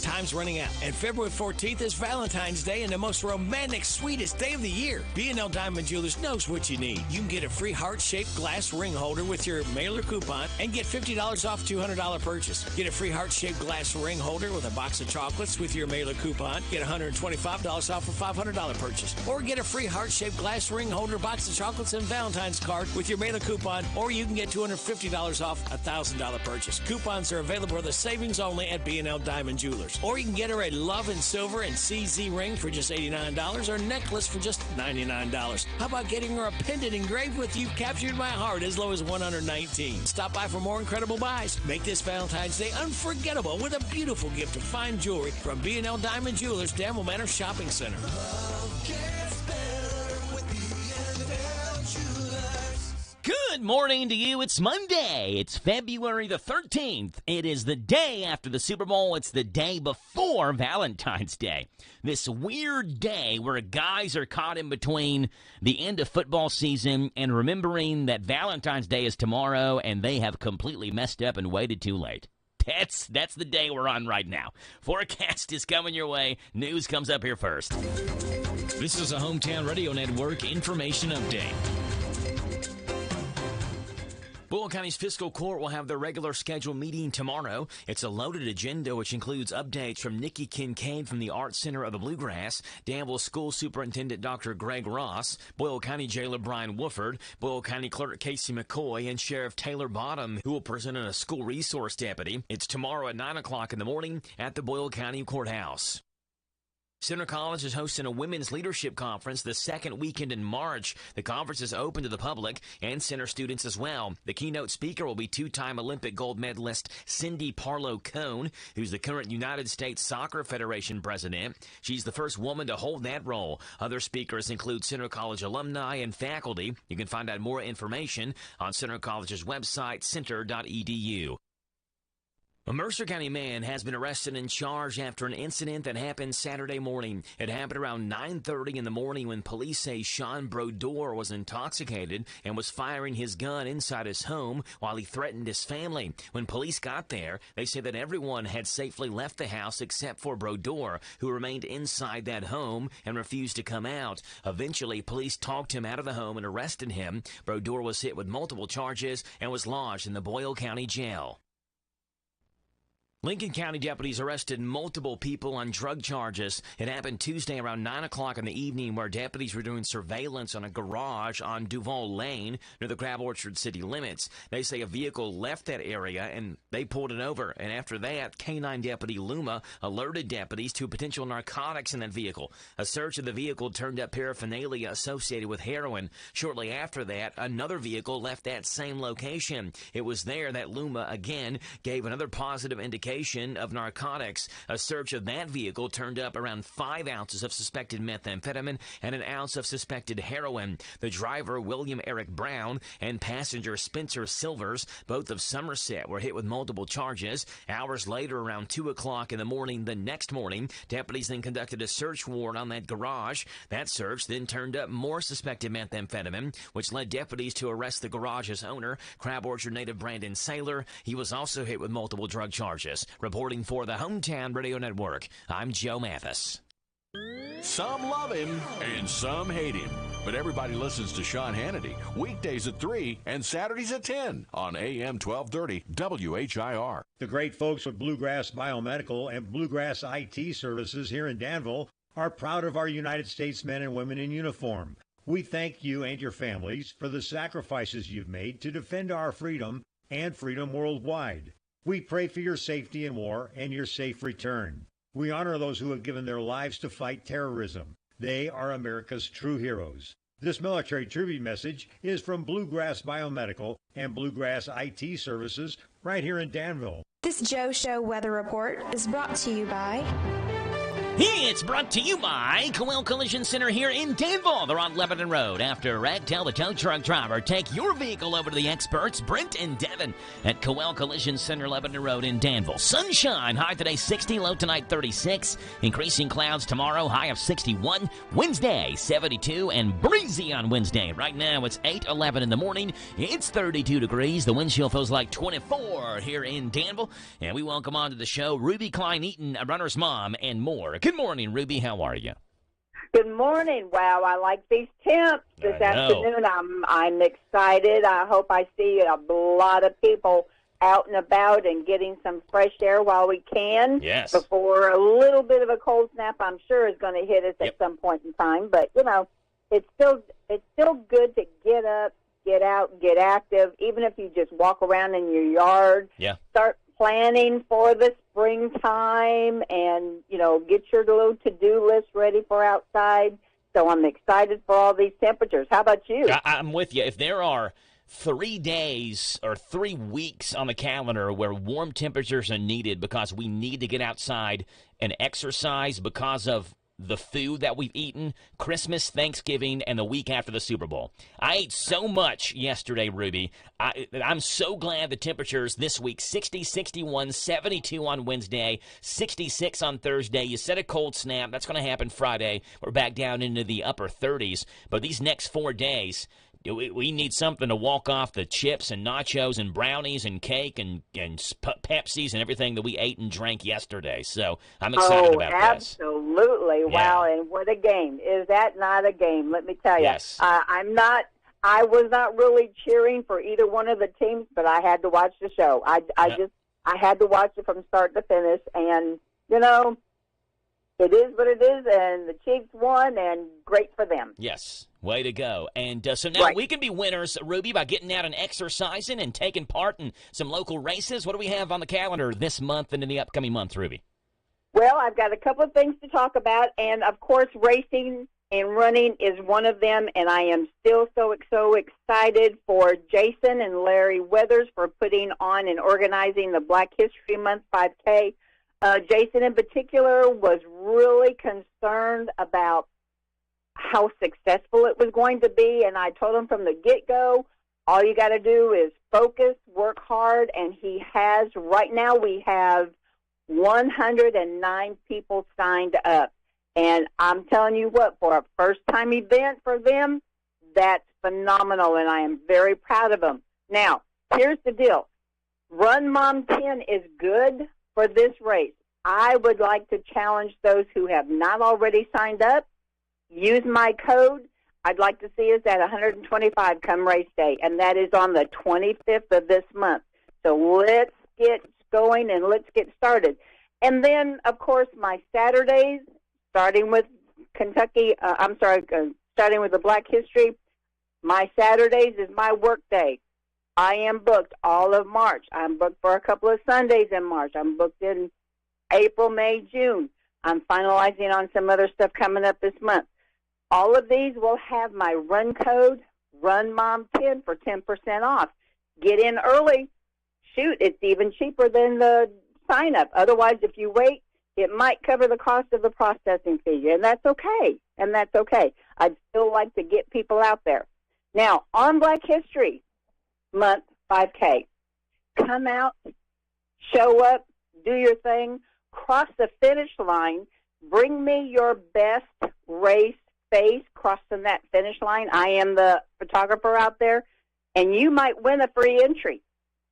Time's running out, and February 14th is Valentine's Day and the most romantic, sweetest day of the year. B&L Diamond Jewelers knows what you need. You can get a free heart-shaped glass ring holder with your mailer coupon and get $50 off $200 purchase. Get a free heart-shaped glass ring holder with a box of chocolates with your mailer coupon. Get $125 off a $500 purchase. Or get a free heart-shaped glass ring holder, box of chocolates, and Valentine's card with your mailer coupon. Or you can get $250 off a $1,000 purchase. Coupons are available for the savings only at B&L Diamond Jewelers. Or you can get her a Love and Silver and CZ ring for just $89 or a necklace for just $99. How about getting her a pendant engraved with "You've Captured My Heart" as low as $119? Stop by for more incredible buys. Make this Valentine's Day unforgettable with a beautiful gift of fine jewelry from B&L Diamond Jewelers, Danville Manor Shopping Center. Good morning to you. It's Monday. It's February the 13th. It is the day after the Super Bowl. It's the day before Valentine's Day. This weird day where guys are caught in between the end of football season and remembering that Valentine's Day is tomorrow and they have completely messed up and waited too late. That's the day we're on right now. Forecast is coming your way. News comes up here first. This is a Hometown Radio Network information update. Boyle County's fiscal court will have their regular scheduled meeting tomorrow. It's a loaded agenda, which includes updates from Nikki Kincaid from the Art Center of the Bluegrass, Danville School Superintendent Dr. Greg Ross, Boyle County Jailer Brian Wooford, Boyle County Clerk Casey McCoy, and Sheriff Taylor Bottom, who will present a school resource deputy. It's tomorrow at 9 o'clock in the morning at the Boyle County Courthouse. Center College is hosting a women's leadership conference the second weekend in March. The conference is open to the public and center students as well. The keynote speaker will be two-time Olympic gold medalist Cindy Parlow-Cone, who's the current United States Soccer Federation president. She's the first woman to hold that role. Other speakers include Center College alumni and faculty. You can find out more information on Center College's website, center.edu. A Mercer County man has been arrested and charged after an incident that happened Saturday morning. It happened around 9:30 in the morning when police say Sean Brodeur was intoxicated and was firing his gun inside his home while he threatened his family. When police got there, they say that everyone had safely left the house except for Brodeur, who remained inside that home and refused to come out. Eventually, police talked him out of the home and arrested him. Brodeur was hit with multiple charges and was lodged in the Boyle County Jail. Lincoln County deputies arrested multiple people on drug charges. It happened Tuesday around 9 o'clock in the evening, where deputies were doing surveillance on a garage on Duval Lane near the Crab Orchard city limits. They say a vehicle left that area and they pulled it over. And after that, K-9 deputy Luma alerted deputies to potential narcotics in that vehicle. A search of the vehicle turned up paraphernalia associated with heroin. Shortly after that, another vehicle left that same location. It was there that Luma again gave another positive indication of narcotics. A search of that vehicle turned up around 5 ounces of suspected methamphetamine and an ounce of suspected heroin. The driver, William Eric Brown, and passenger Spencer Silvers, both of Somerset, were hit with multiple charges. Hours later, around 2 o'clock in the morning the next morning, deputies then conducted a search warrant on that garage. That search then turned up more suspected methamphetamine, which led deputies to arrest the garage's owner, Crab Orchard native Brandon Saylor. He was also hit with multiple drug charges. Reporting for the Hometown Radio Network, I'm Joe Mathis. Some love him and some hate him, but everybody listens to Sean Hannity weekdays at 3 and Saturdays at 10 on AM 1230 WHIR. The great folks at Bluegrass Biomedical and Bluegrass IT Services here in Danville are proud of our United States men and women in uniform. We thank you and your families for the sacrifices you've made to defend our freedom and freedom worldwide. We pray for your safety in war and your safe return. We honor those who have given their lives to fight terrorism. They are America's true heroes. This military tribute message is from Bluegrass Biomedical and Bluegrass IT Services right here in Danville. This Joe Show weather report is brought to you by... It's brought to you by Coel Collision Center here in Danville. They're on Lebanon Road. After a wreck, tell the tow truck driver, take your vehicle over to the experts, Brent and Devin, at Coel Collision Center, Lebanon Road in Danville. Sunshine, high today 60, low tonight 36. Increasing clouds tomorrow, high of 61. Wednesday, 72, and breezy on Wednesday. Right now, it's 8:11 in the morning. It's 32 degrees. The wind chill feels like 24 here in Danville. And we welcome on to the show Ruby Klein-Eaton, a runner's mom, and more. Good morning, Ruby. How are you? Good morning. Wow, I like these temps this afternoon. I'm excited. I hope I see a lot of people out and about and getting some fresh air while we can. Yes. Before a little bit of a cold snap, I'm sure, is going to hit us at some point in time. But it's still good to get up, get out, get active. Even if you just walk around in your yard. Yeah. Start planning for the springtime and, get your little to-do list ready for outside. So I'm excited for all these temperatures. How about you? I'm with you. If there are 3 days or 3 weeks on the calendar where warm temperatures are needed because we need to get outside and exercise because of the food that we've eaten, Christmas, Thanksgiving, and the week after the Super Bowl. I ate so much yesterday, Ruby. I'm so glad the temperatures this week, 60, 61, 72 on Wednesday, 66 on Thursday. You said a cold snap. That's going to happen Friday. We're back down into the upper 30s. But these next 4 days, we need something to walk off the chips and nachos and brownies and cake and Pepsis and everything that we ate and drank yesterday. So I'm excited about this. Absolutely. Yeah. Wow, and what a game. Is that not a game? Let me tell you. Yes. I was not really cheering for either one of the teams, but I had to watch the show. I had to watch it from start to finish, and, it is what it is, and the Chiefs won, and great for them. Yes. Way to go. And so now we can be winners, Ruby, by getting out and exercising and taking part in some local races. What do we have on the calendar this month and in the upcoming month, Ruby? Well, I've got a couple of things to talk about, and, of course, racing and running is one of them, and I am still so excited for Jason and Larry Weathers for putting on and organizing the Black History Month 5K. Jason, in particular, was really concerned about how successful it was going to be, and I told him from the get-go, all you got to do is focus, work hard, and he has. Right now we have 109 people signed up, and I'm telling you what, for a first-time event for them, that's phenomenal, and I am very proud of them. Now, here's the deal. Run Mom 10 is good for this race. I would like to challenge those who have not already signed up. Use my code. I'd like to see us at 125 come race day, and that is on the 25th of this month. So let's get going and let's get started. And then, of course, my Saturdays, starting with starting with the Black History, my Saturdays is my work day. I am booked all of March. I'm booked for a couple of Sundays in March. I'm booked in April, May, June. I'm finalizing on some other stuff coming up this month. All of these will have my run code, RUNMOM10 for 10% off. Get in early. Shoot, it's even cheaper than the sign-up. Otherwise, if you wait, it might cover the cost of the processing fee, and that's okay. I'd still like to get people out there. Now, on Black History Month 5K, come out, show up, do your thing, cross the finish line, bring me your best race face crossing that finish line. I am the photographer out there, and you might win a free entry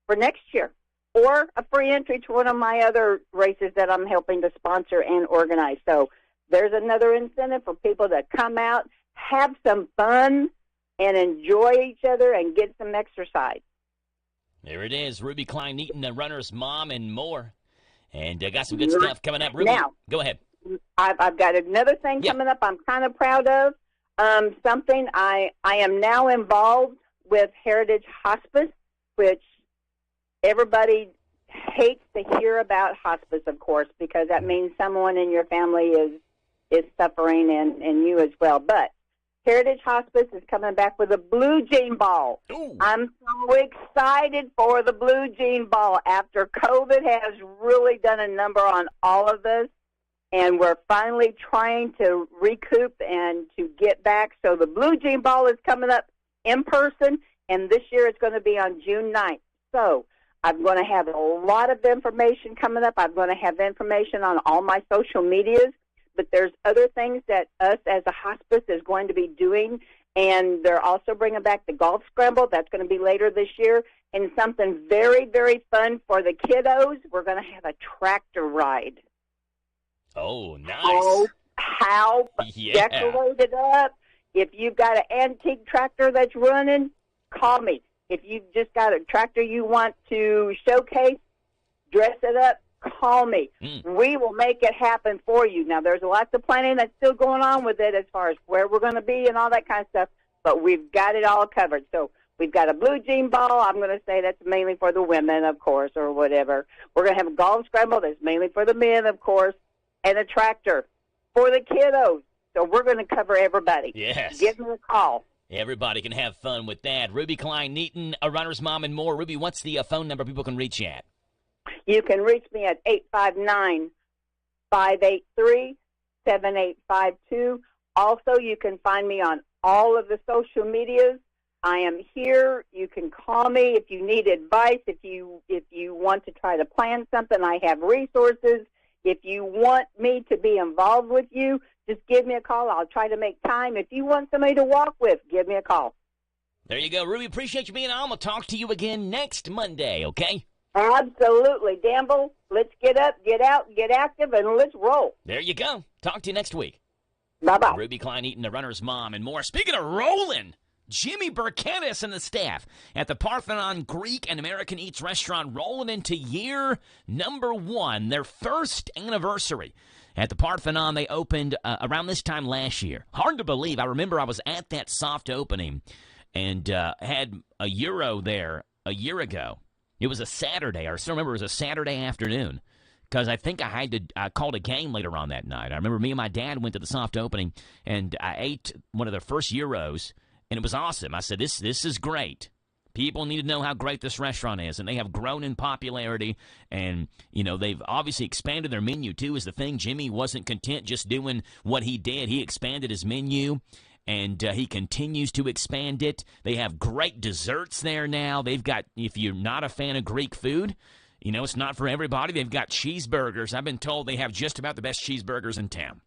for next year or a free entry to one of my other races that I'm helping to sponsor and organize. So there's another incentive for people to come out, have some fun, and enjoy each other and get some exercise. There it is, Ruby Klein-Eaton, the runner's mom, and more. And got some good stuff coming up. Ruby, now, go ahead. I've got another thing coming up I'm kind of proud of. Something I am now involved with Heritage Hospice, which everybody hates to hear about hospice, of course, because that means someone in your family is suffering and you as well. But Heritage Hospice is coming back with a Blue Jean Ball. Ooh. I'm so excited for the Blue Jean Ball after COVID has really done a number on all of us, and we're finally trying to recoup and to get back. So the Blue Jean Ball is coming up in person, and this year it's going to be on June 9th. So I'm going to have a lot of information coming up. I'm going to have information on all my social medias. But there's other things that us as a hospice is going to be doing, and they're also bringing back the golf scramble. That's going to be later this year, and something very, very fun for the kiddos. We're going to have a tractor ride. Oh, nice. Oh, how Yeah. decorated up. If you've got an antique tractor that's running, call me. If you've just got a tractor you want to showcase, dress it up, call me. We will make it happen for you. Now, there's lots of planning that's still going on with it as far as where we're going to be and all that kind of stuff, but we've got it all covered. So we've got a Blue Jean Ball. I'm going to say that's mainly for the women, of course, or whatever. We're going to have a golf scramble that's mainly for the men, of course, and a tractor for the kiddos. So we're going to cover everybody. Yes. Give me a call. Everybody can have fun with that. Ruby Klein-Eaton, a runner's mom, and more. Ruby, what's the phone number people can reach you at? You can reach me at 859-583-7852. Also, you can find me on all of the social medias. I am here. You can call me if you need advice, if you want to try to plan something. I have resources. If you want me to be involved with you, just give me a call. I'll try to make time. If you want somebody to walk with, give me a call. There you go, Ruby. Appreciate you being on. We'll talk to you again next Monday, okay? Absolutely. Danville, let's get up, get out, get active, and let's roll. There you go. Talk to you next week. Bye-bye. Ruby Klein-Eaton, the runner's mom, and more. Speaking of rolling, Jimmy Burkettis and the staff at the Parthenon Greek and American Eats restaurant rolling into year number 1, their first anniversary. At the Parthenon, they opened around this time last year. Hard to believe. I remember I was at that soft opening and had a gyro there a year ago. It was a Saturday. I still remember it was a Saturday afternoon because I think I called a game later on that night. I remember me and my dad went to the soft opening, and I ate one of their first gyros, and it was awesome. I said, this is great. People need to know how great this restaurant is, and they have grown in popularity, and, you know, they've obviously expanded their menu, too, is the thing. Jimmy wasn't content just doing what he did. He expanded his menu, and he continues to expand it. They have great desserts there now. They've got, if you're not a fan of Greek food, you know, it's not for everybody. They've got cheeseburgers. I've been told they have just about the best cheeseburgers in town.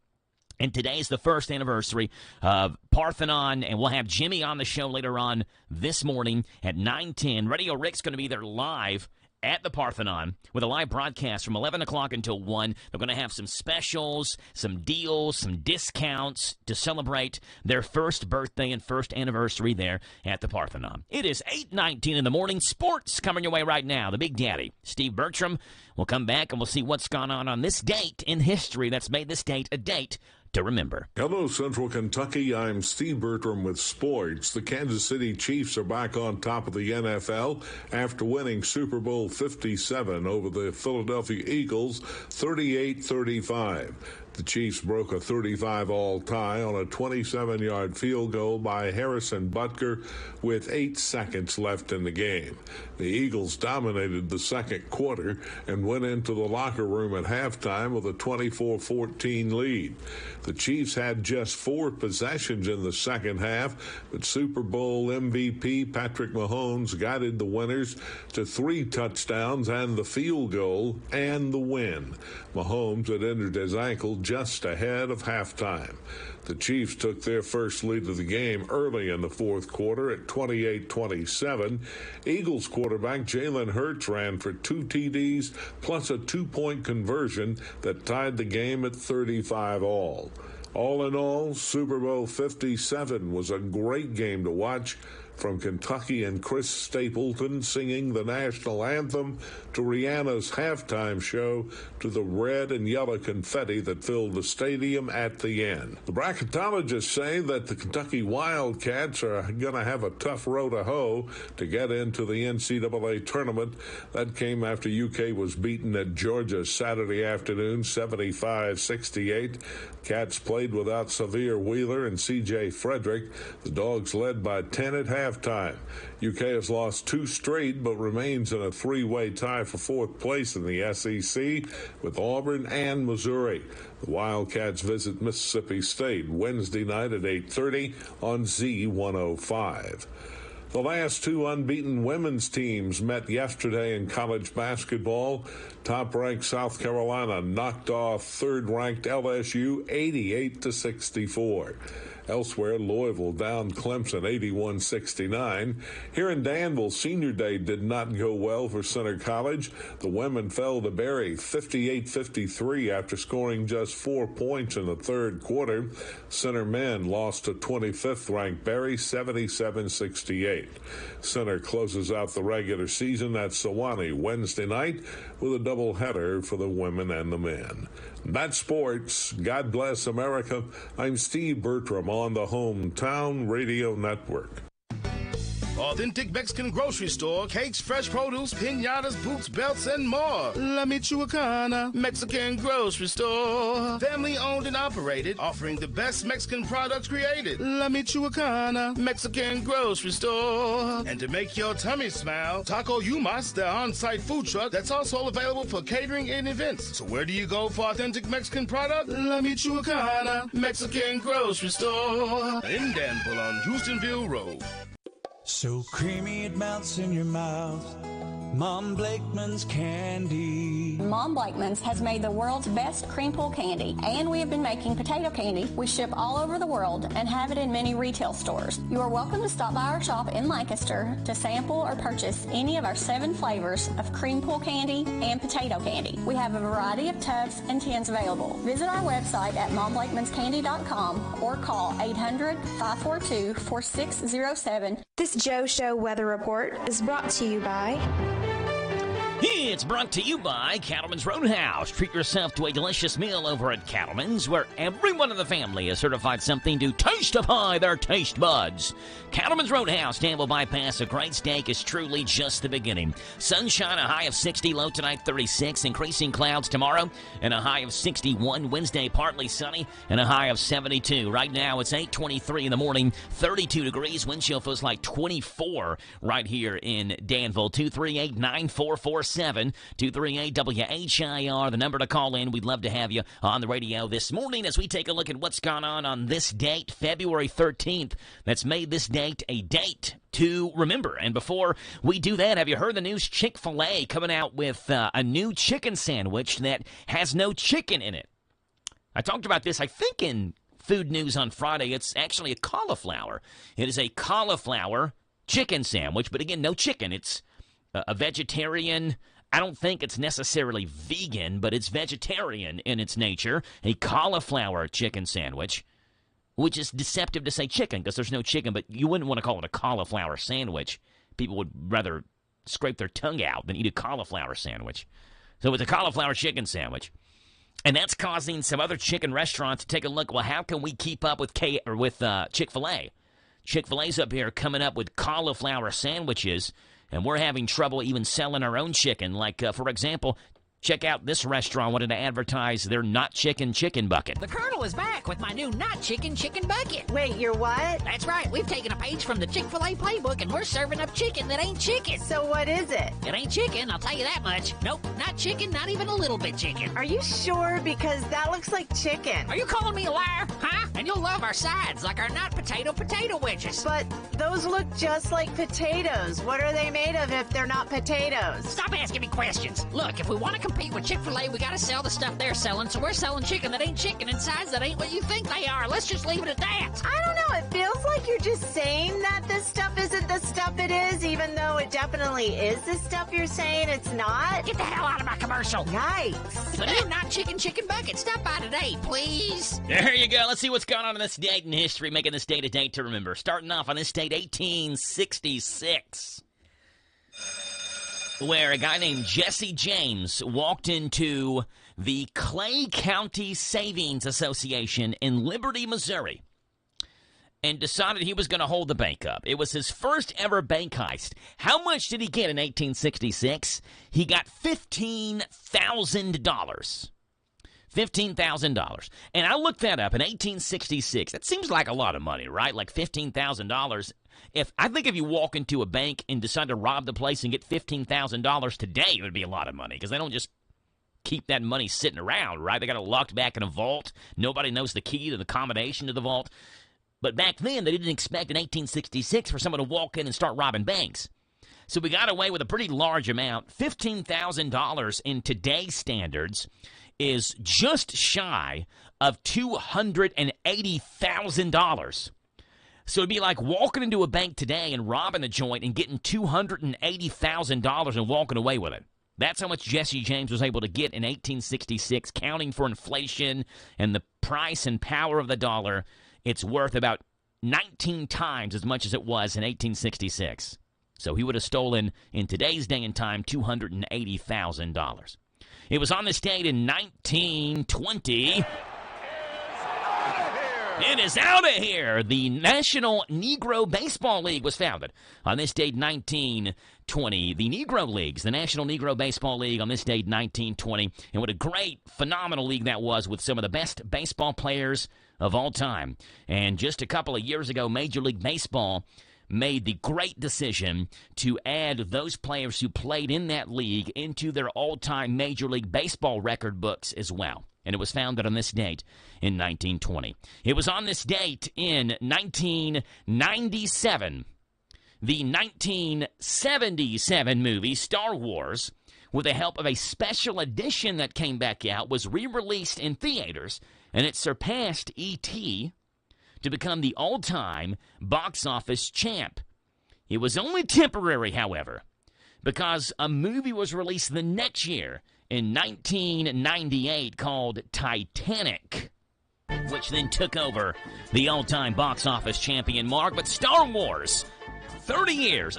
And today is the first anniversary of Parthenon, and we'll have Jimmy on the show later on this morning at 9:10. Radio Rick's going to be there live at the Parthenon with a live broadcast from 11 o'clock until 1. They're going to have some specials, some deals, some discounts to celebrate their first birthday and first anniversary there at the Parthenon. It is 8:19 in the morning. Sports coming your way right now. The Big Daddy, Steve Bertram, will come back and we'll see what's gone on this date in history that's made this date a date to remember. Hello, Central Kentucky. I'm Steve Bertram with sports. The Kansas City Chiefs are back on top of the NFL after winning Super Bowl 57 over the Philadelphia Eagles 38-35. The Chiefs broke a 35-all tie on a 27-yard field goal by Harrison Butker with 8 seconds left in the game. The Eagles dominated the second quarter and went into the locker room at halftime with a 24-14 lead. The Chiefs had just 4 possessions in the second half, but Super Bowl MVP Patrick Mahomes guided the winners to 3 touchdowns and the field goal and the win. Mahomes had injured his ankle just ahead of halftime. The Chiefs took their first lead of the game early in the fourth quarter at 28-27. Eagles quarterback Jalen Hurts ran for 2 TDs plus a 2-point conversion that tied the game at 35 all. All in all, Super Bowl 57 was a great game to watch, from Kentucky and Chris Stapleton singing the national anthem to Rihanna's halftime show to the red and yellow confetti that filled the stadium at the end. The bracketologists say that the Kentucky Wildcats are going to have a tough row to hoe to get into the NCAA tournament. That came after UK was beaten at Georgia Saturday afternoon 75-68. Cats played without Xavier Wheeler and C.J. Frederick. The Dogs led by 10 at halftime. UK has lost 2 straight but remains in a 3-way tie for 4th place in the SEC with Auburn and Missouri. The Wildcats visit Mississippi State Wednesday night at 8:30 on Z105. The last 2 unbeaten women's teams met yesterday in college basketball. Top-ranked South Carolina knocked off third-ranked LSU 88-64. Elsewhere, Louisville down Clemson 81-69. Here in Danville, Senior Day did not go well for Center College. The women fell to Berry 58-53 after scoring just 4 points in the third quarter. Center men lost to 25th-ranked Berry 77-68. Center closes out the regular season at Sewanee Wednesday night with a doubleheader for the women and the men. That's sports. God bless America. I'm Steve Bertram on the Hometown Radio Network. Authentic Mexican grocery store, cakes, fresh produce, piñatas, boots, belts, and more. La Michoacana Mexican grocery store. Family owned and operated, offering the best Mexican products created. La Michoacana Mexican grocery store. And to make your tummy smile, Taco Yumas, the on-site food truck that's also available for catering and events. So where do you go for authentic Mexican product? La Michoacana Mexican grocery store. In Danville on Houstonville Road. So creamy it melts in your mouth. Mom Blakeman's candy. Mom Blakeman's has made the world's best cream pull candy, and we have been making potato candy. We ship all over the world and have it in many retail stores. You are welcome to stop by our shop in Lancaster to sample or purchase any of our 7 flavors of cream pull candy and potato candy. We have a variety of tubs and tins available. Visit our website at momblakeman'scandy.com or call 800-542-4607. This Joe Show weather report is brought to you by... It's brought to you by Cattleman's Roadhouse. Treat yourself to a delicious meal over at Cattleman's, where everyone in the family is certified something to tasteify their taste buds. Cattleman's Roadhouse, Danville Bypass. A great steak is truly just the beginning. Sunshine, a high of 60, low tonight 36. Increasing clouds tomorrow, and a high of 61. Wednesday, partly sunny, and a high of 72. Right now, it's 8:23 in the morning, 32 degrees. Wind chill feels like 24 right here in Danville. 238-9447. 238 WHIR, the number to call in. We'd love to have you on the radio this morning as we take a look at what's gone on this date, February 13th. That's made this date a date to remember. And before we do that, have you heard the news? Chick-fil-A coming out with a new chicken sandwich that has no chicken in it. I talked about this, I think, in Food News on Friday. It's actually a cauliflower. It is a cauliflower chicken sandwich, but again, no chicken. It's a vegetarian I don't think it's necessarily vegan, but it's vegetarian in its nature. A cauliflower chicken sandwich, which is deceptive to say chicken because there's no chicken, but you wouldn't want to call it a cauliflower sandwich. People would rather scrape their tongue out than eat a cauliflower sandwich. So it's a cauliflower chicken sandwich. And that's causing some other chicken restaurants to take a look. Well, how can we keep up with Chick-fil-A? Chick-fil-A's up here coming up with cauliflower sandwiches, and we're having trouble even selling our own chicken. Like, for example, check out this restaurant wanted to advertise their not chicken bucket. The Colonel is back with my new not chicken bucket. Wait, you're what? That's right. We've taken a page from the Chick-fil-A playbook, and we're serving up chicken that ain't chicken. So what is it? It ain't chicken, I'll tell you that much. Nope, not chicken, not even a little bit chicken. Are you sure? Because that looks like chicken. Are you calling me a liar? Huh? And you'll love our sides, like our not potato wedges. But those look just like potatoes. What are they made of if they're not potatoes? Stop asking me questions. Look, if we want to compete with Chick-fil-A, we gotta sell the stuff they're selling, so we're selling chicken that ain't chicken and sides that ain't what you think they are. Let's just leave it at that. I don't know. It feels like you're just saying that this stuff isn't the stuff it is, even though it definitely is the stuff you're saying it's not. Get the hell out of my commercial. Yikes. The new not chicken bucket. Stop by today, please. There you go. Let's see what's going on this date in history, making this date a date to remember. Starting off on this date, 1866. Where a guy named Jesse James walked into the Clay County Savings Association in Liberty, Missouri, and decided he was going to hold the bank up. It was his first ever bank heist. How much did he get in 1866? He got $15,000. $15,000. And I looked that up in 1866. That seems like a lot of money, right? Like $15,000. I think if you walk into a bank and decide to rob the place and get $15,000 today, it would be a lot of money because they don't just keep that money sitting around, right? They got it locked back in a vault. Nobody knows the key to the combination to the vault. But back then, they didn't expect in 1866 for someone to walk in and start robbing banks. So we got away with a pretty large amount. $15,000 in today's standards is just shy of $280,000. So it'd be like walking into a bank today and robbing the joint and getting $280,000 and walking away with it. That's how much Jesse James was able to get in 1866, counting for inflation and the price and power of the dollar. It's worth about 19 times as much as it was in 1866. So he would have stolen, in today's day and time, $280,000. It was on this date in 1920. It is out of here. The National Negro Baseball League was founded on this date, 1920. The Negro Leagues, the National Negro Baseball League, on this date, 1920. And what a great, phenomenal league that was with some of the best baseball players of all time. And just a couple of years ago, Major League Baseball made the great decision to add those players who played in that league into their all-time Major League Baseball record books as well. And it was founded on this date in 1920. It was on this date in 1997. The 1977 movie Star Wars, with the help of a special edition that came back out, was re-released in theaters, and it surpassed E.T. to become the all-time box office champ. It was only temporary, however, because a movie was released the next year in 1998 called Titanic, which then took over the all-time box office champion mark. But Star Wars, 20 years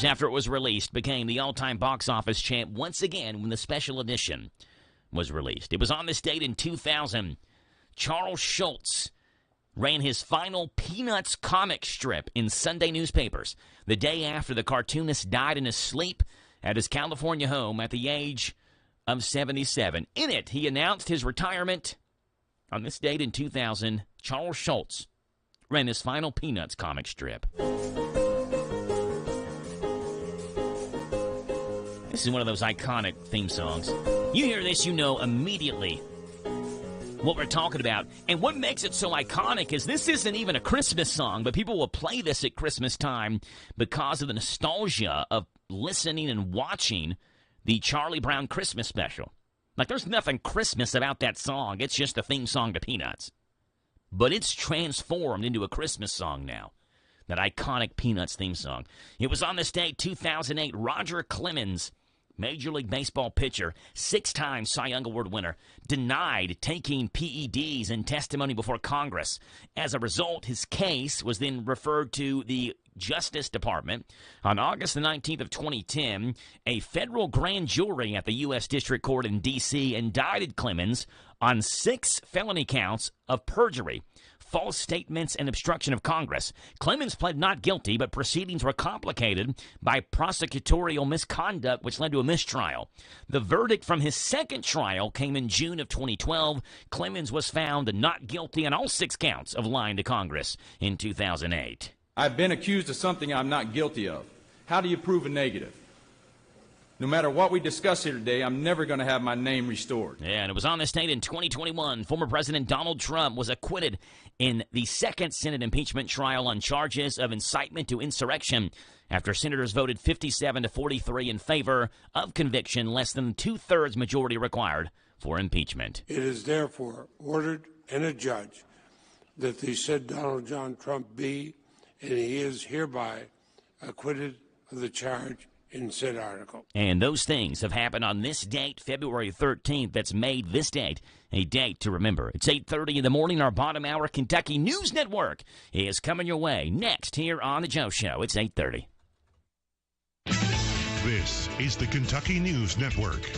after it was released, became the all-time box office champ once again when the special edition was released. It was on this date in 2000. Charles Schulz ran his final Peanuts comic strip in Sunday newspapers the day after the cartoonist died in his sleep at his California home at the age of 77. In it, he announced his retirement. On this date in 2000, Charles Schulz ran his final Peanuts comic strip. This is one of those iconic theme songs. You hear this, you know immediately what we're talking about. And what makes it so iconic is this isn't even a Christmas song, but people will play this at Christmas time because of the nostalgia of listening and watching the Charlie Brown Christmas special. Like, there's nothing Christmas about that song. It's just a theme song to Peanuts. But it's transformed into a Christmas song now. That iconic Peanuts theme song. It was on this day, 2008, Roger Clemens Major League Baseball pitcher, 6-time Cy Young Award winner, denied taking PEDs in testimony before Congress. As a result, his case was then referred to the Justice Department. On August the 19th of 2010, a federal grand jury at the U.S. District Court in D.C. indicted Clemens on 6 felony counts of perjury, false statements, and obstruction of Congress. Clemens pled not guilty, but proceedings were complicated by prosecutorial misconduct, which led to a mistrial. The verdict from his second trial came in June of 2012. Clemens was found not guilty on all 6 counts of lying to Congress in 2008. I've been accused of something I'm not guilty of. How do you prove a negative? No matter what we discuss here today, I'm never going to have my name restored. Yeah, and it was on this date in 2021, former President Donald Trump was acquitted in the second Senate impeachment trial on charges of incitement to insurrection after senators voted 57-43 in favor of conviction, less than 2/3 majority required for impeachment. It is therefore ordered and adjudged that the said Donald John Trump be, and he is hereby acquitted of the charge in said article. And those things have happened on this date, February 13th. That's made this date a date to remember. It's 8:30 in the morning. Our bottom hour Kentucky News Network is coming your way next here on The Joe Show. It's 8:30. This is the Kentucky News Network.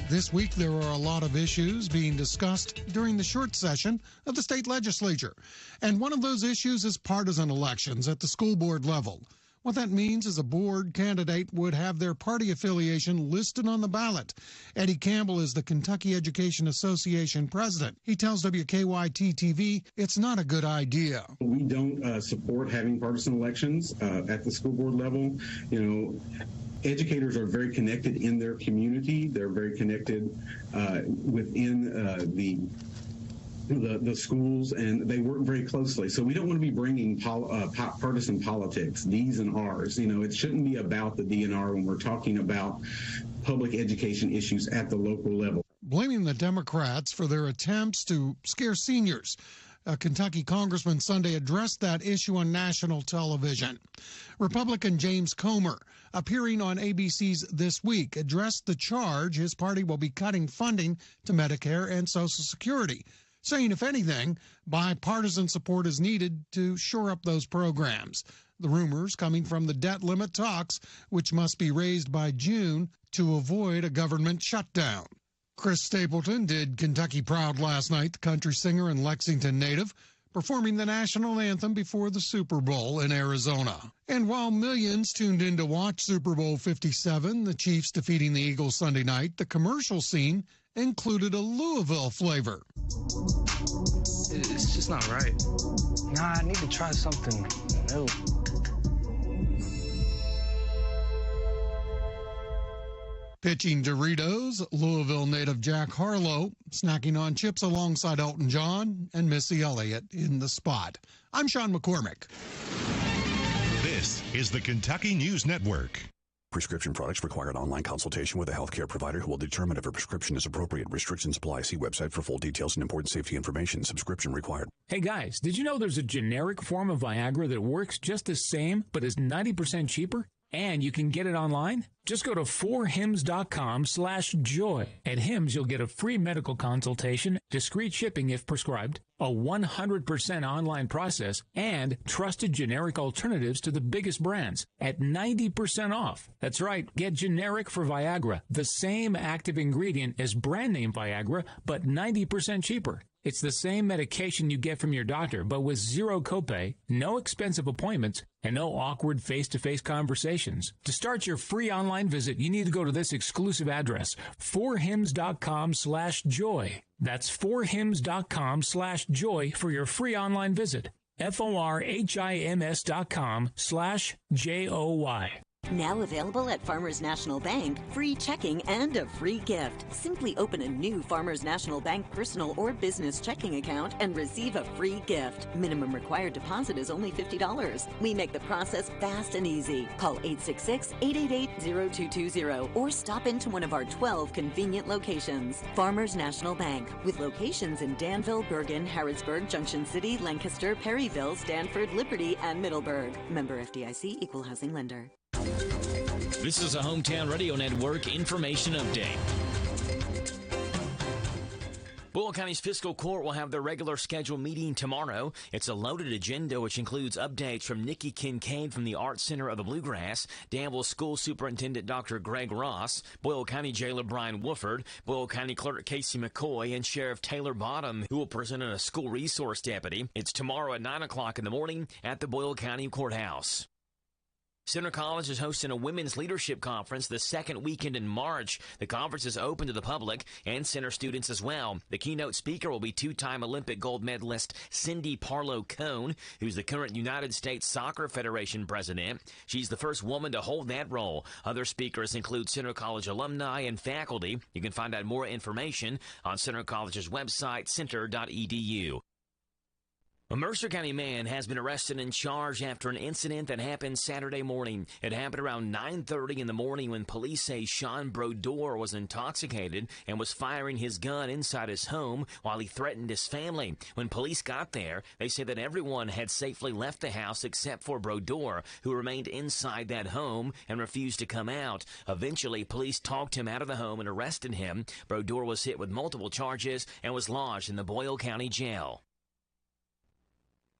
This week, there are a lot of issues being discussed during the short session of the state legislature. And one of those issues is partisan elections at the school board level. What that means is a board candidate would have their party affiliation listed on the ballot. Eddie Campbell is the Kentucky Education Association president. He tells WKYT-TV it's not a good idea. We don't support having partisan elections at the school board level. You know, educators are very connected in their community. They're very connected within the schools, and they work very closely. So we don't want to be bringing partisan politics, D's and R's. You know, it shouldn't be about the DNR when we're talking about public education issues at the local level. Blaming the Democrats for their attempts to scare seniors. A Kentucky congressman Sunday addressed that issue on national television. Republican James Comer, appearing on ABC's This Week, addressed the charge his party will be cutting funding to Medicare and Social Security, saying, if anything, bipartisan support is needed to shore up those programs. The rumors coming from the debt limit talks, which must be raised by June to avoid a government shutdown. Chris Stapleton did Kentucky proud last night, the country singer and Lexington native, performing the national anthem before the Super Bowl in Arizona. And while millions tuned in to watch Super Bowl 57, the Chiefs defeating the Eagles Sunday night, the commercial scene included a Louisville flavor. It's just not right. Nah, I need to try something new. Pitching Doritos, Louisville native Jack Harlow, snacking on chips alongside Elton John and Missy Elliott in the spot. I'm Sean McCormick. This is the Kentucky News Network. Prescription products require an online consultation with a healthcare provider who will determine if a prescription is appropriate. Restrictions apply. See website for full details and important safety information. Subscription required. Hey guys, did you know there's a generic form of Viagra that works just the same but is 90% cheaper? And you can get it online? Just go to 4hims.com/joy. At Hims, you'll get a free medical consultation, discreet shipping if prescribed, a 100% online process, and trusted generic alternatives to the biggest brands at 90% off. That's right, get generic for Viagra, the same active ingredient as brand name Viagra, but 90% cheaper. It's the same medication you get from your doctor, but with zero copay, no expensive appointments, and no awkward face-to-face conversations. To start your free online visit, you need to go to this exclusive address, 4hims.com/joy. That's 4hims.com/joy for your free online visit. FORHIMS.com/JOY. Now available at Farmers National Bank, free checking and a free gift. Simply open a new Farmers National Bank personal or business checking account and receive a free gift. Minimum required deposit is only $50. We make the process fast and easy. Call 866-888-0220 or stop into one of our 12 convenient locations. Farmers National Bank, with locations in Danville, Bergen, Harrodsburg, Junction City, Lancaster, Perryville, Stanford, Liberty, and Middleburg. Member FDIC, Equal Housing Lender. This is a Hometown Radio Network information update. Boyle County's fiscal court will have their regular scheduled meeting tomorrow. It's a loaded agenda, which includes updates from Nikki Kincaid from the Art Center of the Bluegrass, Danville School Superintendent Dr. Greg Ross, Boyle County Jailer Brian Wooford, Boyle County Clerk Casey McCoy, and Sheriff Taylor Bottom, who will present a school resource deputy. It's tomorrow at 9 o'clock in the morning at the Boyle County Courthouse. Center College is hosting a women's leadership conference the second weekend in March. The conference is open to the public and center students as well. The keynote speaker will be two-time Olympic gold medalist Cindy Parlow-Cone, who's the current United States Soccer Federation president. She's the first woman to hold that role. Other speakers include Center College alumni and faculty. You can find out more information on Center College's website, center.edu. A Mercer County man has been arrested and charged after an incident that happened Saturday morning. It happened around 9:30 in the morning when police say Sean Brodeur was intoxicated and was firing his gun inside his home while he threatened his family. When police got there, they say that everyone had safely left the house except for Brodeur, who remained inside that home and refused to come out. Eventually, police talked him out of the home and arrested him. Brodeur was hit with multiple charges and was lodged in the Boyle County Jail.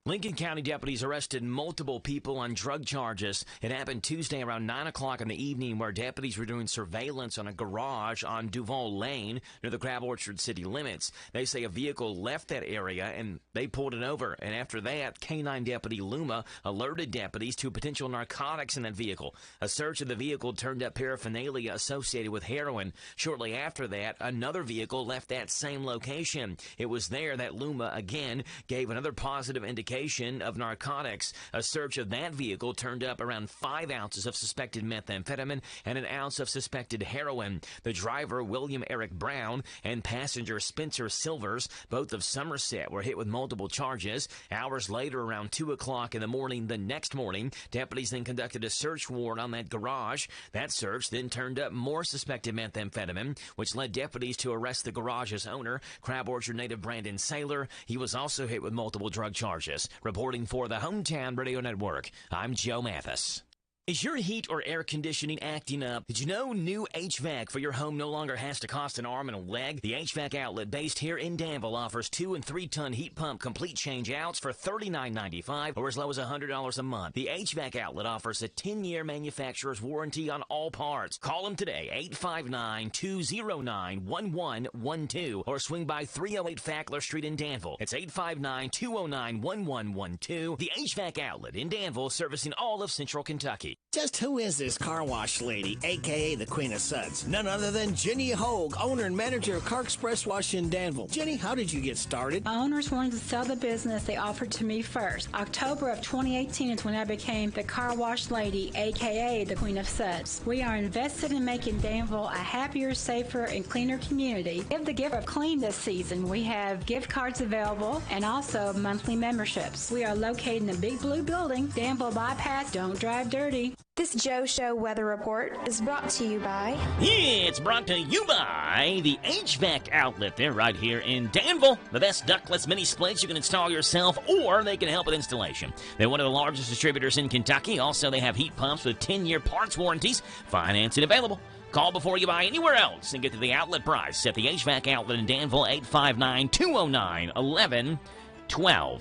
Lincoln County deputies arrested multiple people on drug charges. It happened Tuesday around 9 o'clock in the evening, where deputies were doing surveillance on a garage on Duval Lane near the Crab Orchard city limits. They say a vehicle left that area and they pulled it over. And after that, K-9 Deputy Luma alerted deputies to potential narcotics in that vehicle. A search of the vehicle turned up paraphernalia associated with heroin. Shortly after that, another vehicle left that same location. It was there that Luma again gave another positive indication of narcotics. A search of that vehicle turned up around 5 ounces of suspected methamphetamine and an ounce of suspected heroin. The driver, William Eric Brown, and passenger Spencer Silvers, both of Somerset, were hit with multiple charges. Hours later, around 2 o'clock in the morning the next morning, deputies then conducted a search warrant on that garage. That search then turned up more suspected methamphetamine, which led deputies to arrest the garage's owner, Crab Orchard native Brandon Saylor. He was also hit with multiple drug charges. Reporting for the Hometown Radio Network, I'm Joe Mathis. Is your heat or air conditioning acting up? Did you know new HVAC for your home no longer has to cost an arm and a leg? The HVAC outlet based here in Danville offers 2- and 3-ton heat pump complete change outs for $39.95 or as low as $100 a month. The HVAC outlet offers a 10-year manufacturer's warranty on all parts. Call them today, 859-209-1112, or swing by 308 Fackler Street in Danville. It's 859-209-1112. The HVAC outlet in Danville, servicing all of Central Kentucky. Just who is this car wash lady, a.k.a. the Queen of Suds? None other than Jenny Hogue, owner and manager of Car Express Wash in Danville. Jenny, how did you get started? My owners wanted to sell the business. They offered to me first. October of 2018 is when I became the car wash lady, a.k.a. the Queen of Suds. We are invested in making Danville a happier, safer, and cleaner community. Give the gift of clean this season. We have gift cards available and also monthly memberships. We are located in the Big Blue Building, Danville Bypass. Don't drive dirty. This Joe Show weather report is brought to you by... It's brought to you by the HVAC outlet. They're right here in Danville. The best ductless mini splits you can install yourself, or they can help with installation. They're one of the largest distributors in Kentucky. Also, they have heat pumps with 10-year parts warranties. Financing available. Call before you buy anywhere else and get to the outlet price at the HVAC outlet in Danville, 859-209-1112.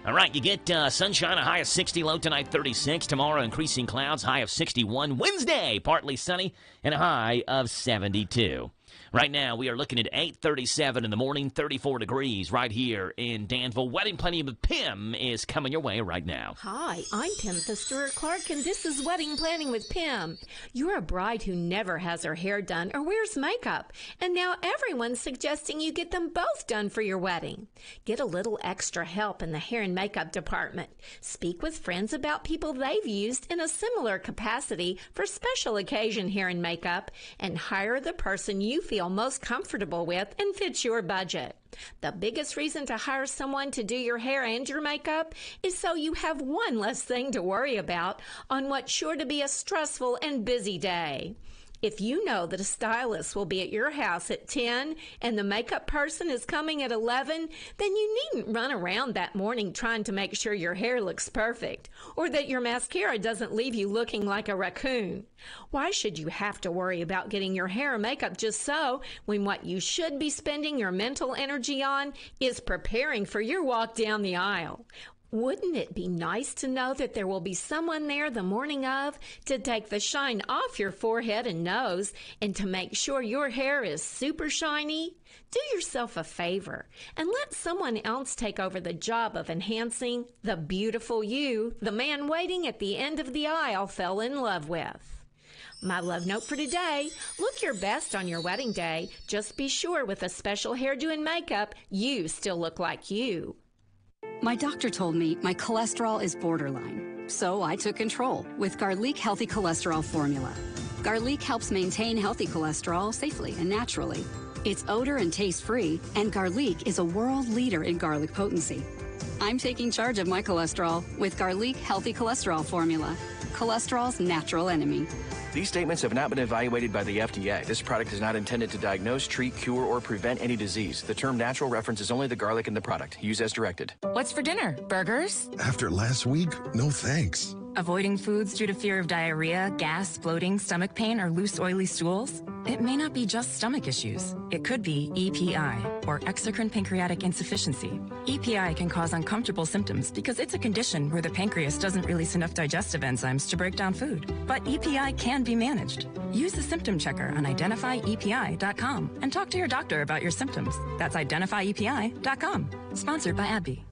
All right, you get sunshine, a high of 60, low tonight 36. Tomorrow, increasing clouds, high of 61. Wednesday, partly sunny, and a high of 72. Right now, we are looking at 8:37 in the morning, 34 degrees right here in Danville. Wedding Planning with Pim is coming your way right now. Hi, I'm Pim Stewart-Clark, and this is Wedding Planning with Pim. You're a bride who never has her hair done or wears makeup, and now everyone's suggesting you get them both done for your wedding. Get a little extra help in the hair and makeup department. Speak with friends about people they've used in a similar capacity for special occasion hair and makeup, and hire the person you feel most comfortable with and fits your budget. The biggest reason to hire someone to do your hair and your makeup is so you have one less thing to worry about on what's sure to be a stressful and busy day. If you know that a stylist will be at your house at 10 and the makeup person is coming at 11, then you needn't run around that morning trying to make sure your hair looks perfect or that your mascara doesn't leave you looking like a raccoon. Why should you have to worry about getting your hair and makeup just so when what you should be spending your mental energy on is preparing for your walk down the aisle? Wouldn't it be nice to know that there will be someone there the morning of to take the shine off your forehead and nose and to make sure your hair is super shiny? Do yourself a favor and let someone else take over the job of enhancing the beautiful you the man waiting at the end of the aisle fell in love with. My love note for today, look your best on your wedding day. Just be sure with a special hairdo and makeup, you still look like you. My doctor told me my cholesterol is borderline, so I took control with Garlic Healthy Cholesterol Formula. Garlic helps maintain healthy cholesterol safely and naturally. It's odor and taste-free, and Garlic is a world leader in garlic potency. I'm taking charge of my cholesterol with Garlic Healthy Cholesterol Formula, cholesterol's natural enemy. These statements have not been evaluated by the FDA. This product is not intended to diagnose, treat, cure, or prevent any disease. The term natural references only the garlic in the product. Use as directed. What's for dinner? Burgers? After last week, no thanks. Avoiding foods due to fear of diarrhea, gas, bloating, stomach pain, or loose, oily stools? It may not be just stomach issues. It could be EPI, or exocrine pancreatic insufficiency. EPI can cause uncomfortable symptoms because it's a condition where the pancreas doesn't release enough digestive enzymes to break down food. But EPI can be managed. Use the symptom checker on identifyepi.com and talk to your doctor about your symptoms. That's identifyepi.com. Sponsored by AbbVie.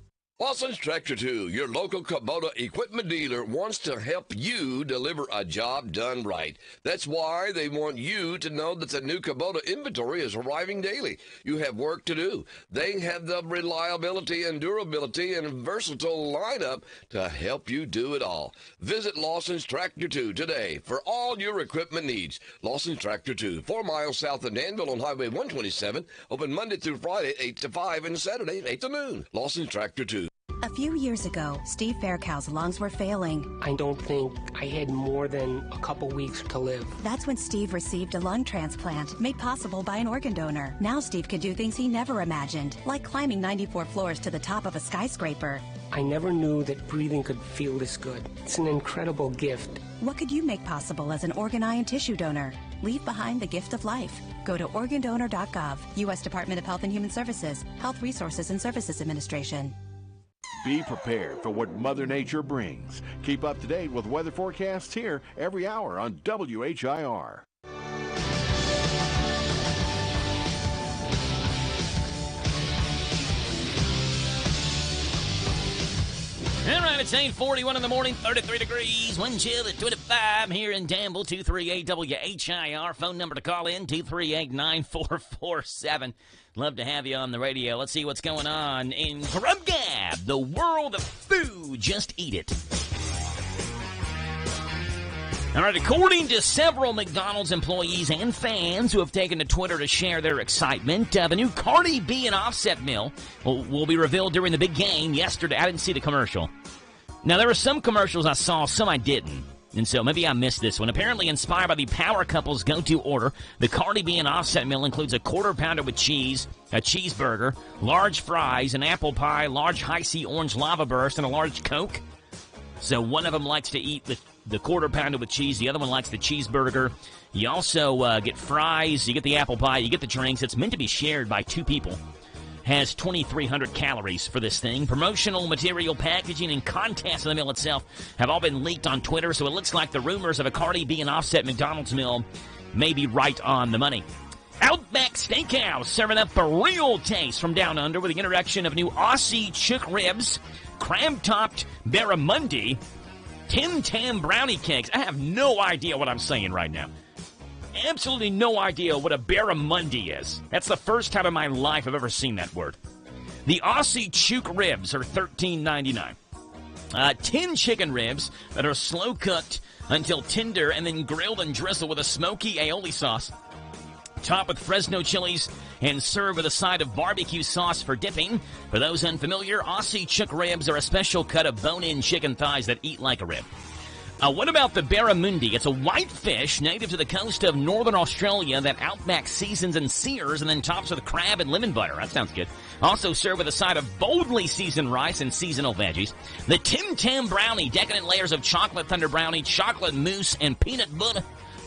Lawson's Tractor 2, your local Kubota equipment dealer, wants to help you deliver a job done right. That's why they want you to know that the new Kubota inventory is arriving daily. You have work to do. They have the reliability and durability and versatile lineup to help you do it all. Visit Lawson's Tractor 2 today for all your equipment needs. Lawson's Tractor 2, 4 miles south of Danville on Highway 127, open Monday through Friday, 8 to 5, and Saturday, 8 to noon. Lawson's Tractor 2. A few years ago, Steve Faircow's lungs were failing. I don't think I had more than a couple weeks to live. That's when Steve received a lung transplant made possible by an organ donor. Now Steve can do things he never imagined, like climbing 94 floors to the top of a skyscraper. I never knew that breathing could feel this good. It's an incredible gift. What could you make possible as an organ, eye, and tissue donor? Leave behind the gift of life. Go to organdonor.gov, U.S. Department of Health and Human Services, Health Resources and Services Administration. Be prepared for what Mother Nature brings. Keep up to date with weather forecasts here every hour on WHIR. All right, it's 8:41 in the morning, 33 degrees, wind chill at 25 here in Danville, 238 WHIR. Phone number to call in, 238-9447. Love to have you on the radio. Let's see what's going on in Grub Gab, the world of food. Just eat it. All right, according to several McDonald's employees and fans who have taken to Twitter to share their excitement, the new Cardi B and Offset meal will be revealed during the big game yesterday. I didn't see the commercial. Now, there were some commercials I saw, some I didn't. And so maybe I missed this one. Apparently inspired by the power couple's go-to order, the Cardi B and Offset meal includes a quarter pounder with cheese, a cheeseburger, large fries, an apple pie, large high-C orange lava burst, and a large Coke. So one of them likes to eat the quarter pounder with cheese. The other one likes the cheeseburger. You also get fries. You get the apple pie. You get the drinks. It's meant to be shared by two people. Has 2,300 calories for this thing. Promotional material, packaging, and contents of the meal itself have all been leaked on Twitter, so it looks like the rumors of a Cardi B and Offset McDonald's meal may be right on the money. Outback Steakhouse serving up a real taste from down under with the introduction of new Aussie chook ribs, crab-topped barramundi, Tim Tam brownie cakes. I have no idea what I'm saying right now. Absolutely no idea what a barramundi is. That's the first time in my life I've ever seen that word. The Aussie chook ribs are $13.99. 10 chicken ribs that are slow cooked until tender and then grilled and drizzled with a smoky aioli sauce. Topped with Fresno chilies and served with a side of barbecue sauce for dipping. For those unfamiliar, Aussie chook ribs are a special cut of bone-in chicken thighs that eat like a rib. What about the barramundi? It's a white fish native to the coast of northern Australia that Outback seasons and sears and then tops with crab and lemon butter. That sounds good. Also served with a side of boldly seasoned rice and seasonal veggies. The Tim Tam brownie, decadent layers of chocolate thunder brownie, chocolate mousse, and peanut butter,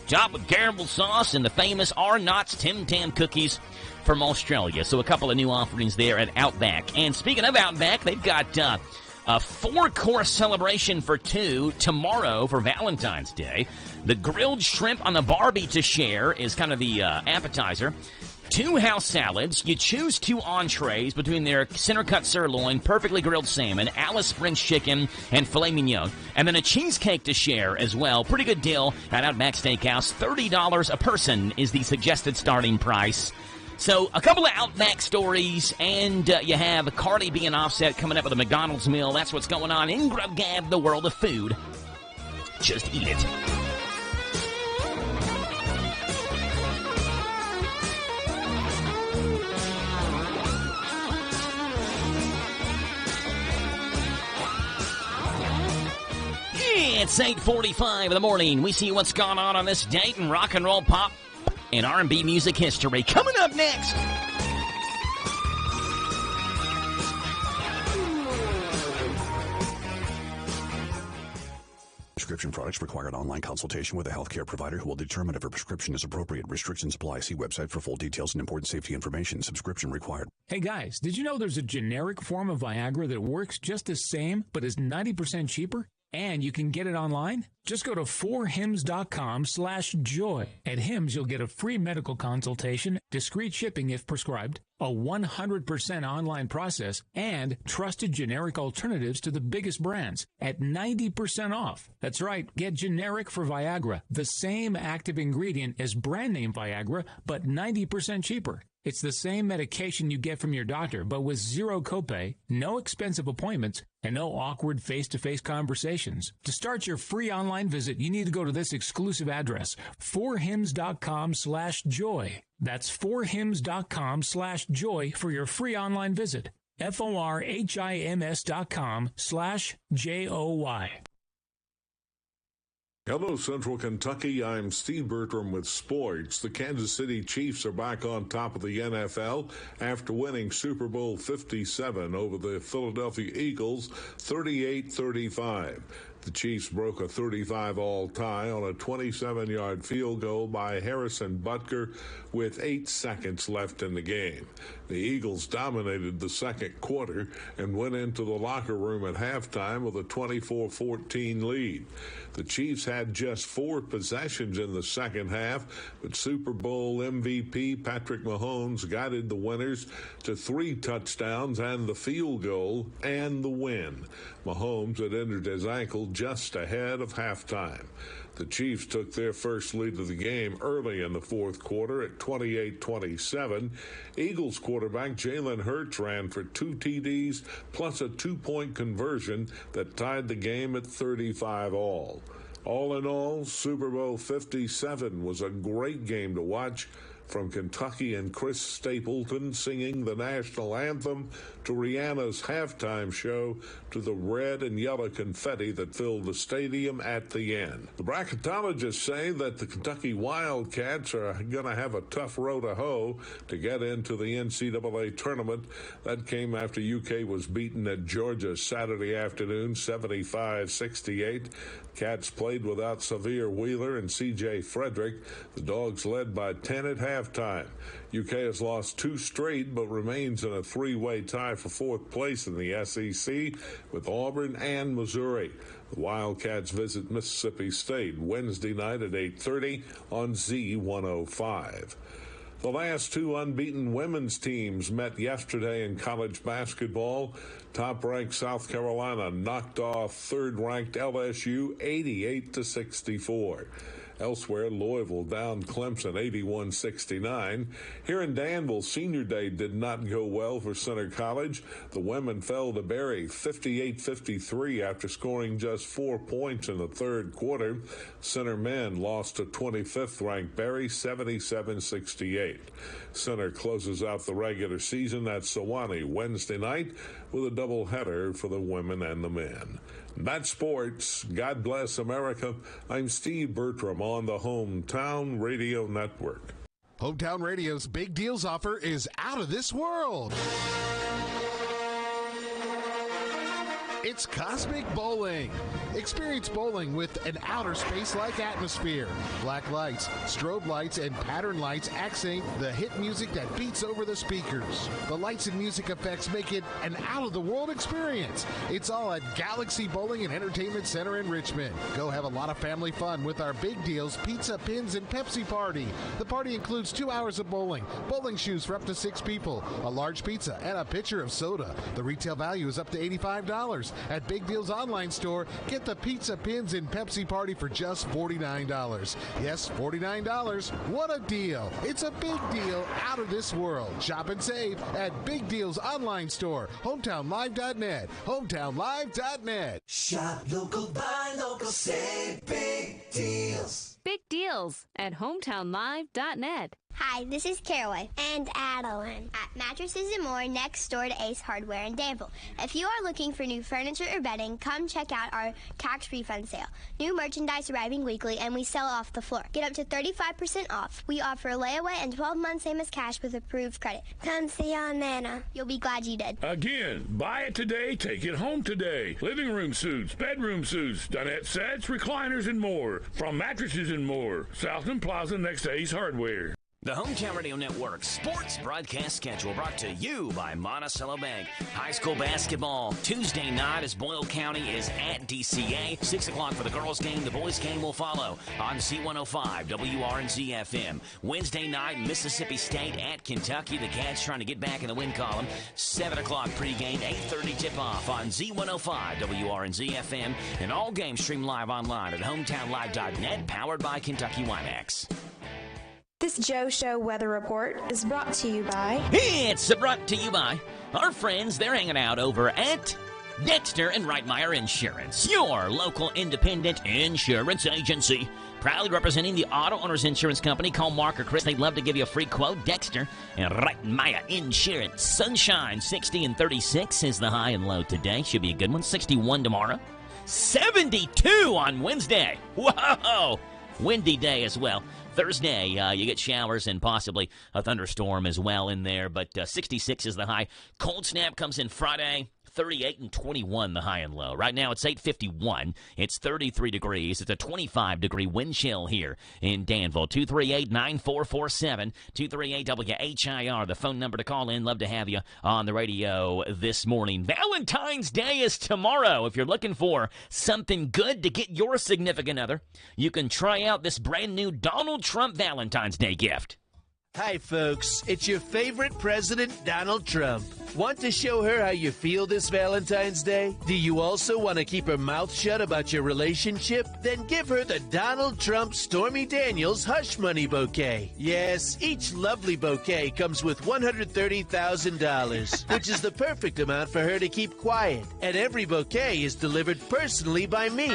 topped with caramel sauce, and the famous Arnott's Tim Tam cookies from Australia. So a couple of new offerings there at Outback. And speaking of Outback, they've got a 4-course celebration for 2 tomorrow for Valentine's Day. The grilled shrimp on the Barbie to share is kind of the appetizer. 2 house salads. You choose 2 entrees between their center-cut sirloin, perfectly grilled salmon, Alice Springs chicken, and filet mignon. And then a cheesecake to share as well. Pretty good deal at Outback Steakhouse. $30 a person is the suggested starting price. So, a couple of Outback stories, and you have Cardi B and Offset coming up with a McDonald's meal. That's what's going on in Grub Gab, the world of food. Just eat it. It's 8:45 in the morning. We see what's going on this date in rock and roll, pop, and R&B music history. Coming up next. Prescription products require an online consultation with a healthcare provider who will determine if a prescription is appropriate. Restrictions apply. See website for full details and important safety information. Subscription required. Hey guys, did you know there's a generic form of Viagra that works just the same but is 90% cheaper? And you can get it online? Just go to 4hims.com/joy. At Hims, you'll get a free medical consultation, discreet shipping if prescribed, a 100% online process, and trusted generic alternatives to the biggest brands at 90% off. That's right, get generic for Viagra, the same active ingredient as brand name Viagra, but 90% cheaper. It's the same medication you get from your doctor, but with zero copay, no expensive appointments, and no awkward face-to-face conversations. To start your free online visit, you need to go to this exclusive address, 4hims.com/joy. That's 4hims.com/joy for your free online visit. FORHIMS.com/JOY. Hello, Central Kentucky. I'm Steve Bertram with sports. The Kansas City Chiefs are back on top of the NFL after winning Super Bowl 57 over the Philadelphia Eagles 38-35. The Chiefs broke a 35-all tie on a 27-yard field goal by Harrison Butker with 8 seconds left in the game. The Eagles dominated the second quarter and went into the locker room at halftime with a 24-14 lead. The Chiefs had just 4 possessions in the second half, but Super Bowl MVP Patrick Mahomes guided the winners to 3 touchdowns and the field goal and the win. Mahomes had injured his ankle just ahead of halftime. The Chiefs took their first lead of the game early in the fourth quarter at 28-27. Eagles quarterback Jalen Hurts ran for 2 TDs plus a 2-point conversion that tied the game at 35 all. All in all, Super Bowl 57 was a great game to watch. From Kentucky and Chris Stapleton singing the national anthem to Rihanna's halftime show to the red and yellow confetti that filled the stadium at the end. The bracketologists say that the Kentucky Wildcats are going to have a tough row to hoe to get into the NCAA tournament. That came after UK was beaten at Georgia Saturday afternoon, 75-68. Cats played without Xavier Wheeler and C.J. Frederick. The Dogs led by 10 at halftime. UK has lost 2 straight but remains in a 3-way tie for 4th place in the SEC with Auburn and Missouri. The Wildcats visit Mississippi State Wednesday night at 8:30 on Z105. The last 2 unbeaten women's teams met yesterday in college basketball. Top-ranked South Carolina knocked off third-ranked LSU 88-64. Elsewhere, Louisville down Clemson 81-69. Here in Danville, Senior Day did not go well for Center College. The women fell to Berry 58-53 after scoring just 4 points in the third quarter. Center men lost to 25th-ranked Berry 77-68. Center closes out the regular season at Sewanee Wednesday night with a doubleheader for the women and the men. That's sports. God bless America. I'm Steve Bertram on the Hometown Radio Network. Hometown Radio's Big Deals offer is out of this world. It's Cosmic Bowling. Experience bowling with an outer space-like atmosphere. Black lights, strobe lights, and pattern lights accent the hit music that beats over the speakers. The lights and music effects make it an out-of-the-world experience. It's all at Galaxy Bowling and Entertainment Center in Richmond. Go have a lot of family fun with our Big Deals Pizza, Pins, and Pepsi Party. The party includes 2 hours of bowling shoes for up to 6 people, a large pizza, and a pitcher of soda. The retail value is up to $85. At Big Deal's online store, get the Pizza, Pins, and Pepsi Party for just $49. Yes, $49. What a deal. It's a big deal out of this world. Shop and save at Big Deal's online store, hometownlive.net, hometownlive.net. Shop local, buy local, save big deals. Big deals at hometownlive.net. Hi, this is Caraway and Adeline at Mattresses and More next door to Ace Hardware in Danville. If you are looking for new furniture or bedding, come check out our tax refund sale. New merchandise arriving weekly, and we sell off the floor. Get up to 35% off. We offer layaway and 12 months same as cash with approved credit. Come see Aunt Nana. You'll be glad you did. Again, buy it today, take it home today. Living room suits, bedroom suits, dinette sets, recliners, and more. From Mattresses and More, Southland Plaza next to Ace Hardware. The Hometown Radio Network sports broadcast schedule brought to you by Monticello Bank. High school basketball Tuesday night as Boyle County is at DCA. 6 o'clock for the girls' game. The boys' game will follow on C105 WRNZ FM. Wednesday night, Mississippi State at Kentucky. The Cats trying to get back in the win column. 7 o'clock pregame, 8:30 tip-off on Z105 WRNZ FM. And all games streamed live online at hometownlive.net, powered by Kentucky Wimax. This Joe Show weather report is brought to you by... It's brought to you by our friends. They're hanging out over at Dexter and Reitmeyer Insurance, your local independent insurance agency. Proudly representing the Auto Owners Insurance Company. Call Mark or Chris. They'd love to give you a free quote. Dexter and Reitmeyer Insurance. Sunshine, 60 and 36 is the high and low today. Should be a good one. 61 tomorrow. 72 on Wednesday. Whoa! Windy day as well. Thursday, you get showers and possibly a thunderstorm as well in there, but 66 is the high. Cold snap comes in Friday. 38 and 21 the high and low. Right now it's 8:51. It's 33 degrees. It's a 25-degree wind chill here in Danville. 238-9447, 238-WHIR, the phone number to call in. Love to have you on the radio this morning. Valentine's Day is tomorrow. If you're looking for something good to get your significant other, you can try out this brand new Donald Trump Valentine's Day gift. Hi, folks. It's your favorite president, Donald Trump. Want to show her how you feel this Valentine's Day? Do you also want to keep her mouth shut about your relationship? Then give her the Donald Trump Stormy Daniels Hush Money Bouquet. Yes, each lovely bouquet comes with $130,000, which is the perfect amount for her to keep quiet. And every bouquet is delivered personally by me.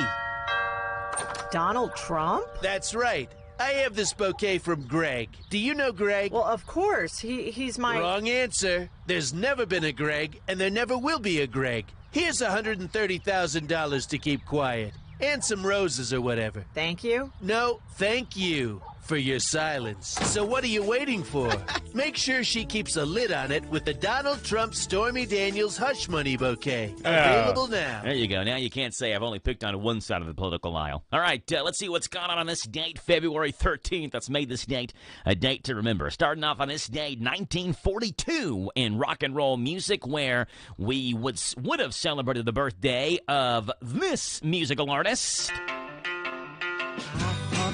Donald Trump? That's right. I have this bouquet from Greg. Do you know Greg? Well, of course. He's my... Wrong answer. There's never been a Greg, and there never will be a Greg. Here's $130,000 to keep quiet. And some roses or whatever. Thank you? No, thank you for your silence. So what are you waiting for? Make sure she keeps a lid on it with the Donald Trump Stormy Daniels Hush Money Bouquet. Available now. There you go. Now you can't say I've only picked on one side of the political aisle. All right, let's see what's gone on this date, February 13th. That's made this date a date to remember. Starting off on this date, 1942 in rock and roll music, where we would have celebrated the birthday of this musical artist.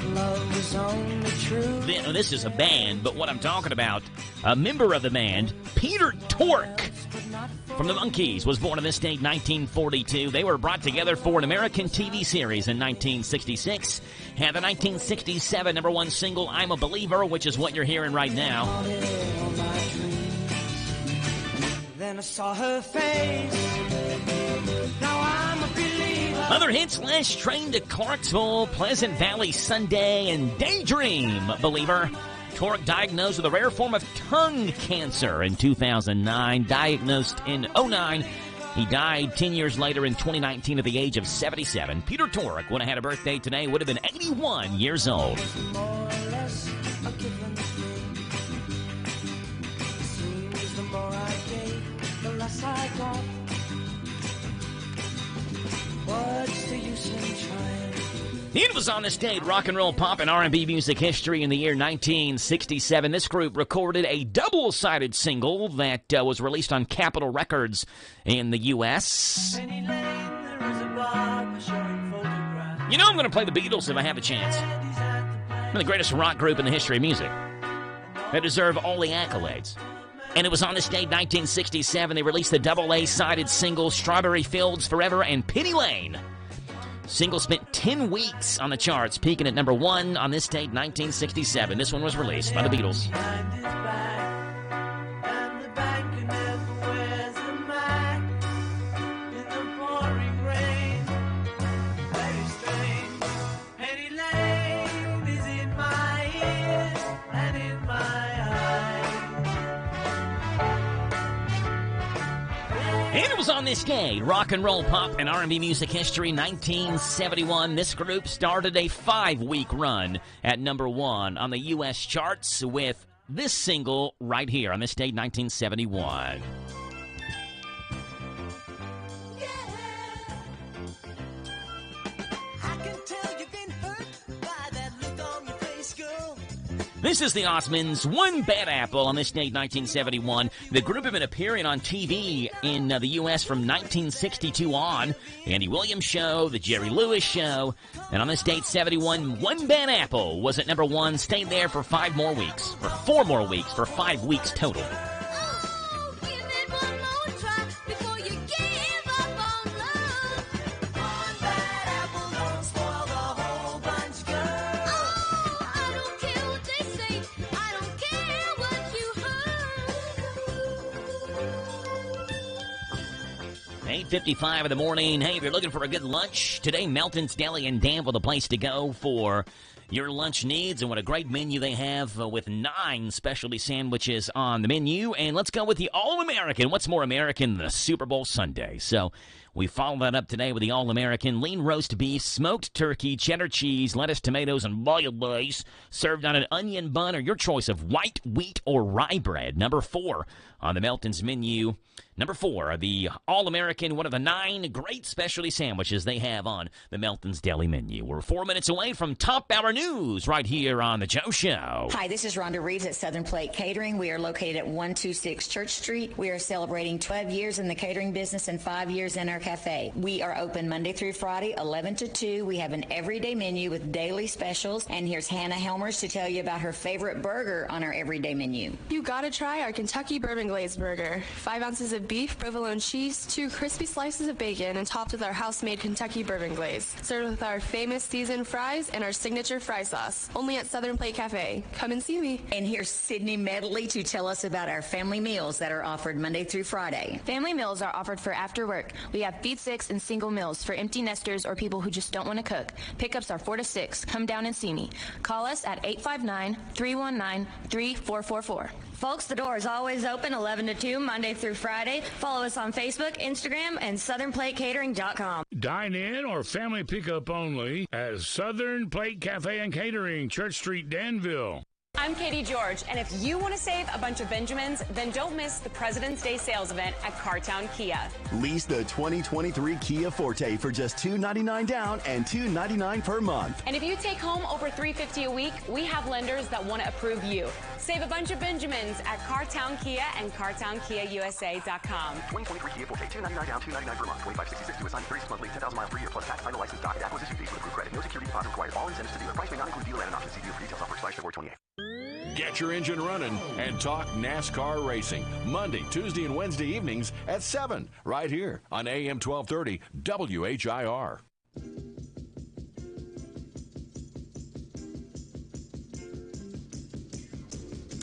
Love is only true. This is a band, but what I'm talking about, a member of the band, Peter Tork, from the Monkees, was born on this date, 1942. They were brought together for an American TV series in 1966. Had the 1967 number one single, I'm a Believer, which is what you're hearing right now. Then I saw her face. Now I'm a believer. Other hits, Last Train to Clarksville, Pleasant Valley Sunday, and Daydream Believer. Tork diagnosed with a rare form of tongue cancer in 2009, diagnosed in 2009. He died 10 years later in 2019 at the age of 77. Peter Torek would have had a birthday today, would have been 81 years old. It was on this date, rock and roll, pop, and R&B music history in the year 1967. This group recorded a double-sided single that was released on Capitol Records in the U.S. You know I'm going to play the Beatles if I have a chance. They're the greatest rock group in the history of music. They deserve all the accolades. And it was on this date, 1967, they released the double A-sided singles Strawberry Fields Forever and Penny Lane. Single spent 10 weeks on the charts, peaking at number 1 on this date, 1967. This one was released by the Beatles. 'And it was on this day, rock and roll, pop, and R&B music history, 1971. This group started a 5-week run at number 1 on the U.S. charts with this single right here on this date, 1971. This is the Osmonds, One Bad Apple on this date, 1971. The group had been appearing on TV in the U.S. from 1962 on. The Andy Williams Show, The Jerry Lewis Show. And on this date, 71, One Bad Apple was at number 1, stayed there for 5 more weeks, or 4 more weeks, for 5 weeks total. .55 in the morning. Hey, if you're looking for a good lunch, today Melton's Deli in Danville, the place to go for your lunch needs. And what a great menu they have with 9 specialty sandwiches on the menu. And let's go with the All-American. What's more American than the Super Bowl Sunday? So we follow that up today with the All-American lean roast beef, smoked turkey, cheddar cheese, lettuce, tomatoes, and boiled rice, served on an onion bun or your choice of white, wheat, or rye bread. Number 4 on the Melton's menu. Number 4, the All-American, one of the 9 great specialty sandwiches they have on the Melton's Deli menu. We're 4 minutes away from Top Hour News right here on The Joe Show. Hi, this is Rhonda Reeves at Southern Plate Catering. We are located at 126 Church Street. We are celebrating 12 years in the catering business and 5 years in our cafe. We are open Monday through Friday, 11 to 2. We have an everyday menu with daily specials. And here's Hannah Helmers to tell you about her favorite burger on our everyday menu. You gotta try our Kentucky Bourbon Glaze burger. 5 ounces of beef, provolone cheese, 2 crispy slices of bacon, and topped with our house-made Kentucky Bourbon Glaze. Served with our famous seasoned fries and our signature fry sauce. Only at Southern Plate Cafe. Come and see me. And here's Sydney Medley to tell us about our family meals that are offered Monday through Friday. Family meals are offered for after work. We have feed 6 and single meals for empty nesters or people who just don't want to cook. Pickups are 4 to 6. Come down and see me. Call us at 859-319-3444. Folks, the door is always open 11 to 2, Monday through Friday. Follow us on Facebook, Instagram, and SouthernPlateCatering.com. Dine in or family pickup only at Southern Plate Cafe and Catering, Church Street, Danville. I'm Katie George, and if you want to save a bunch of Benjamins, then don't miss the President's Day sales event at Cartown Kia. Lease the 2023 Kia Forte for just $299 down and $299 per month. And if you take home over $350 a week, we have lenders that want to approve you. Save a bunch of Benjamins at Cartown Kia and CartownKiaUSA.com. 2023 Kia Forte, $299 down, $299 per month, 2566 to assign 36 monthly, 10,000 miles per year, plus tax, title, license, docket, acquisition fees with approved credit. No security deposit required. All incentives to dealer. Price may not include dealer and an option. See dealer for details. Offer expires February 28th. Get your engine running and talk NASCAR racing. Monday, Tuesday, and Wednesday evenings at 7, right here on AM 1230 WHIR.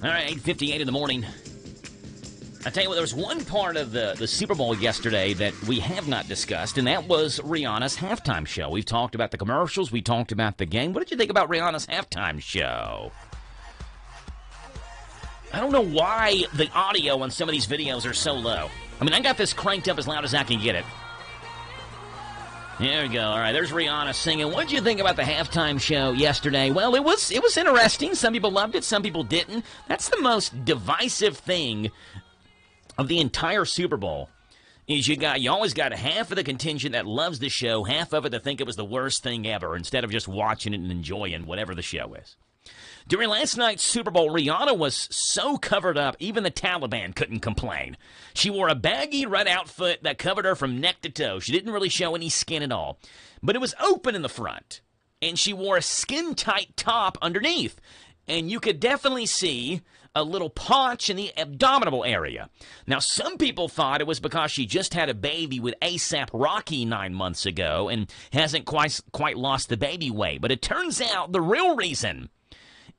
All right, 8:58 in the morning. I tell you what, there was one part of the Super Bowl yesterday that we have not discussed, and that was Rihanna's halftime show. We've talked about the commercials. We talked about the game. What did you think about Rihanna's halftime show? I don't know why the audio on some of these videos are so low. I mean, I got this cranked up as loud as I can get it. There we go. All right, there's Rihanna singing. What did you think about the halftime show yesterday? Well, it was interesting. Some people loved it, some people didn't. That's the most divisive thing of the entire Super Bowl. Is you always got half of the contingent that loves the show, half of it that think it was the worst thing ever, instead of just watching it and enjoying whatever the show is. During last night's Super Bowl, Rihanna was so covered up, even the Taliban couldn't complain. She wore a baggy red outfit that covered her from neck to toe. She didn't really show any skin at all, but it was open in the front, and she wore a skin-tight top underneath, and you could definitely see a little paunch in the abdominal area. Now, some people thought it was because she just had a baby with A$AP Rocky 9 months ago and hasn't quite lost the baby weight, but it turns out the real reason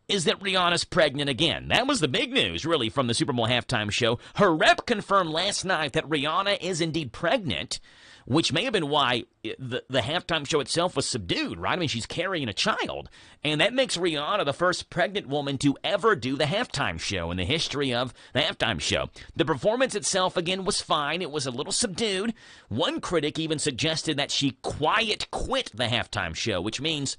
is that Rihanna's pregnant again. That was the big news, really, from the Super Bowl halftime show. Her rep confirmed last night that Rihanna is indeed pregnant, which may have been why the halftime show itself was subdued, right? I mean, she's carrying a child, and that makes Rihanna the first pregnant woman to ever do the halftime show in the history of the halftime show. The performance itself, again, was fine. It was a little subdued. One critic even suggested that she quiet quit the halftime show, which means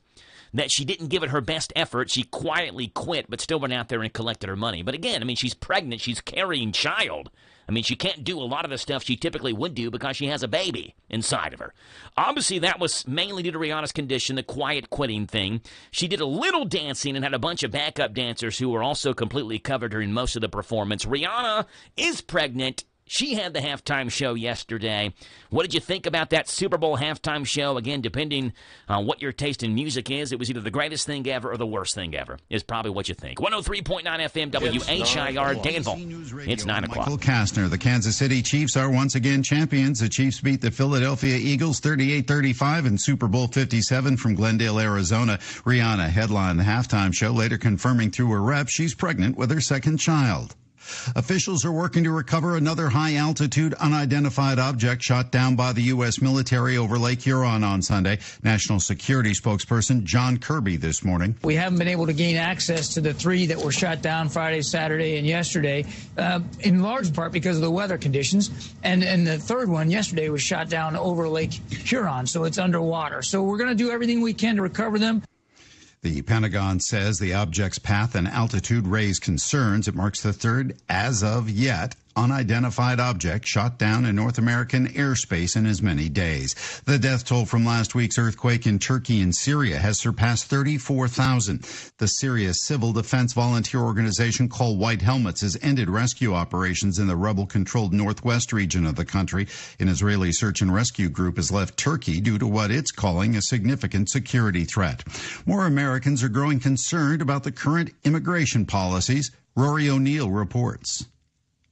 that she didn't give it her best effort. She quietly quit, but still went out there and collected her money. But again, I mean, she's pregnant. She's carrying child. I mean, she can't do a lot of the stuff she typically would do because she has a baby inside of her. Obviously, that was mainly due to Rihanna's condition, the quiet quitting thing. She did a little dancing and had a bunch of backup dancers who were also completely covered during most of the performance. Rihanna is pregnant. She had the halftime show yesterday. What did you think about that Super Bowl halftime show? Again, depending on what your taste in music is, it was either the greatest thing ever or the worst thing ever, is probably what you think. 103.9 FM WHIR Danville. It's 9 o'clock. Michael Kastner. The Kansas City Chiefs are once again champions. The Chiefs beat the Philadelphia Eagles 38-35 in Super Bowl 57 from Glendale, Arizona. Rihanna headlined the halftime show, later confirming through her rep she's pregnant with her second child. Officials are working to recover another high-altitude unidentified object shot down by the U.S. military over Lake Huron on Sunday. National Security spokesperson John Kirby this morning. We haven't been able to gain access to the 3 that were shot down Friday, Saturday, and yesterday, in large part because of the weather conditions. And the third one yesterday was shot down over Lake Huron, so it's underwater. So we're going to do everything we can to recover them. The Pentagon says the object's path and altitude raise concerns. It marks the third, as of yet, unidentified object shot down in North American airspace in as many days. The death toll from last week's earthquake in Turkey and Syria has surpassed 34,000. The Syria civil defense volunteer organization called White Helmets has ended rescue operations in the rebel-controlled northwest region of the country. An Israeli search and rescue group has left Turkey due to what it's calling a significant security threat. More Americans are growing concerned about the current immigration policies. Rory O'Neill reports.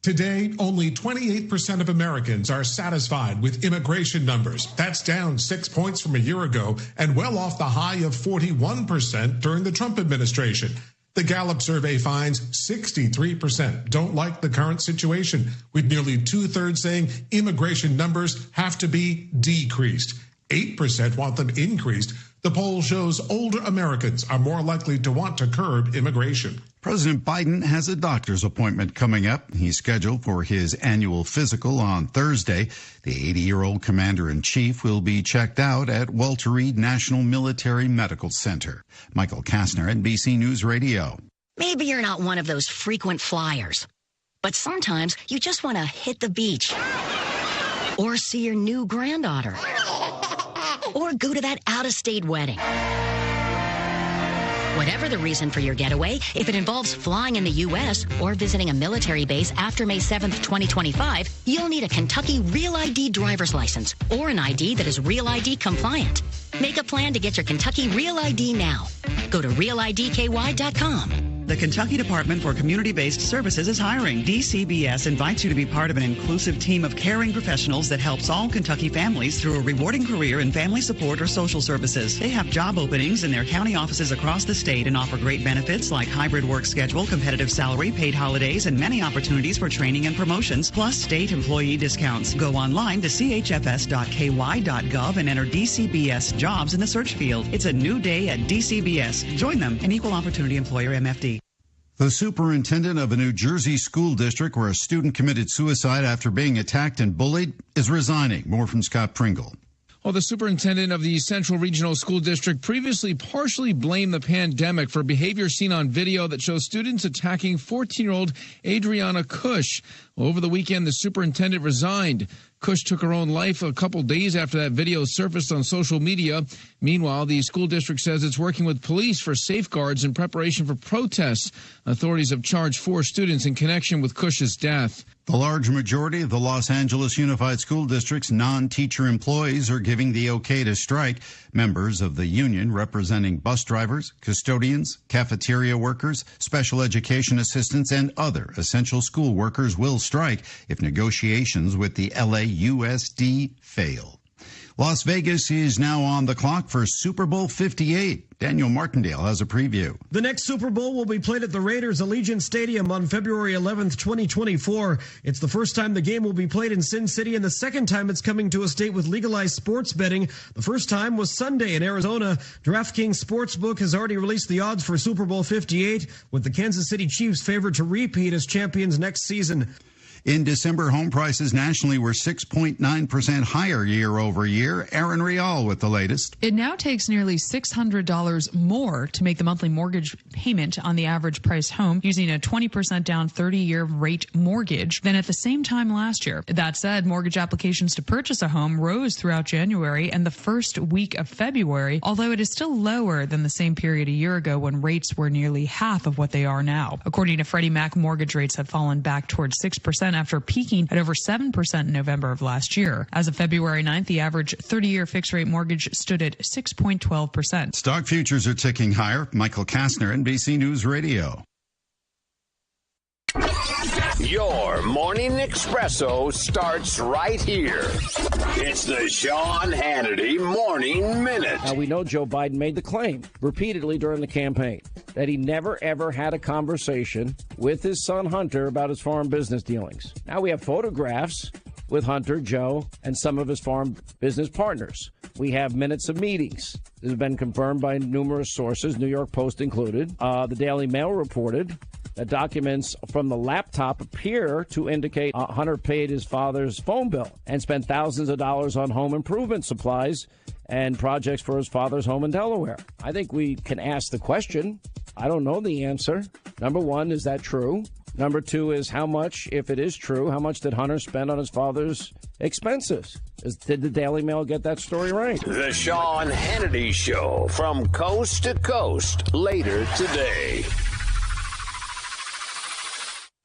Today, only 28% of Americans are satisfied with immigration numbers. That's down 6 points from a year ago and well off the high of 41% during the Trump administration. The Gallup survey finds 63% don't like the current situation, with nearly 2/3 saying immigration numbers have to be decreased. 8% want them increased. The poll shows older Americans are more likely to want to curb immigration. President Biden has a doctor's appointment coming up. He's scheduled for his annual physical on Thursday. The 80-year-old commander-in-chief will be checked out at Walter Reed National Military Medical Center. Michael Kastner, NBC News Radio. Maybe you're not one of those frequent flyers, but sometimes you just want to hit the beach or see your new granddaughter or go to that out-of-state wedding. Whatever the reason for your getaway, if it involves flying in the U.S. or visiting a military base after May 7th, 2025, you'll need a Kentucky Real ID driver's license or an ID that is Real ID compliant. Make a plan to get your Kentucky Real ID now. Go to realidky.com. The Kentucky Department for Community-Based Services is hiring. DCBS invites you to be part of an inclusive team of caring professionals that helps all Kentucky families through a rewarding career in family support or social services. They have job openings in their county offices across the state and offer great benefits like hybrid work schedule, competitive salary, paid holidays, and many opportunities for training and promotions, plus state employee discounts. Go online to chfs.ky.gov and enter DCBS jobs in the search field. It's a new day at DCBS. Join them, an equal opportunity employer, MFD. The superintendent of a New Jersey school district where a student committed suicide after being attacked and bullied is resigning. More from Scott Pringle. Well, the superintendent of the Central Regional School District previously partially blamed the pandemic for behavior seen on video that shows students attacking 14-year-old Adriana Cush. Over the weekend, the superintendent resigned. Cush took her own life a couple days after that video surfaced on social media. Meanwhile, the school district says it's working with police for safeguards in preparation for protests. Authorities have charged 4 students in connection with Cush's death. The large majority of the Los Angeles Unified School District's non-teacher employees are giving the okay to strike. Members of the union representing bus drivers, custodians, cafeteria workers, special education assistants, and other essential school workers will strike if negotiations with the LAUSD fail. Las Vegas is now on the clock for Super Bowl 58. Daniel Martindale has a preview. The next Super Bowl will be played at the Raiders Allegiant Stadium on February 11th, 2024. It's the first time the game will be played in Sin City and the second time it's coming to a state with legalized sports betting. The first time was Sunday in Arizona. DraftKings Sportsbook has already released the odds for Super Bowl 58, with the Kansas City Chiefs favored to repeat as champions next season. In December, home prices nationally were 6.9% higher year over year. Aaron Rial with the latest. It now takes nearly $600 more to make the monthly mortgage payment on the average price home using a 20% down 30-year rate mortgage than at the same time last year. That said, mortgage applications to purchase a home rose throughout January and the first week of February, although it is still lower than the same period a year ago when rates were nearly half of what they are now. According to Freddie Mac, mortgage rates have fallen back towards 6% after peaking at over 7% in November of last year. As of February 9th, the average 30-year fixed-rate mortgage stood at 6.12%. Stock futures are ticking higher. Michael Kastner, NBC News Radio. Your morning espresso starts right here. It's the Sean Hannity Morning Minute. Now, we know Joe Biden made the claim repeatedly during the campaign that he never, ever had a conversation with his son Hunter about his foreign business dealings. Now we have photographs with Hunter, Joe, and some of his foreign business partners. We have minutes of meetings. This has been confirmed by numerous sources, New York Post included. The Daily Mail reported that documents from the laptop appear to indicate Hunter paid his father's phone bill and spent thousands of dollars on home improvement supplies and projects for his father's home in Delaware. I think we can ask the question. I don't know the answer. Number one, is that true? Number two is how much, if it is true, how much did Hunter spend on his father's expenses? Did the Daily Mail get that story right? The Sean Hannity Show from coast to coast later today.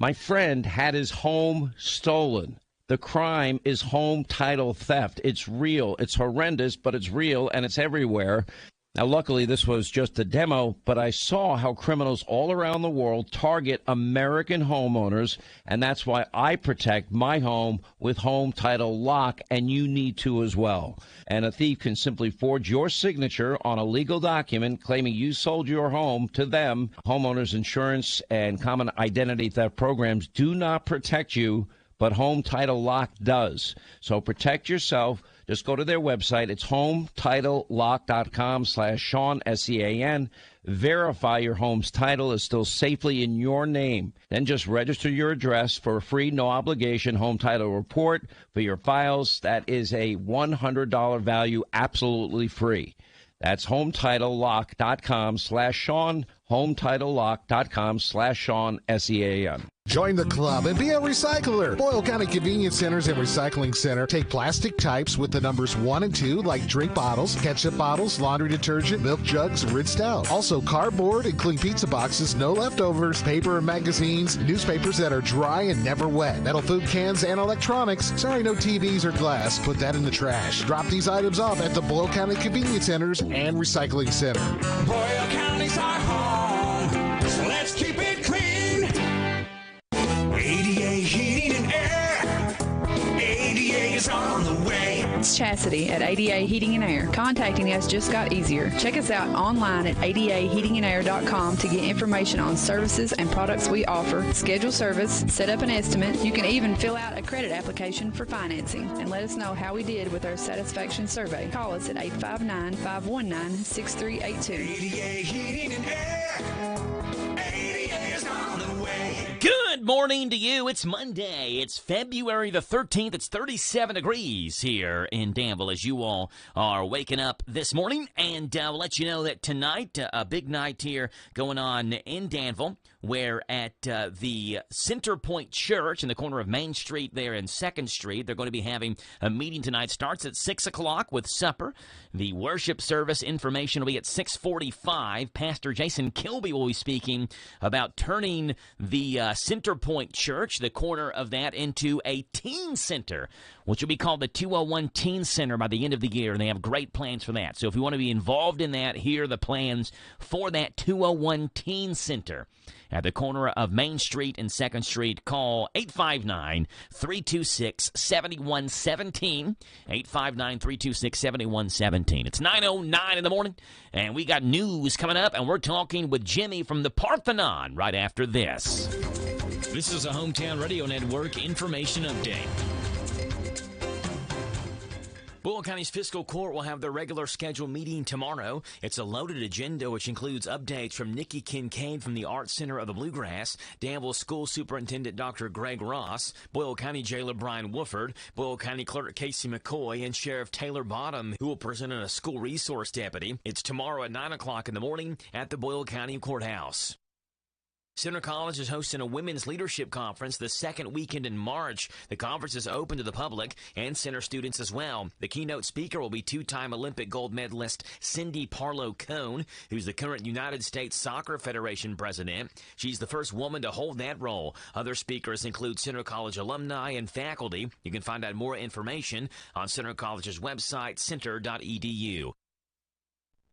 My friend had his home stolen. The crime is home title theft. It's real. It's horrendous, but it's real, and it's everywhere. Now, luckily, this was just a demo, but I saw how criminals all around the world target American homeowners, and that's why I protect my home with Home Title Lock, and you need to as well. And a thief can simply forge your signature on a legal document claiming you sold your home to them. Homeowners insurance and common identity theft programs do not protect you, but Home Title Lock does. So protect yourself. Just go to their website. It's HometitleLock.com/Sean, SEAN. Verify your home's title is still safely in your name. Then just register your address for a free, no-obligation home title report for your files. That is a $100 value, absolutely free. That's HometitleLock.com/Sean, HometitleLock.com/Sean, SEAN. Join the club and be a recycler. Boyle County Convenience Centers and Recycling Center take plastic types with the numbers 1 and 2, like drink bottles, ketchup bottles, laundry detergent, milk jugs, rinsed out. Also cardboard, including pizza boxes, no leftovers, paper and magazines, newspapers that are dry and never wet, metal food cans and electronics. Sorry, no TVs or glass. Put that in the trash. Drop these items off at the Boyle County Convenience Centers and Recycling Center. Boyle County's our home, so let's keep it clean. ADA Heating and Air. ADA is on the way. It's Chastity at ADA Heating and Air. Contacting us just got easier. Check us out online at adaheatingandair.com to get information on services and products we offer, schedule service, set up an estimate. You can even fill out a credit application for financing and let us know how we did with our satisfaction survey. Call us at 859-519-6382. ADA Heating and Air. ADA is on morning to you. It's Monday. It's February the 13th. It's 37 degrees here in Danville as you all are waking up this morning. And we'll let you know that tonight, a big night here going on in Danville, where at the Center Point Church in the corner of Main Street there in 2nd Street, they're going to be having a meeting tonight. Starts at 6 o'clock with supper. The worship service information will be at 6:45. Pastor Jason Kilby will be speaking about turning the Center Point Church, the corner of that, into a teen center, which will be called the 201 Teen Center by the end of the year, and they have great plans for that. So if you want to be involved in that, here are the plans for that 201 Teen Center. At the corner of Main Street and 2nd Street, call 859-326-7117. 859-326-7117. It's 9:09 in the morning, and we got news coming up, and we're talking with Jimmy from the Parthenon right after this. This is a Hometown Radio Network information update. Boyle County's fiscal court will have their regular scheduled meeting tomorrow. It's a loaded agenda, which includes updates from Nikki Kincaid from the Art Center of the Bluegrass, Danville School Superintendent Dr. Greg Ross, Boyle County Jailer Brian Wooford, Boyle County Clerk Casey McCoy, and Sheriff Taylor Bottom, who will present a school resource deputy. It's tomorrow at 9 o'clock in the morning at the Boyle County Courthouse. Center College is hosting a women's leadership conference the second weekend in March. The conference is open to the public and center students as well. The keynote speaker will be two-time Olympic gold medalist Cindy Parlow-Cone, who's the current United States Soccer Federation president. She's the first woman to hold that role. Other speakers include Center College alumni and faculty. You can find out more information on Center College's website, center.edu.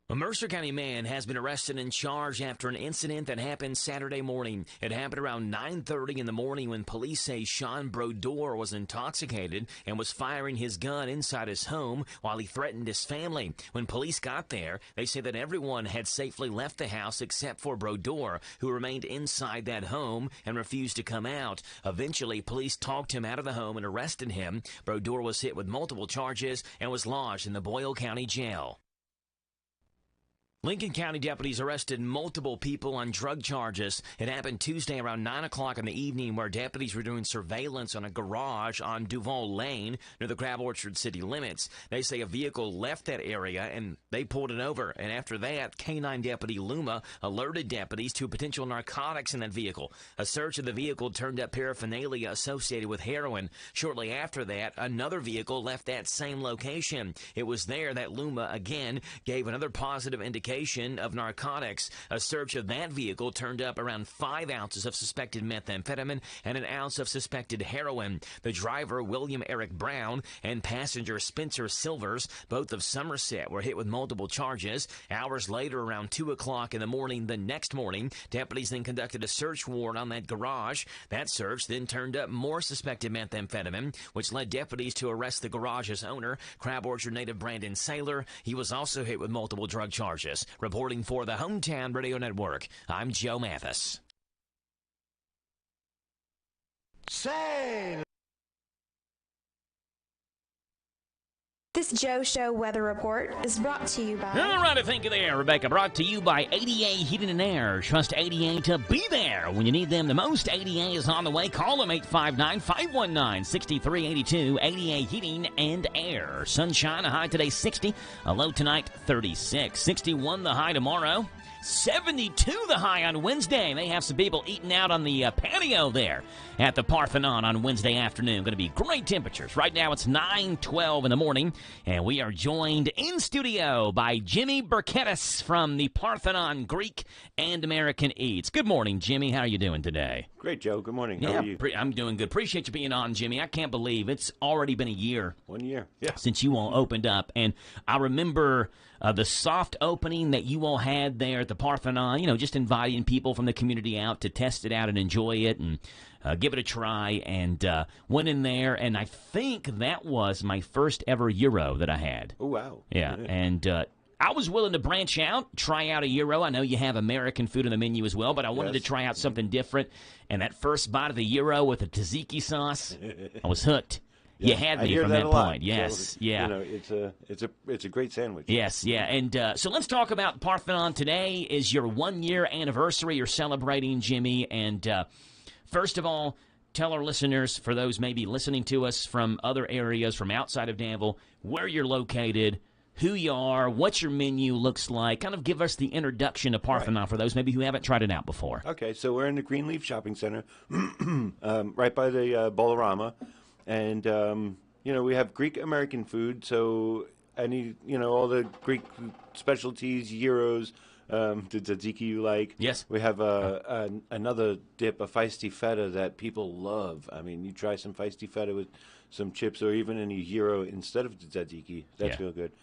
A Mercer County man has been arrested and charged after an incident that happened Saturday morning. It happened around 9:30 in the morning when police say Sean Brodeur was intoxicated and was firing his gun inside his home while he threatened his family. When police got there, they say that everyone had safely left the house except for Brodeur, who remained inside that home and refused to come out. Eventually, police talked him out of the home and arrested him. Brodeur was hit with multiple charges and was lodged in the Boyle County Jail. Lincoln County deputies arrested multiple people on drug charges. It happened Tuesday around 9 o'clock in the evening where deputies were doing surveillance on a garage on Duval Lane near the Crab Orchard city limits. They say a vehicle left that area and they pulled it over. And after that, K-9 Deputy Luma alerted deputies to potential narcotics in that vehicle. A search of the vehicle turned up paraphernalia associated with heroin. Shortly after that, another vehicle left that same location. It was there that Luma again gave another positive indication of narcotics. A search of that vehicle turned up around 5 ounces of suspected methamphetamine and an ounce of suspected heroin. The driver, William Eric Brown, and passenger Spencer Silvers, both of Somerset, were hit with multiple charges. Hours later, around 2 o'clock in the morning the next morning, deputies then conducted a search warrant on that garage. That search then turned up more suspected methamphetamine, which led deputies to arrest the garage's owner, Crab Orchard native Brandon Saylor. He was also hit with multiple drug charges. Reporting for the Hometown Radio Network, I'm Joe Mathis. Say. This Joe Show weather report is brought to you by... All right, thank you there, Rebecca. Brought to you by ADA Heating and Air. Trust ADA to be there when you need them the most. ADA is on the way. Call them 859-519-6382. ADA Heating and Air. Sunshine, a high today 60. A low tonight 36. 61 the high tomorrow. 72 the high on Wednesday. They have some people eating out on the patio there at the Parthenon on Wednesday afternoon. Going to be great temperatures. Right now it's 9:12 in the morning, and we are joined in studio by Jimmy Burkettis from the Parthenon Greek and American Eats. Good morning, Jimmy. How are you doing today? Great, Joe. Good morning. How are you? I'm doing good. Appreciate you being on, Jimmy. I can't believe it's already been a year. 1 year. Since you all opened up. And I remember the soft opening that you all had there at the Parthenon, you know, just inviting people from the community out to test it out and enjoy it and give it a try. And went in there, and I think that was my first ever gyro that I had. Oh, wow. Yeah. And I was willing to branch out, try out a gyro. I know you have American food on the menu as well, but I wanted to try out something different. And that first bite of the gyro with the tzatziki sauce, I was hooked. Yeah, you had me from that point. Yes, so, yeah. You know, it's a great sandwich. Yes, yeah. And so let's talk about Parthenon. Today is your 1 year anniversary you're celebrating, Jimmy. And first of all, tell our listeners, for those maybe listening to us from other areas, from outside of Danville, where you're located, who you are, what your menu looks like. Kind of give us the introduction to Parthenon for those maybe who haven't tried it out before. Okay, so we're in the Greenleaf Shopping Center, right by the Bolorama. And, we have Greek-American food, so all the Greek specialties, gyros, the tzatziki you like. Yes. We have another dip, a feisty feta that people love. I mean, you try some feisty feta with some chips or even any gyro instead of the tzatziki. That's real good.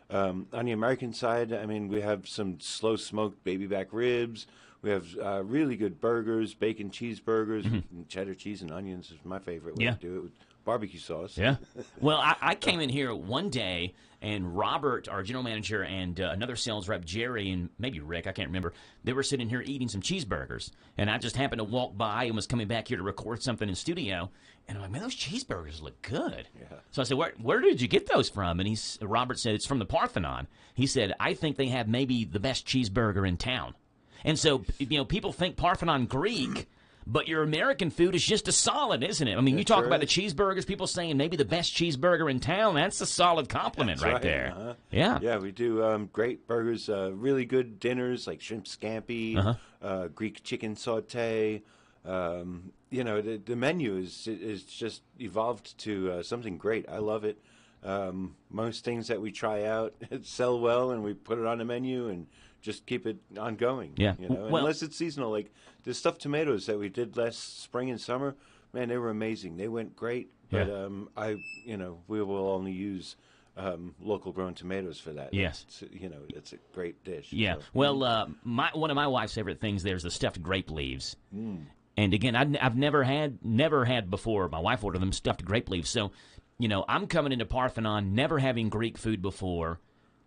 On the American side, I mean, we have some slow-smoked baby back ribs. We have really good burgers, bacon cheeseburgers, and cheddar cheese and onions is my favorite way to do it with barbecue sauce. Yeah. Well, I came in here one day, and Robert, our general manager, and another sales rep, Jerry, and maybe Rick, I can't remember, they were sitting here eating some cheeseburgers. And I just happened to walk by and was coming back here to record something in studio. And I'm like, man, those cheeseburgers look good. Yeah. So I said, where did you get those from? And Robert said, it's from the Parthenon. He said, I think they have maybe the best cheeseburger in town. And so, people think Parthenon Greek, but your American food is just as solid, isn't it? I mean, you talk about the cheeseburgers, people saying maybe the best cheeseburger in town. That's a solid compliment right there. Uh-huh. Yeah. Yeah, we do great burgers, really good dinners like shrimp scampi, Greek chicken saute. The menu is just evolved to something great. I love it. Most things that we try out sell well, and we put it on the menu and just keep it ongoing. Yeah. Unless it's seasonal. Like the stuffed tomatoes that we did last spring and summer, man, they were amazing. They went great. But we will only use local grown tomatoes for that. Yes. It's a great dish. Yeah. So. Well, one of my wife's favorite things there is the stuffed grape leaves. And again, I've never had before. My wife ordered them stuffed grape leaves. So, I'm coming into Parthenon, never having Greek food before,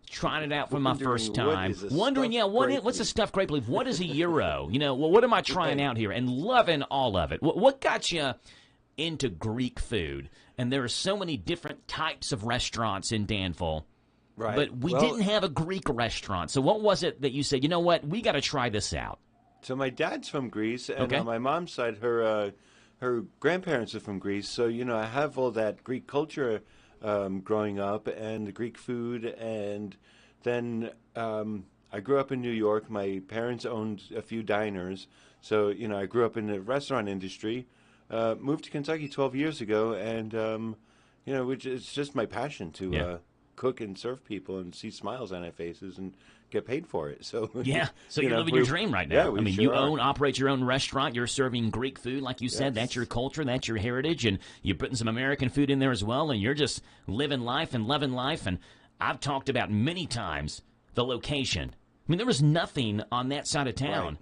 trying it out for my first time, wondering, what's a stuffed grape leaf? What is a gyro? What am I trying out here? And loving all of it. What got you into Greek food? And there are so many different types of restaurants in Danville. Right. But we didn't have a Greek restaurant. So what was it that you said, you know what, we got to try this out? So my dad's from Greece, and on my mom's side, her grandparents are from Greece. So, I have all that Greek culture growing up and the Greek food. And then I grew up in New York. My parents owned a few diners. So, I grew up in the restaurant industry, moved to Kentucky 12 years ago. And, it's just my passion to cook and serve people and see smiles on their faces and get paid for it. So so you're living your dream right now. Yeah, you operate your own restaurant. You're serving Greek food, like you said. That's your culture. That's your heritage, and you're putting some American food in there as well. And you're just living life and loving life. And I've talked about many times the location. I mean, there was nothing on that side of town,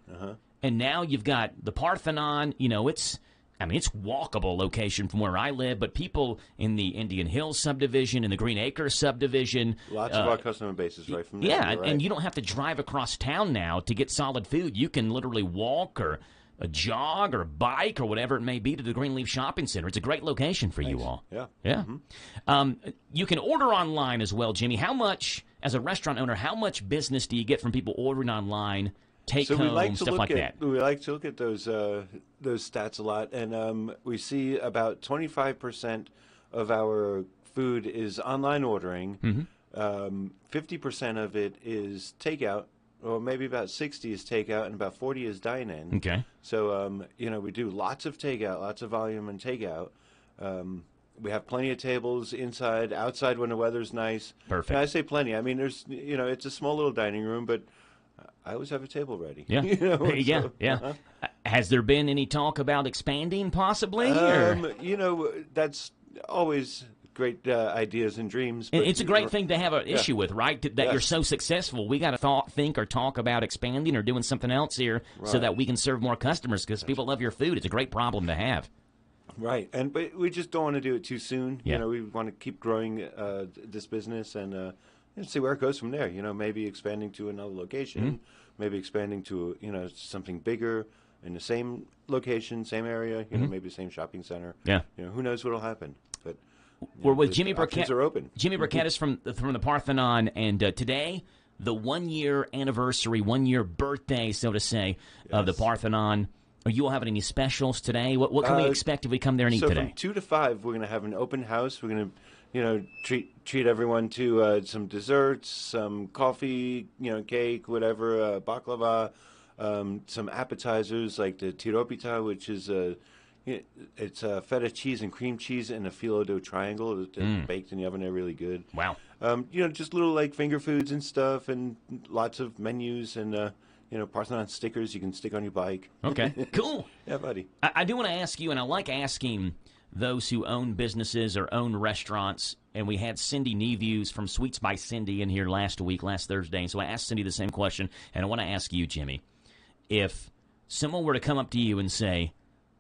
and now you've got the Parthenon. It's walkable location from where I live, but people in the Indian Hills subdivision, in the Green Acres subdivision. Lots of our customer base is right from there. Yeah, and you don't have to drive across town now to get solid food. You can literally walk or jog or bike or whatever it may be to the Greenleaf Shopping Center. It's a great location for you all. Yeah. Yeah. You can order online as well, Jimmy. How much, as a restaurant owner, how much business do you get from people ordering online? Take home, stuff like that. We like to look at those stats a lot, and we see about 25% of our food is online ordering. 50% of it is takeout, or maybe about 60 is takeout, and about 40 is dine-in. Okay. So we do lots of takeout, lots of volume and takeout. We have plenty of tables inside, outside when the weather's nice. Perfect. And I say plenty. I mean, there's it's a small little dining room, but I always have a table ready. Yeah. Has there been any talk about expanding possibly? That's always great ideas and dreams. But it's a great thing to have an issue with, right? That you're so successful. We got to think or talk about expanding or doing something else here so that we can serve more customers because people love your food. It's a great problem to have. Right, but we just don't want to do it too soon. Yeah. We want to keep growing this business and see where it goes from there. Maybe expanding to another location, maybe expanding to something bigger in the same location, same area. Maybe the same shopping center. Yeah. Who knows what'll happen? But we're with Jimmy Burkett. Are open. Jimmy Burkett is from the Parthenon, and today the 1 year anniversary, 1 year birthday, so to say, of the Parthenon. Are you all having any specials today? What can we expect if we come there and eat today? So from 2 to 5, we're going to have an open house. We're going to, treat everyone to some desserts, some coffee, cake, whatever, baklava, some appetizers like the tiropita, which is it's feta cheese and cream cheese in a phyllo dough triangle. It's baked in the oven. They're really good. Wow. Just little like finger foods and stuff, and lots of menus and. Parthenon stickers you can stick on your bike. Okay, cool. Yeah, buddy. I do want to ask you, and I like asking those who own businesses or own restaurants, and we had Cindy Neviews from Sweets by Cindy in here last Thursday, and so I asked Cindy the same question, and I want to ask you, Jimmy, if someone were to come up to you and say,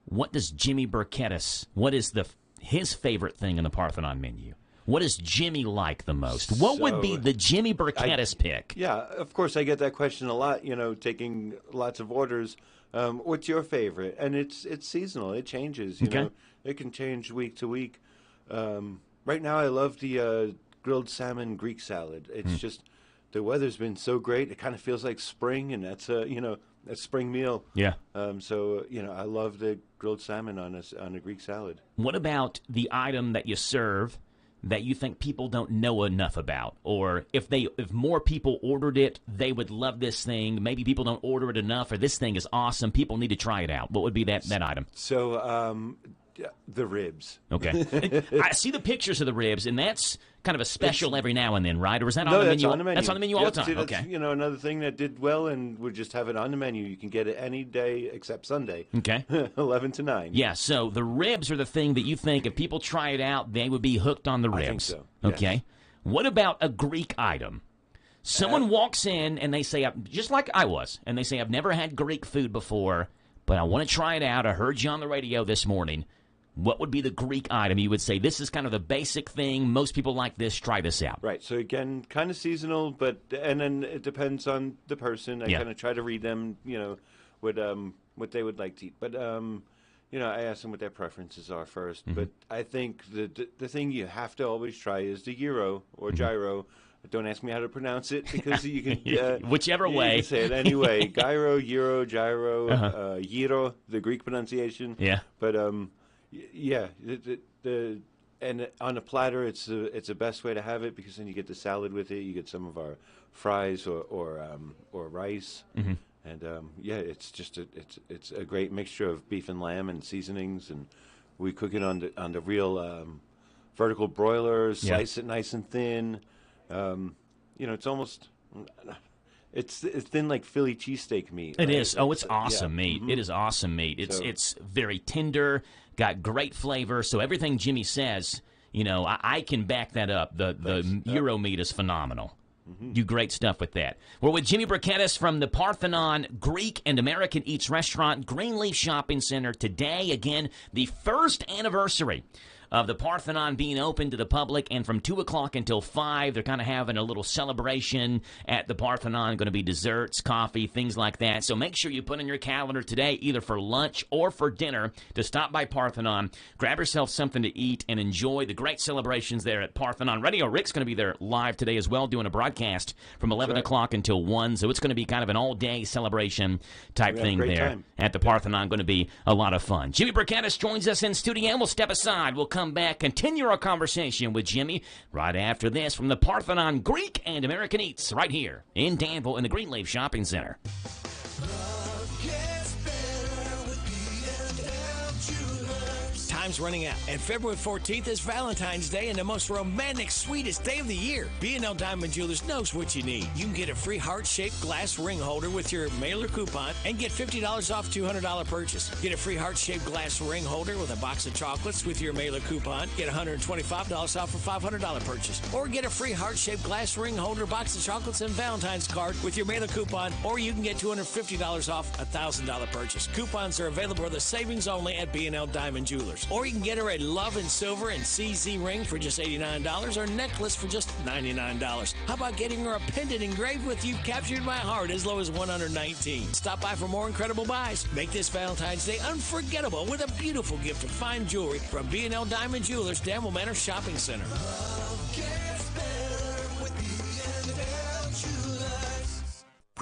what does Jimmy Burkettis, what is his favorite thing in the Parthenon menu? What does Jimmy like the most? What would be the Jimmy Burkettis pick? Yeah, of course, I get that question a lot, taking lots of orders. What's your favorite? And it's seasonal. It changes, you know. It can change week to week. Right now, I love the grilled salmon Greek salad. It's just the weather's been so great. It kind of feels like spring, and that's a spring meal. Yeah. So I love the grilled salmon on a Greek salad. What about the item that you serve that you think people don't know enough about, or if more people ordered it, they would love this thing? Maybe people don't order it enough, or this thing is awesome. People need to try it out. What would be that item? So the ribs. Okay. I see the pictures of the ribs, and that's kind of a special every now and then, right? Or is that on the menu? That's on the menu all the time. See, okay. Another thing that did well, and we just have it on the menu. You can get it any day except Sunday. Okay. 11 to 9. Yeah. So the ribs are the thing that you think if people try it out, they would be hooked on the ribs. I think so. Okay. Yes. What about a Greek item? Someone walks in and they say, just like I was, and they say, I've never had Greek food before, but I want to try it out. I heard you on the radio this morning. What would be the Greek item you would say, this is kind of the basic thing, most people like this, try this out? Right. So, again, kind of seasonal, and then it depends on the person. I kind of try to read them, what they would like to eat. But, I ask them what their preferences are first. But I think the thing you have to always try is the gyro or gyro. Don't ask me how to pronounce it because you can... whichever way. You can say it anyway. Gyro, gyro, gyro, the Greek pronunciation. Yeah. But... yeah, and on a platter, it's the best way to have it because then you get the salad with it. You get some of our fries or rice, and it's just it's a great mixture of beef and lamb and seasonings, and we cook it on the real vertical broiler, slice it nice and thin. It's almost. It's thin like Philly cheesesteak meat. It is. Oh, it's awesome meat. It is awesome meat. It's very tender, got great flavor. So everything Jimmy says, I can back that up. The gyro meat is phenomenal. Do great stuff with that. We're with Jimmy Burkettis from the Parthenon Greek and American Eats Restaurant, Greenleaf Shopping Center. Today, again, the first anniversary of the Parthenon being open to the public, and from 2 o'clock until 5, they're kind of having a little celebration at the Parthenon. Going to be desserts, coffee, things like that. So make sure you put in your calendar today, either for lunch or for dinner, to stop by Parthenon, grab yourself something to eat, and enjoy the great celebrations there at Parthenon Radio. Rick's going to be there live today as well, doing a broadcast from 11 o'clock until 1. So it's going to be kind of an all-day celebration type thing there at the Parthenon. Going to be a lot of fun. Jimmy Burkettis joins us in studio. We'll step aside. We'll come back, continue our conversation with Jimmy right after this from the Parthenon Greek and American Eats right here in Danville in the Greenleaf Shopping Center. Time's running out, and February 14th is Valentine's Day and the most romantic, sweetest day of the year. B&L Diamond Jewelers knows what you need. You can get a free heart-shaped glass ring holder with your mailer coupon and get $50 off $200 purchase. Get a free heart-shaped glass ring holder with a box of chocolates with your mailer coupon. Get $125 off for $500 purchase. Or get a free heart-shaped glass ring holder, box of chocolates, and Valentine's card with your mailer coupon. Or you can get $250 off a $1,000 purchase. Coupons are available for the savings only at B&L Diamond Jewelers. Or you can get her a Love and Silver and CZ ring for just $89 or necklace for just $99. How about getting her a pendant engraved with "You've Captured My Heart" as low as $119? Stop by for more incredible buys. Make this Valentine's Day unforgettable with a beautiful gift of fine jewelry from B&L Diamond Jewelers, Danville Manor Shopping Center.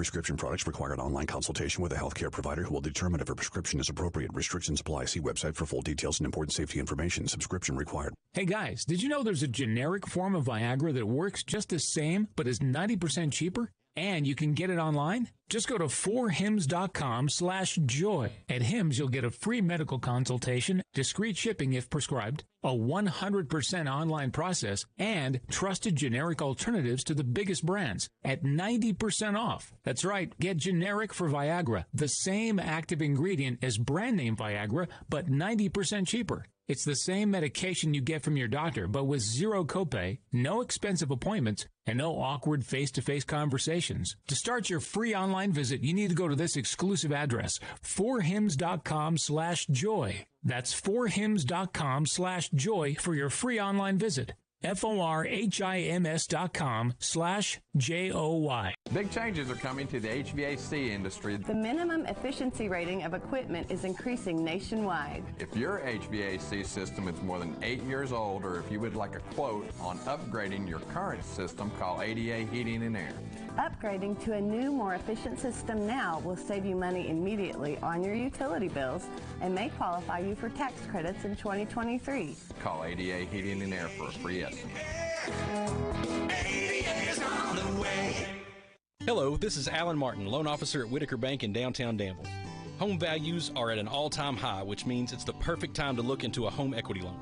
Prescription products require an online consultation with a healthcare provider who will determine if a prescription is appropriate. Restrictions apply. See website for full details and important safety information. Subscription required. Hey guys, did you know there's a generic form of Viagra that works just the same but is 90% cheaper? And you can get it online? Just go to 4hims.com/joy. At Hims, you'll get a free medical consultation, discreet shipping if prescribed, a 100% online process, and trusted generic alternatives to the biggest brands at 90% off. That's right, get generic for Viagra, the same active ingredient as brand name Viagra, but 90% cheaper. It's the same medication you get from your doctor, but with zero copay, no expensive appointments, and no awkward face-to-face conversations. To start your free online visit, you need to go to this exclusive address, 4hims.com/joy. That's 4hims.com/joy for your free online visit. FORHIMS.com/JOY. Big changes are coming to the HVAC industry. The minimum efficiency rating of equipment is increasing nationwide. If your HVAC system is more than 8 years old, or if you would like a quote on upgrading your current system, call ADA Heating and Air. Upgrading to a new, more efficient system now will save you money immediately on your utility bills and may qualify you for tax credits in 2023. Call ADA Heating and Air for a free estimate. Hello, this is Alan Martin, loan officer at Whitaker Bank in downtown Danville. Home values are at an all-time high, which means it's the perfect time to look into a home equity loan.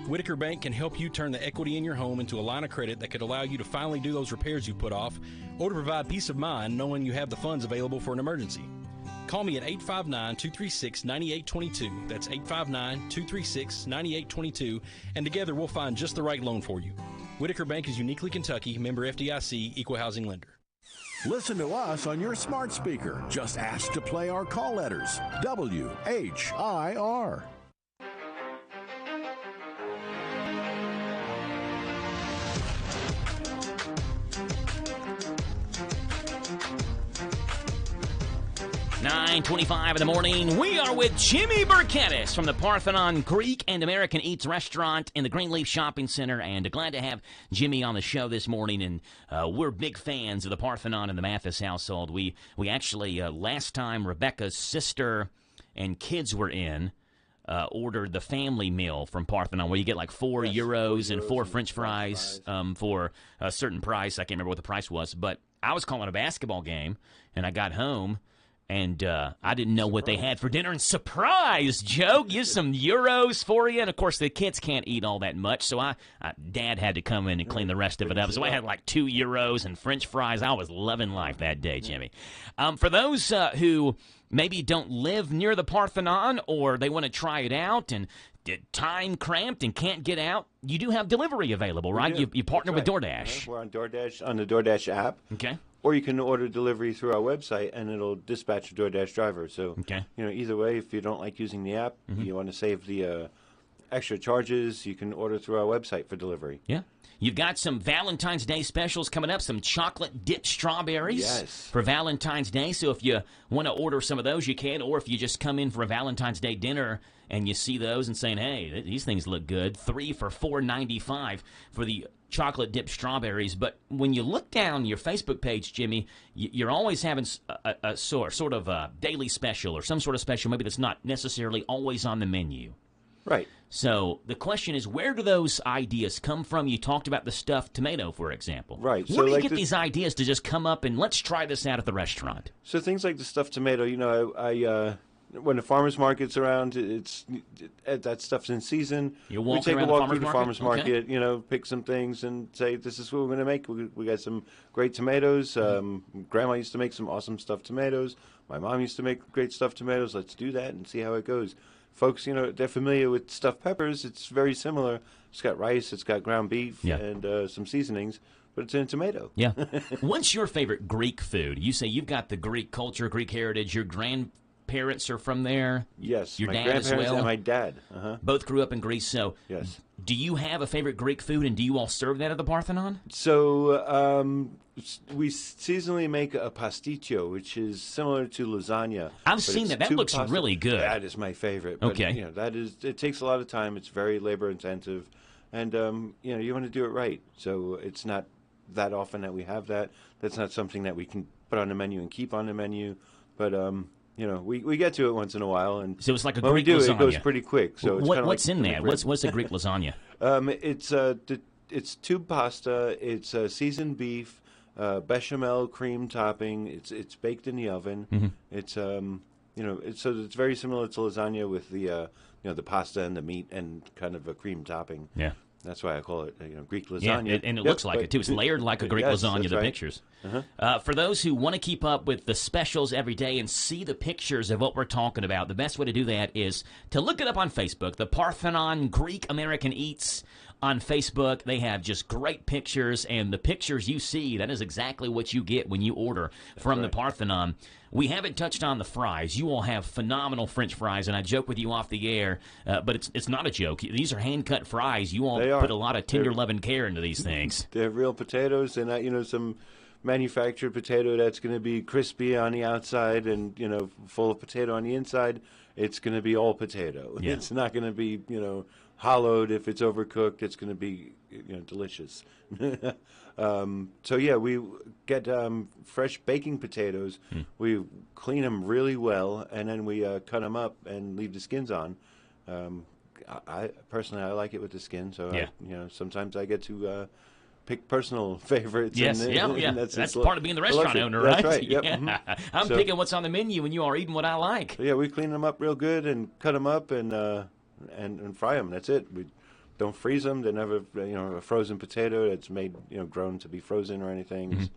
Whitaker Bank can help you turn the equity in your home into a line of credit that could allow you to finally do those repairs you put off, or to provide peace of mind knowing you have the funds available for an emergency. Call me at 859-236-9822. That's 859-236-9822, and together we'll find just the right loan for you. Whitaker Bank is uniquely Kentucky, member FDIC, equal housing lender. Listen to us on your smart speaker. Just ask to play our call letters. WHIR. 9:25 in the morning. We are with Jimmy Burkettis from the Parthenon Greek and American Eats restaurant in the Greenleaf Shopping Center, and glad to have Jimmy on the show this morning. And we're big fans of the Parthenon and the Mathis household. We actually last time Rebecca's sister and kids were in, ordered the family meal from Parthenon, where you get like €4 and 4 French fries for a certain price. I can't remember what the price was, but I was calling a basketball game, and I got home. And I didn't know what they had for dinner. And surprise, Joe, give some euros for you. And, of course, the kids can't eat all that much. So Dad had to come in and clean the rest of it up. So I had like €2 and French fries. I was loving life that day, Jimmy. For those who maybe don't live near the Parthenon, or they want to try it out and time cramped and can't get out, you do have delivery available, right? You partner with DoorDash. We're on DoorDash, on the DoorDash app. Okay. Or you can order delivery through our website, and it'll dispatch a DoorDash driver. So, either way, if you don't like using the app, you want to save the extra charges, you can order through our website for delivery. Yeah. You've got some Valentine's Day specials coming up, some chocolate dipped strawberries for Valentine's Day. So if you want to order some of those, you can. Or if you just come in for a Valentine's Day dinner and you see those and saying, hey, these things look good, 3 for $4.95 for the chocolate dipped strawberries. But when you look down your Facebook page, Jimmy, you're always having a sort of a daily special or some sort of special maybe that's not necessarily always on the menu. Right. So the question is, where do those ideas come from? You talked about the stuffed tomato, for example. Right. Where do you get these ideas to just come up and let's try this out at the restaurant? So things like the stuffed tomato, I when the farmer's market's around, that stuff's in season. We take a walk through the farmer's market, pick some things and say, this is what we're going to make. We got some great tomatoes. Grandma used to make some awesome stuffed tomatoes. My mom used to make great stuffed tomatoes. Let's do that and see how it goes. Folks, they're familiar with stuffed peppers. It's very similar. It's got rice, it's got ground beef, and some seasonings, but it's in a tomato. Yeah. What's your favorite Greek food? You say you've got the Greek culture, Greek heritage. Your grandparents are from there? Yes. Your my dad as grandparents well? and my dad. Both grew up in Greece, so yes. Do you have a favorite Greek food, and do you all serve that at the Parthenon? So we seasonally make a pasticcio, which is similar to lasagna. I've seen that. That looks really good. That is my favorite. But, okay. It takes a lot of time. It's very labor intensive, and you want to do it right. So it's not that often that we have that. That's not something that we can put on the menu and keep on the menu. But we get to it once in a while, and so it's like a when Greek we do, lasagna. it goes pretty quick. So what's in that? What's a Greek lasagna? It's tube pasta. It's seasoned beef, bechamel cream topping. It's baked in the oven. Mm-hmm. It's it's very similar to lasagna with the the pasta and the meat and kind of a cream topping. Yeah. That's why I call it Greek lasagna. Yeah, and it looks like it, too. It's layered like a Greek lasagna, the right. pictures. Uh-huh. For those who want to keep up with the specials every day and see the pictures of what we're talking about, the best way to do that is to look it up on Facebook, the Parthenon Greek American Eats on Facebook. They have just great pictures, and the pictures you see, that is exactly what you get when you order from the Parthenon. We haven't touched on the fries. You all have phenomenal French fries, and I joke with you off the air, but it's not a joke. These are hand-cut fries. You all put a lot of tender love and care into these things. They're real potatoes, and not some manufactured potato that's going to be crispy on the outside and full of potato on the inside. It's going to be all potato. Yeah. It's not going to be hollowed. If it's overcooked, it's going to be delicious. We get fresh baking potatoes. We clean them really well, and then we cut them up and leave the skins on. I personally like it with the skin, so sometimes I get to pick personal favorites. Yes, and that's part of being the restaurant owner, right? That's right. Yep. Yeah. Mm-hmm. I'm picking what's on the menu, and you are eating what I like. Yeah, we clean them up real good and cut them up and fry them. That's it. We don't freeze them. They're never a frozen potato that's made grown to be frozen or anything. It's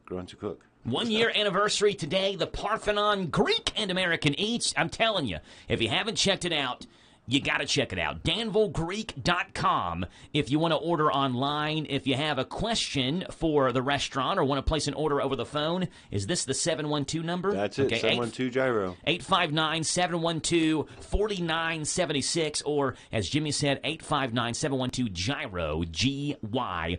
grown to cook. 1 year anniversary today, the Parthenon Greek and American Eats. I'm telling you, if you haven't checked it out, you got to check it out. DanvilleGreek.com if you want to order online. If you have a question for the restaurant or want to place an order over the phone, is this the 712 number? That's it, 712 Gyro. 859-712-4976, or as Jimmy said, 859-712 Gyro, G-Y-R-O,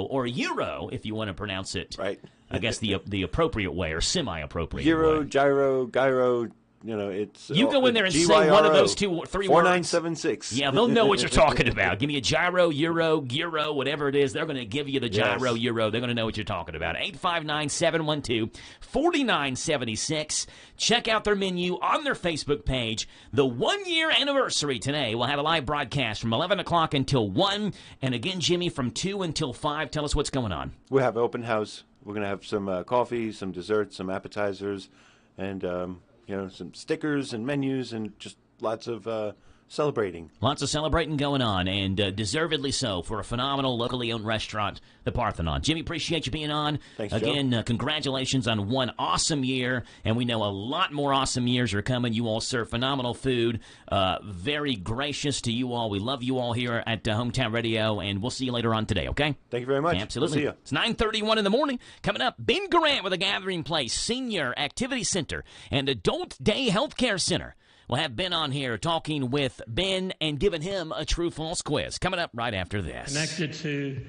or Euro if you want to pronounce it. Right. I guess the appropriate way or semi-appropriate Euro, way. Gyro, Gyro. It's you go in there and say one of those three words. 4976. Yeah, they'll know what you're talking about. Give me a gyro, euro, gyro, whatever it is. They're going to give you the gyro, euro. They're going to know what you're talking about. 859-712-4976. Check out their menu on their Facebook page. The 1 year anniversary today. We'll have a live broadcast from 11 o'clock until 1. And again, Jimmy, from 2 until 5. Tell us what's going on. We'll have open house. We're going to have some coffee, some desserts, some appetizers, and some stickers and menus and just lots of celebrating. Lots of celebrating going on, and deservedly so for a phenomenal locally owned restaurant, the Parthenon. Jimmy, appreciate you being on. Thanks, again, Joe. Congratulations on one awesome year, and we know a lot more awesome years are coming. You all serve phenomenal food. Very gracious to you all. We love you all here at Hometown Radio, and we'll see you later on today, okay? Thank you very much. Absolutely. We'll see you. It's 9:31 in the morning. Coming up, Ben Garant with a Gathering Place Senior Activity Center and Adult Day Healthcare Center. We'll have Ben on here talking with Ben and giving him a true-false quiz. Coming up right after this. Connected to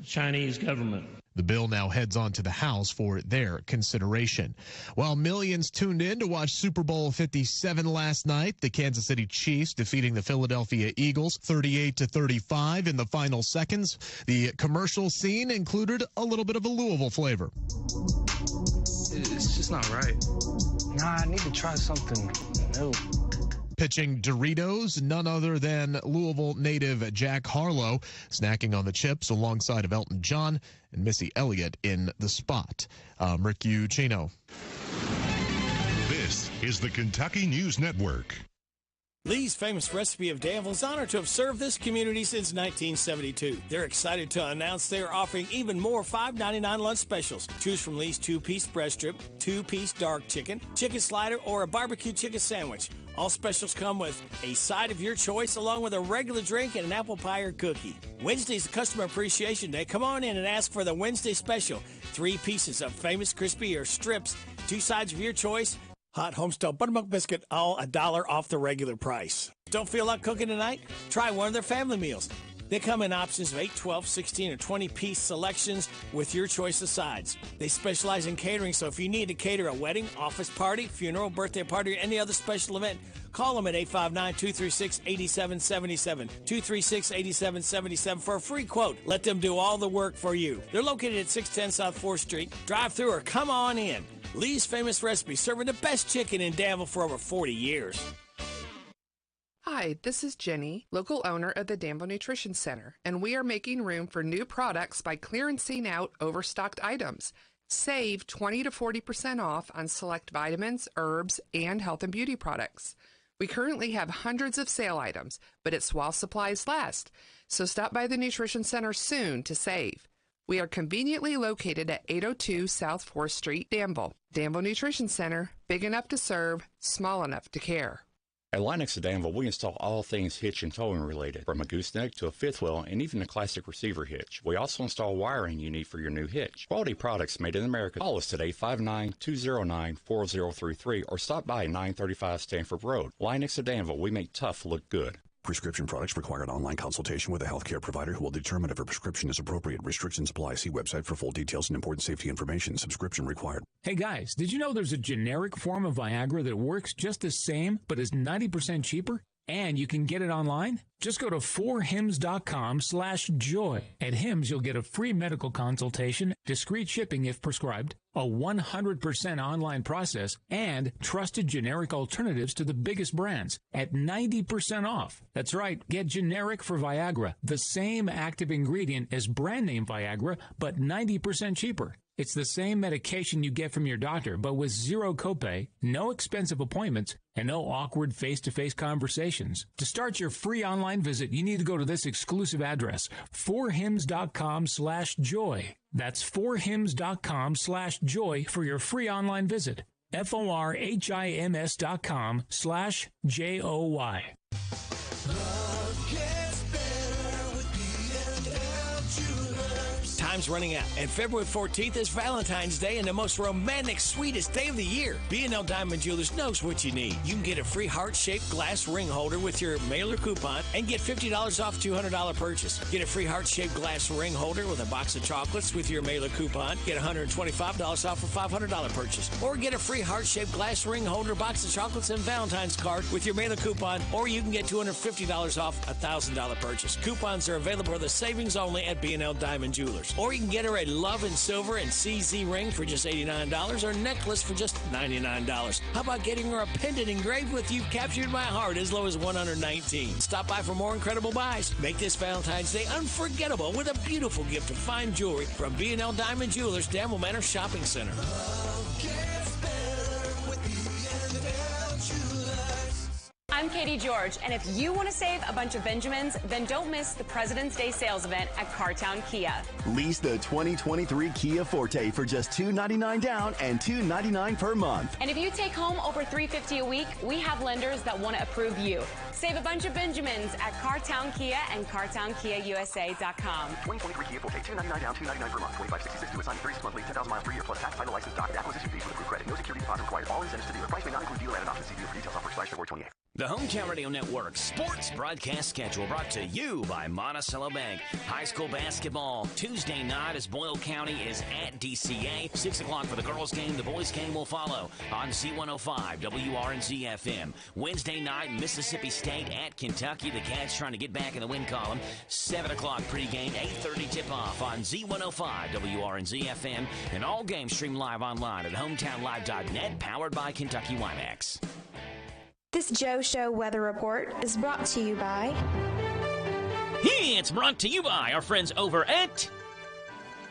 Chinese government. The bill now heads on to the House for their consideration. While millions tuned in to watch Super Bowl 57 last night, the Kansas City Chiefs defeating the Philadelphia Eagles 38-35 in the final seconds. The commercial scene included a little bit of a Louisville flavor. It's just not right. Nah, I need to try something new. Pitching Doritos, none other than Louisville native Jack Harlow, snacking on the chips alongside of Elton John and Missy Elliott in the spot. Rick Ucino. This is the Kentucky News Network. Lee's Famous Recipe of Danville is honored to have served this community since 1972. They're excited to announce they are offering even more $5.99 lunch specials. Choose from Lee's 2-piece breast strip, 2-piece dark chicken, chicken slider, or a barbecue chicken sandwich. All specials come with a side of your choice along with a regular drink and an apple pie or cookie. Wednesday's Customer Appreciation Day. Come on in and ask for the Wednesday special. 3 pieces of Famous Crispy or strips, 2 sides of your choice, hot homestyle buttermilk biscuit, all $1 off the regular price. Don't feel like cooking tonight? Try one of their family meals. They come in options of 8, 12, 16, or 20-piece selections with your choice of sides. They specialize in catering, so if you need to cater a wedding, office party, funeral, birthday party, or any other special event, Call them at 859-236-8777, 236-8777 for a free quote. Let them do all the work for you. They're located at 610 South 4th Street. Drive through or come on in. Lee's Famous Recipe, serving the best chicken in Danville for over 40 years. Hi, this is Jenny, local owner of the Danville Nutrition Center, and we are making room for new products by clearancing out overstocked items. Save 20 to 40% off on select vitamins, herbs, and health and beauty products. We currently have hundreds of sale items, but it's while supplies last. So stop by the Nutrition Center soon to save. We are conveniently located at 802 South 4th Street, Danville. Danville Nutrition Center, big enough to serve, small enough to care. At Lennox of Danville, we install all things hitch and towing related, from a gooseneck to a fifth wheel and even a classic receiver hitch. We also install wiring you need for your new hitch. Quality products made in America. Call us today, 59209-4033, or stop by 935 Stanford Road. Lennox of Danville, we make tough look good. Prescription products require an online consultation with a healthcare provider who will determine if a prescription is appropriate. Restrictions apply. See website for full details and important safety information. Subscription required. Hey guys, did you know there's a generic form of Viagra that works just the same but is 90% cheaper? And you can get it online? Just go to 4hims.com/joy. At Hims, you'll get a free medical consultation, discreet shipping if prescribed, a 100% online process, and trusted generic alternatives to the biggest brands at 90% off. That's right, get generic for Viagra, the same active ingredient as brand name Viagra, but 90% cheaper. It's the same medication you get from your doctor, but with zero copay, no expensive appointments, and no awkward face-to-face conversations. To start your free online visit, you need to go to this exclusive address, 4hims.com/joy. That's 4hims.com/joy for your free online visit. FORHIMS.com/JOY. Time's running out, and February 14th is Valentine's Day and the most romantic, sweetest day of the year. B&L Diamond Jewelers knows what you need. You can get a free heart-shaped glass ring holder with your mailer coupon and get $50 off $200 purchase. Get a free heart-shaped glass ring holder with a box of chocolates with your mailer coupon. Get $125 off for $500 purchase. Or get a free heart-shaped glass ring holder, box of chocolates, and Valentine's card with your mailer coupon. Or you can get $250 off a $1,000 purchase. Coupons are available for the savings only at B&L Diamond Jewelers. Or you can get her a Love and Silver and CZ ring for just $89 or a necklace for just $99. How about getting her a pendant engraved with "You've Captured My Heart" as low as $119? Stop by for more incredible buys. Make this Valentine's Day unforgettable with a beautiful gift of fine jewelry from B&L Diamond Jewelers, Danville Manor Shopping Center. I'm Katie George, and if you want to save a bunch of Benjamins, then don't miss the President's Day sales event at Cartown Kia. Lease the 2023 Kia Forte for just $299 down and $299 per month. And if you take home over $350 a week, we have lenders that want to approve you. Save a bunch of Benjamins at Cartown Kia and CartownKiaUSA.com. 2023 Kia Forte, $299 down, $299 per month. 2566 to assign 36 monthly, 10,000 miles per year plus tax, title, license, docket, acquisition fees with approved credit. No security deposit required. All incentives to dealer. Price may not include dealer added option. See dealer for details. Offer expires February 28th. The Hometown Radio Network sports broadcast schedule brought to you by Monticello Bank. High school basketball Tuesday night as Boyle County is at DCA. 6 o'clock for the girls' game. The boys' game will follow on C105 WRNZ FM. Wednesday night, Mississippi State at Kentucky. The Cats trying to get back in the win column. 7 o'clock pregame, 8:30 tip-off on Z105 WRNZ FM. And all games streamed live online at hometownlive.net, powered by Kentucky WiMAX. This Joe Show weather report is brought to you by... It's brought to you by our friends over at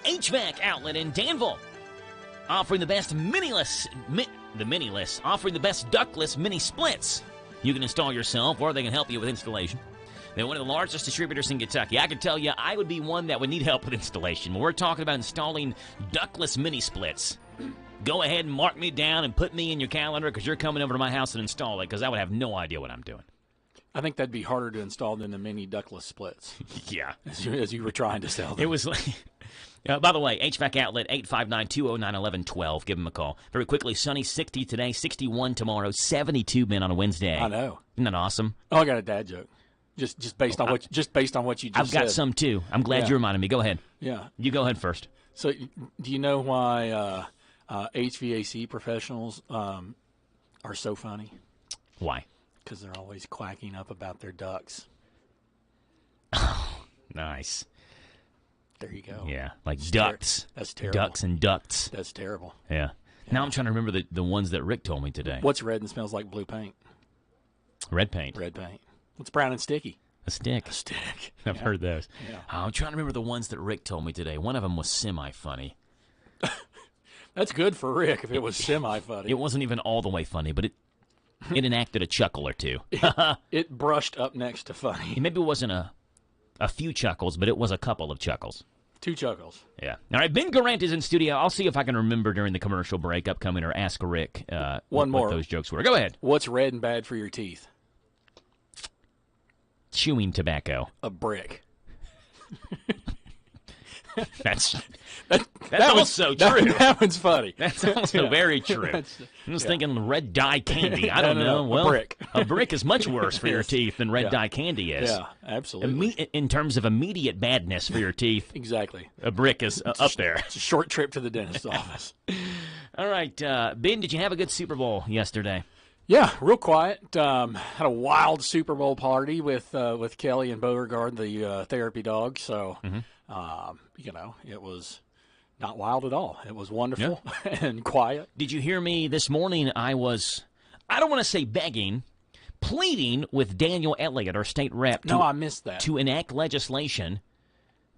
HVAC Outlet in Danville. Offering the best offering the best ductless mini splits. You can install yourself, or they can help you with installation. They're one of the largest distributors in Kentucky. I can tell you, I would be one that would need help with installation. We're talking about installing ductless mini splits. Go ahead and mark me down and put me in your calendar because you're coming over to my house and install it, because I would have no idea what I'm doing. I think that'd be harder to install than the mini ductless splits. Yeah. As you were trying to sell them. It was like... by the way, HVAC Outlet, 859-209-1112. Give them a call. Very quickly, sunny, 60 today, 61 tomorrow, 72 men on a Wednesday. I know. Isn't that awesome? Oh, I got a dad joke. Just based on what you just said. I've got some too. I'm glad you reminded me. Go ahead. Yeah. You go ahead first. So, do you know why HVAC professionals are so funny? Why? Because they're always quacking up about their ducks. Nice. There you go. Yeah, like ducks. That's terrible. Ducks and ducts. That's terrible. Yeah. Now I'm trying to remember the ones that Rick told me today. What's red and smells like blue paint? Red paint. Red paint. What's brown and sticky? A stick. A stick. I've heard those. Yeah. I'm trying to remember the ones that Rick told me today. One of them was semi-funny. That's good for Rick if it was semi-funny. It wasn't even all the way funny, but it enacted a chuckle or two. It brushed up next to funny. Maybe it wasn't a few chuckles, but it was a couple of chuckles. 2 chuckles. Yeah. All right, Ben Garant is in studio. I'll see if I can remember during the commercial break upcoming or ask Rick One more. what those jokes were. Go ahead. What's red and bad for your teeth? Chewing tobacco. A brick. That's also true. That one's funny. That's also very true. I was thinking red dye candy. I don't know. Well, a brick. A brick is much worse for your teeth than red dye candy is. Yeah, absolutely. In terms of immediate badness for your teeth, exactly. A brick is up there. It's a short trip to the dentist's office. All right, Ben, did you have a good Super Bowl yesterday? Yeah, real quiet. Had a wild Super Bowl party with Kelly and Beauregard, the therapy dog. So, it was not wild at all. It was wonderful and quiet. Did you hear me this morning? I don't want to say begging, pleading with Daniel Elliott, our state rep. No, I missed that. To enact legislation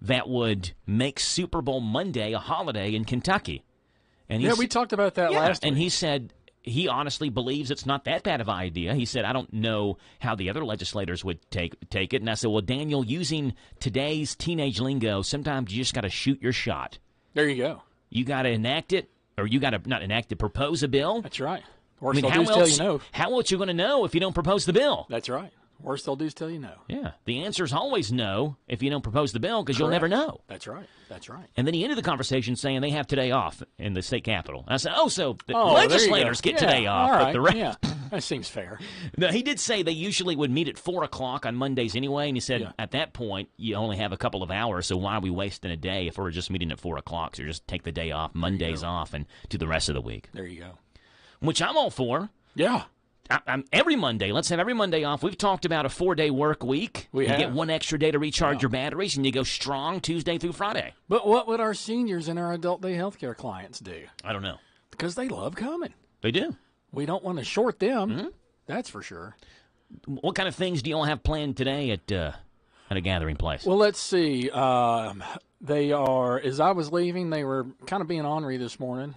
that would make Super Bowl Monday a holiday in Kentucky. And we talked about that last week. And he said he honestly believes it's not that bad of an idea. He said, I don't know how the other legislators would take it. And I said, well, Daniel, using today's teenage lingo, sometimes you just got to shoot your shot. There you go. You got to enact it, or you got to not enact it, propose a bill. That's right. How else you going to know if you don't propose the bill? That's right. Worst they'll do is tell you no. Yeah. The answer is always no if you don't propose the bill because you'll never know. That's right. That's right. And then he ended the conversation saying they have today off in the state capitol. And I said, so the legislators get today off. All right. But the rest... Yeah, that seems fair. No, he did say they usually would meet at 4 o'clock on Mondays anyway. And he said at that point, you only have a couple of hours. So why are we wasting a day if we're just meeting at 4 o'clock? So just take the day off, Mondays off, and do the rest of the week. There you go. Which I'm all for. Yeah. Every Monday. Let's have every Monday off. We've talked about a 4-day work week. You get one extra day to recharge your batteries, and you go strong Tuesday through Friday. But what would our seniors and our adult day healthcare clients do? I don't know. Because they love coming. They do. We don't want to short them. Mm-hmm. That's for sure. What kind of things do you all have planned today at a gathering place? Well, let's see. They are, as I was leaving, they were kind of being ornery this morning.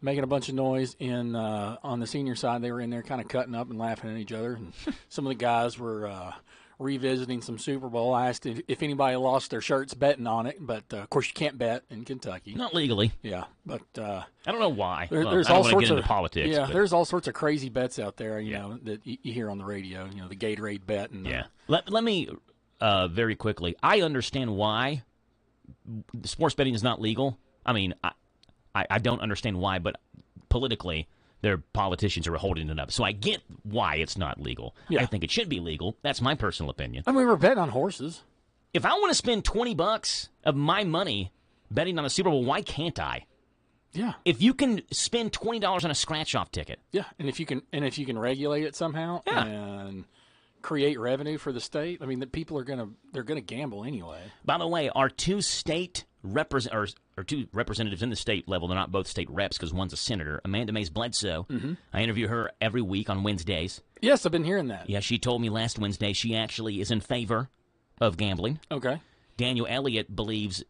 Making a bunch of noise on the senior side. They were in there kind of cutting up and laughing at each other. And some of the guys were revisiting some Super Bowl. I asked if anybody lost their shirts betting on it, but of course you can't bet in Kentucky. Not legally. Yeah, but I don't know why. There's I don't all want to sorts get into of politics. Yeah, there's all sorts of crazy bets out there. You know that you hear on the radio. You know, the Gatorade bet and Let me very quickly. I understand why sports betting is not legal. I mean, I don't understand why, but politically, their politicians are holding it up. So I get why it's not legal. Yeah. I think it should be legal. That's my personal opinion. I mean, we were betting on horses. If I want to spend $20 of my money betting on a Super Bowl, why can't I? Yeah. If you can spend $20 on a scratch-off ticket. Yeah, and if you can regulate it somehow and create revenue for the state, I mean, the people are gonna gamble anyway. By the way, our two representatives in the state level, they're not both state reps because one's a senator, Amanda Mays Bledsoe. Mm-hmm. I interview her every week on Wednesdays. Yes, I've been hearing that. Yeah, she told me last Wednesday she actually is in favor of gambling. Okay. Daniel Elliott believes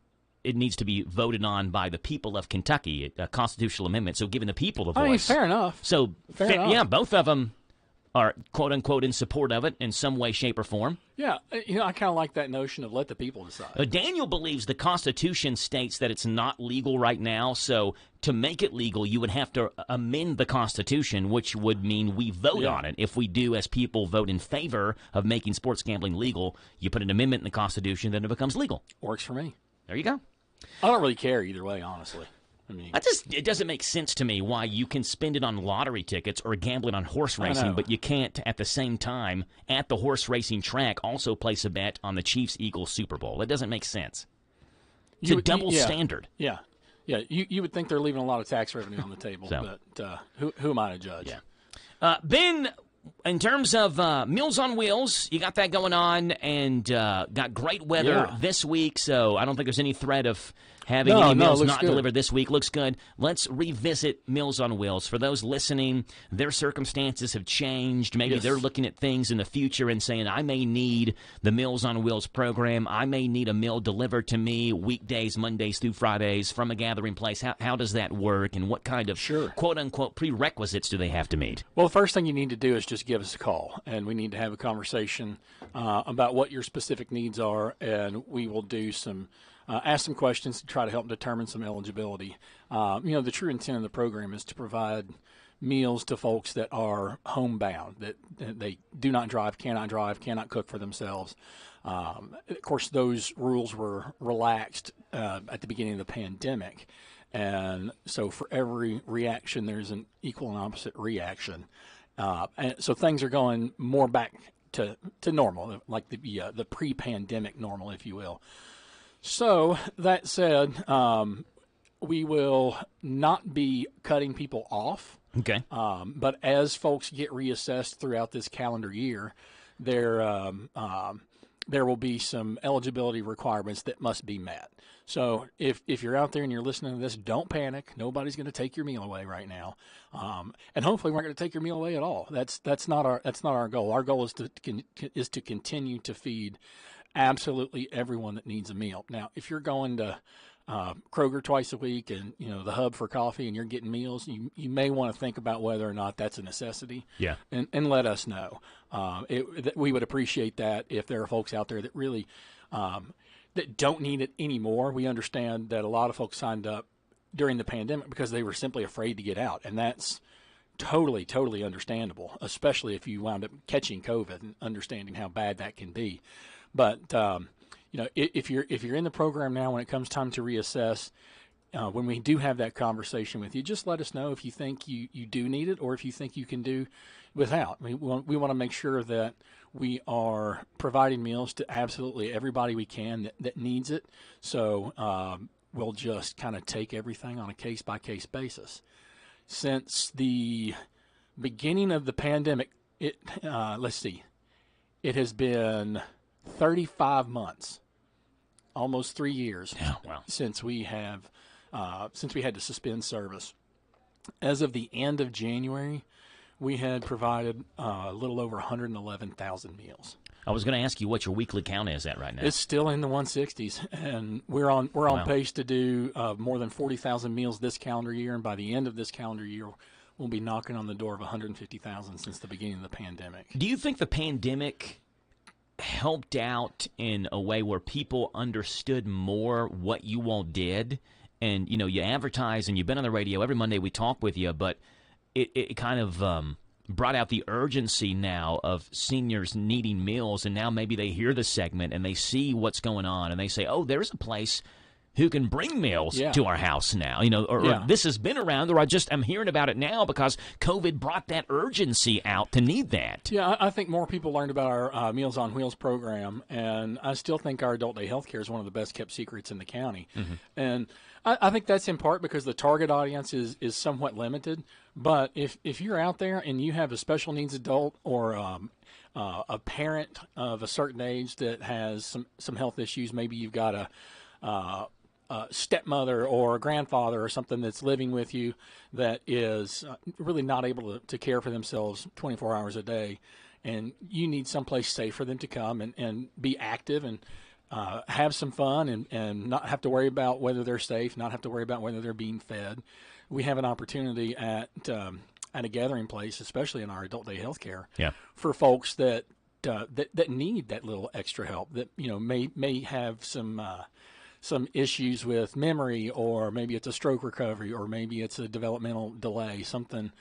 it needs to be voted on by the people of Kentucky, a constitutional amendment, so giving the people the voice. I mean, fair enough. So, fair enough. Yeah, both of them are, quote-unquote, in support of it in some way, shape, or form. Yeah, I kind of like that notion of let the people decide. Daniel believes the Constitution states that it's not legal right now, so to make it legal, you would have to amend the Constitution, which would mean we vote on it. If we do, as people vote in favor of making sports gambling legal, you put an amendment in the Constitution, then it becomes legal. Works for me. There you go. I don't really care either way, honestly. I mean, it doesn't make sense to me why you can spend it on lottery tickets or gambling on horse racing, but you can't at the same time at the horse racing track also place a bet on the Chiefs-Eagles Super Bowl. It doesn't make sense. It's a double standard. Yeah. Yeah, you would think they're leaving a lot of tax revenue on the table, but who am I to judge? Yeah. Ben, in terms of Meals on Wheels, you got that going on, and got great weather this week, so I don't think there's any threat of having any meals not delivered this week. Looks good. Let's revisit Meals on Wheels. For those listening, their circumstances have changed. Maybe they're looking at things in the future and saying, I may need the Meals on Wheels program. I may need a meal delivered to me weekdays, Mondays through Fridays from a gathering place. How does that work, and what kind of quote-unquote prerequisites do they have to meet? Well, the first thing you need to do is just give us a call, and we need to have a conversation about what your specific needs are, and we will do some ask some questions to try to help determine some eligibility. The true intent of the program is to provide meals to folks that are homebound, that they do not drive, cannot cook for themselves. Of course, those rules were relaxed at the beginning of the pandemic. And so for every reaction, there's an equal and opposite reaction. And so things are going more back to normal, like the pre-pandemic normal, if you will. So that said, we will not be cutting people off. Okay. But as folks get reassessed throughout this calendar year, there will be some eligibility requirements that must be met. So if you're out there and you're listening to this, don't panic. Nobody's going to take your meal away right now, and hopefully we're not going to take your meal away at all. That's not our goal. Our goal is to continue to feed absolutely everyone that needs a meal. Now, if you're going to Kroger twice a week and the Hub for coffee and you're getting meals, you may want to think about whether or not that's a necessity. Yeah. And let us know. We would appreciate that if there are folks out there that really that don't need it anymore. We understand that a lot of folks signed up during the pandemic because they were simply afraid to get out, and that's totally understandable, especially if you wound up catching COVID and understanding how bad that can be. But if you're in the program now, when it comes time to reassess, when we do have that conversation with you, just let us know if you think you do need it or if you think you can do without. We want to make sure that we are providing meals to absolutely everybody we can that needs it. So we'll just kind of take everything on a case-by-case basis. Since the beginning of the pandemic, it has been 35 months, almost 3 years, since we had to suspend service. As of the end of January, we had provided a little over 111,000 meals. I was going to ask you what your weekly count is at right now. It's still in the 160s, and we're on pace to do more than 40,000 meals this calendar year, and by the end of this calendar year, we'll be knocking on the door of 150,000 since the beginning of the pandemic. Do you think the pandemic helped out in a way where people understood more what you all did? And, you advertise and you've been on the radio. Every Monday we talk with you, but it kind of brought out the urgency now of seniors needing meals, and now maybe they hear the segment and they see what's going on and they say, oh, there's a place who can bring meals to our house now, or this has been around, or I'm hearing about it now because COVID brought that urgency out to need that. Yeah, I think more people learned about our Meals on Wheels program, and I still think our adult day health care is one of the best kept secrets in the county. Mm-hmm. And I think that's in part because the target audience is somewhat limited. But if you're out there and you have a special needs adult or a parent of a certain age that has some health issues, maybe you've got a stepmother or a grandfather or something that's living with you that is really not able to care for themselves 24 hours a day, and you need someplace safe for them to come and be active and have some fun and not have to worry about whether they're safe, not have to worry about whether they're being fed. We have an opportunity at a gathering place, especially in our adult day health care, for folks that need that little extra help, that may have some issues with memory, or maybe it's a stroke recovery, or maybe it's a developmental delay, something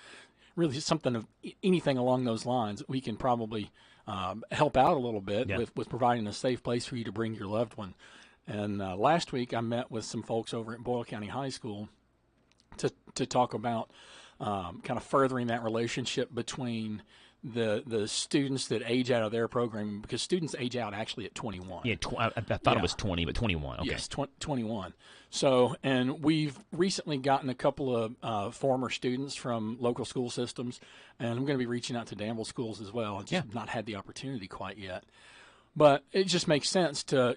of anything along those lines. We can probably help out a little bit with providing a safe place for you to bring your loved one. And last week I met with some folks over at Boyle County High School to talk about kind of furthering that relationship between the students that age out of their program, because students age out actually at 21. Yeah, I thought it was 20, but 21. Okay. Yes, 21. So, and we've recently gotten a couple of former students from local school systems, and I'm going to be reaching out to Danville schools as well. I've just not had the opportunity quite yet. But it just makes sense to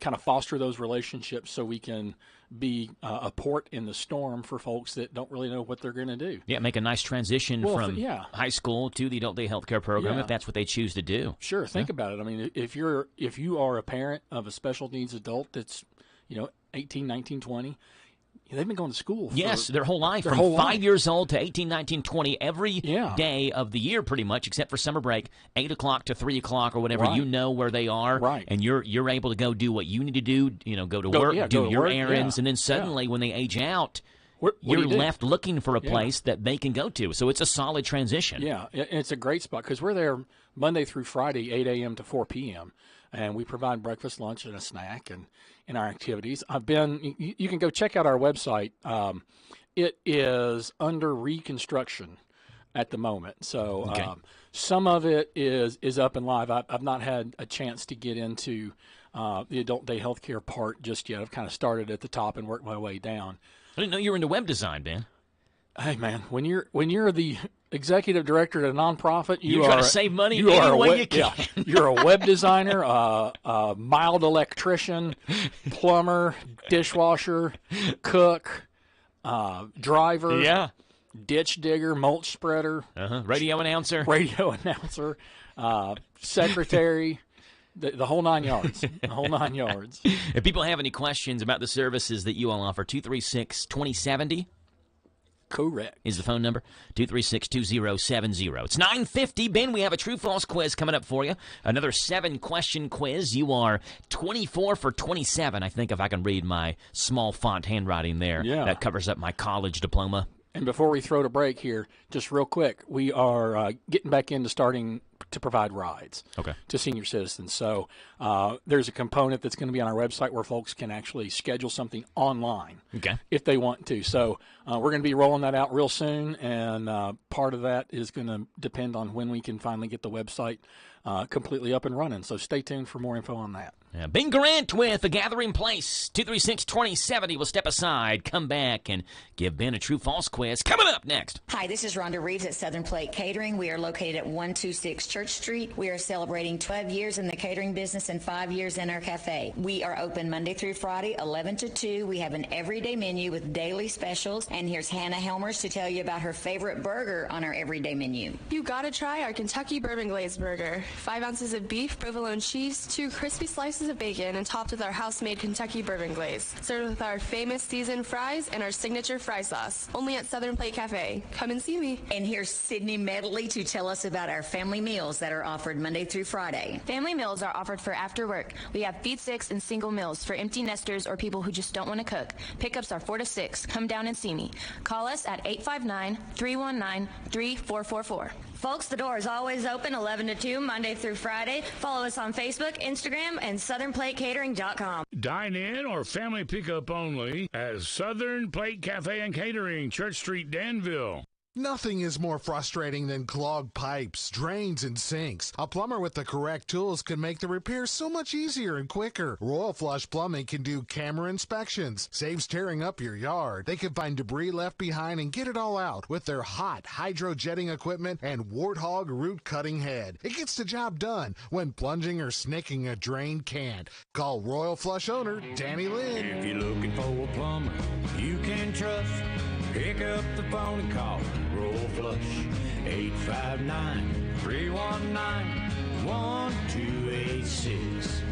kind of foster those relationships so we can be a port in the storm for folks that don't really know what they're going to do. Yeah, make a nice transition from high school to the adult day healthcare program if that's what they choose to do. Sure, think about it. I mean, if you are a parent of a special needs adult that's 18, 19, 20, they've been going to school for their whole life, from 5 years old to 18, 19, 20, every day of the year pretty much, except for summer break, 8 o'clock to 3 o'clock or whatever. You know where they are, and you're able to go do what you need to do, go to work, do your errands, and then suddenly when they age out, you're left looking for a place that they can go to. So it's a solid transition. Yeah, it's a great spot because we're there Monday through Friday, 8 a.m. to 4 p.m., and we provide breakfast, lunch, and a snack and in our activities. You can go check out our website. It is under reconstruction at the moment. So some of it is up and live. I've not had a chance to get into the adult day healthcare part just yet. I've kind of started at the top and worked my way down. I didn't know you were into web design, Ben. Hey, man, when you're the executive director at a nonprofit, you try to save money any way you can. Yeah, you're a web designer, a mild electrician, plumber, dishwasher, cook, driver, ditch digger, mulch spreader, radio announcer, secretary. The whole 9 yards. The whole 9 yards. If people have any questions about the services that you all offer, 236-2070. Correct. Is the phone number, 236-2070. It's 9:50. Ben, we have a true-false quiz coming up for you. Another 7-question quiz. You are 24 for 27, I think, if I can read my small font handwriting there. Yeah. That covers up my college diploma. And before we throw to break here, just real quick, we are getting back into starting to provide rides to senior citizens. So there's a component that's going to be on our website where folks can actually schedule something online if they want to. So we're going to be rolling that out real soon, and part of that is going to depend on when we can finally get the website completely up and running. So stay tuned for more info on that. Ben Grant with The Gathering Place, 236-2070. We'll step aside, come back, and give Ben a true-false quiz. Coming up next. Hi, this is Rhonda Reeves at Southern Plate Catering. We are located at 126 Church Street. We are celebrating 12 years in the catering business and 5 years in our cafe. We are open Monday through Friday, 11 to 2. We have an everyday menu with daily specials. And here's Hannah Helmers to tell you about her favorite burger on our everyday menu. You gotta try our Kentucky Bourbon Glaze burger. 5 ounces of beef, provolone cheese, 2 crispy slices of bacon, and topped with our house-made Kentucky Bourbon Glaze. Served with our famous seasoned fries and our signature fry sauce. Only at Southern Plate Cafe. Come and see me. And here's Sydney Medley to tell us about our family meals that are offered Monday through Friday. Family meals are offered for after work. We have feed 6 and single meals for empty nesters or people who just don't want to cook. Pickups are 4 to 6. Come down and see me. Call us at 859-319-3444. Folks, the door is always open 11 to 2, Monday through Friday. Follow us on Facebook, Instagram, and SouthernPlateCatering.com. Dine in or family pickup only at Southern Plate Cafe and Catering, Church Street, Danville. Nothing is more frustrating than clogged pipes, drains, and sinks. A plumber with the correct tools can make the repair so much easier and quicker. Royal Flush Plumbing can do camera inspections, saves tearing up your yard. They can find debris left behind and get it all out with their hot hydro-jetting equipment and Warthog root cutting head. It gets the job done when plunging or snicking a drain can't. Call Royal Flush owner Danny Lynn. If you're looking for a plumber you can trust, pick up the phone and call Royal Flush, 859-319-1286.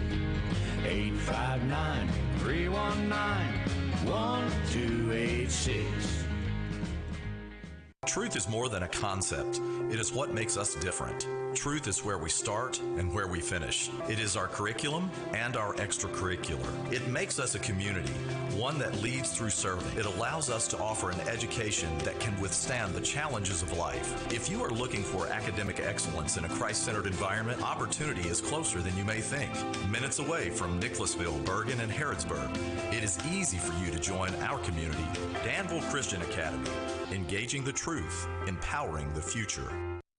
859-319-1286. Truth is more than a concept. It is what makes us different. Truth is where we start and where we finish. It is our curriculum and our extracurricular. It makes us a community, one that leads through serving. It allows us to offer an education that can withstand the challenges of life. If you are looking for academic excellence in a Christ-centered environment, opportunity is closer than you may think. Minutes away from Nicholasville, Bergen, and Harrodsburg, it is easy for you to join our community, Danville Christian Academy, engaging the truth, empowering the future.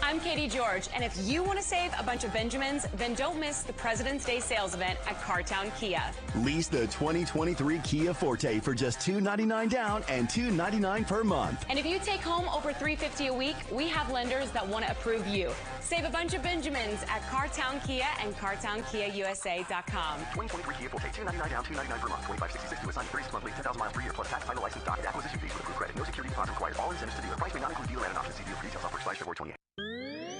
I'm Katie George, and if you want to save a bunch of Benjamins, then don't miss the President's Day sales event at Cartown Kia. Lease the 2023 Kia Forte for just $299 down and $299 per month. And if you take home over $350 a week, we have lenders that want to approve you. Save a bunch of Benjamins at Cartown Kia and CartownKiaUSA.com. 2023 Kia Forte, $299 down, $299 per month, 2566 to assign 36 monthly, 10,000 miles per year, plus tax, title, license, docket, acquisition fees with approved credit. No security deposit required. All incentives to dealer. Price may not include dealer and option. See dealer for details. Offer expires February 28.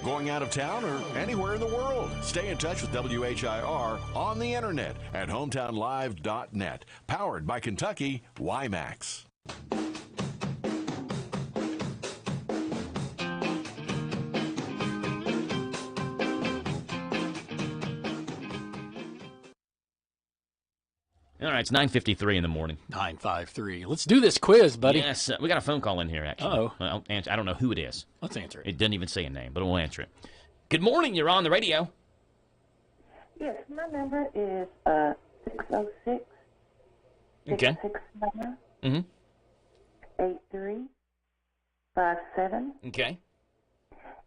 Going out of town or anywhere in the world? Stay in touch with WHIR on the internet at hometownlive.net. Powered by Kentucky WiMAX. All right, it's 9:53 in the morning. 9:53. Let's do this quiz, buddy. Yes, we got a phone call in here, actually. Uh-oh. Well, I don't know who it is. Let's answer it. It doesn't even say a name, but we'll answer it. Good morning. You're on the radio. Yes, my number is 606 Okay. 669 8357. Okay.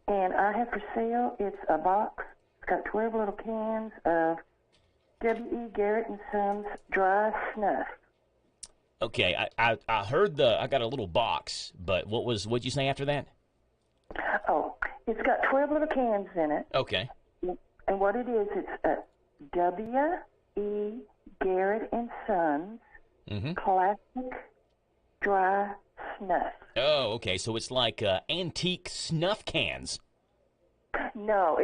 And I have for sale, it's a box. It's got 12 little cans of W.E. Garrett and Sons dry snuff. Okay, I heard I got a little box, but what'd you say after that? Oh, it's got 12 little cans in it. Okay. And what it is, it's W.E. Garrett and Sons classic dry snuff. Oh, okay, so it's like antique snuff cans. No,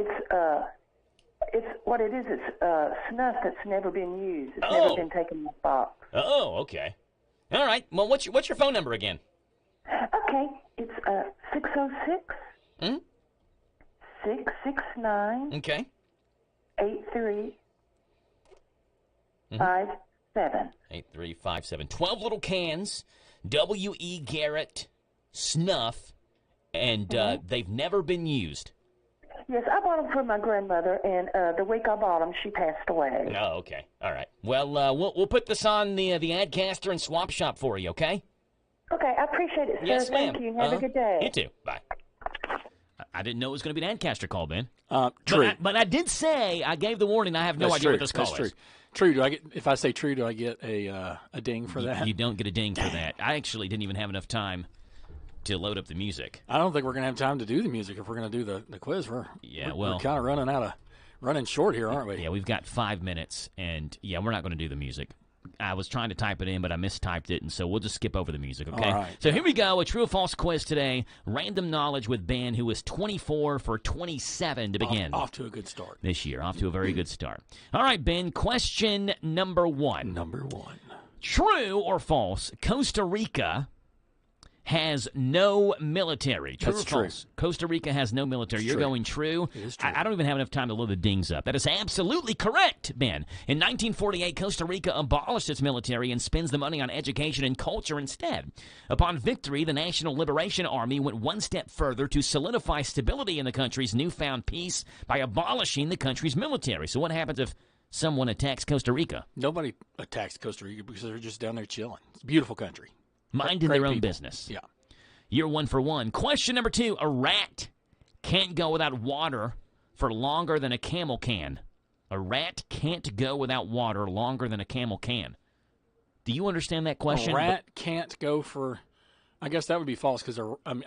it's what it is. It's snuff that's never been used. It's never been taken in the box. Oh, okay. All right. Well, what's your phone number again? Okay, it's 606 669 Okay. 8357. 8357. 12 little cans, W.E. Garrett snuff, and they've never been used. Yes, I bought them for my grandmother, and the week I bought them, she passed away. Oh, okay. All right. Well, we'll put this on the Adcaster and Swap Shop for you, okay? Okay, I appreciate it, sir. Yes, ma'am. Thank you. Have a good day. You too. Bye. I didn't know it was going to be an Adcaster call, Ben. True. But I did say, I gave the warning, I have no idea what this call is. True. Do I get? If I say true, do I get a ding for that? You don't get a ding for that. I actually didn't even have enough time to load up the music. I don't think we're going to have time to do the music if we're going to do the quiz. We're kind of running short here, aren't we? Yeah, we've got 5 minutes, and we're not going to do the music. I was trying to type it in, but I mistyped it, and so we'll just skip over the music, okay? All right. So here we go, a true or false quiz today. Random knowledge with Ben, who is 24 for 27 to begin. Off to a good start. This year, off to a very good start. All right, Ben, question number one. True or false, Costa Rica has no military. True or false? Costa Rica has no military. You're going true. It is true. I don't even have enough time to load the dings up. That is absolutely correct, Ben. In 1948, Costa Rica abolished its military and spends the money on education and culture instead. Upon victory, the National Liberation Army went one step further to solidify stability in the country's newfound peace by abolishing the country's military. So what happens if someone attacks Costa Rica? Nobody attacks Costa Rica because they're just down there chilling. It's a beautiful country. Minding their own business. Yeah. You're 1 for 1. Question number 2. A rat can't go without water for longer than a camel can. A rat can't go without water longer than a camel can. Do you understand that question? A rat can't go for... I guess that would be false because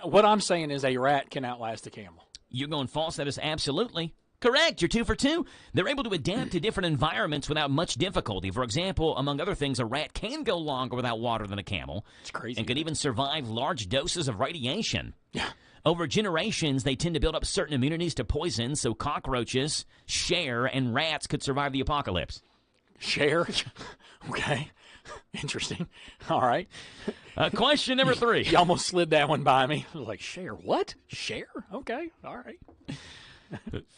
what I'm saying is a rat can outlast a camel. You're going false. That is absolutely correct. You're 2 for 2. They're able to adapt to different environments without much difficulty. For example, among other things, a rat can go longer without water than a camel. It's crazy. And can even survive large doses of radiation. Yeah. Over generations, they tend to build up certain immunities to poison, so cockroaches, share, and rats could survive the apocalypse. Share? Okay. Interesting. All right. Question number 3. You almost slid that one by me. I was like, share? What? Share? Okay. All right.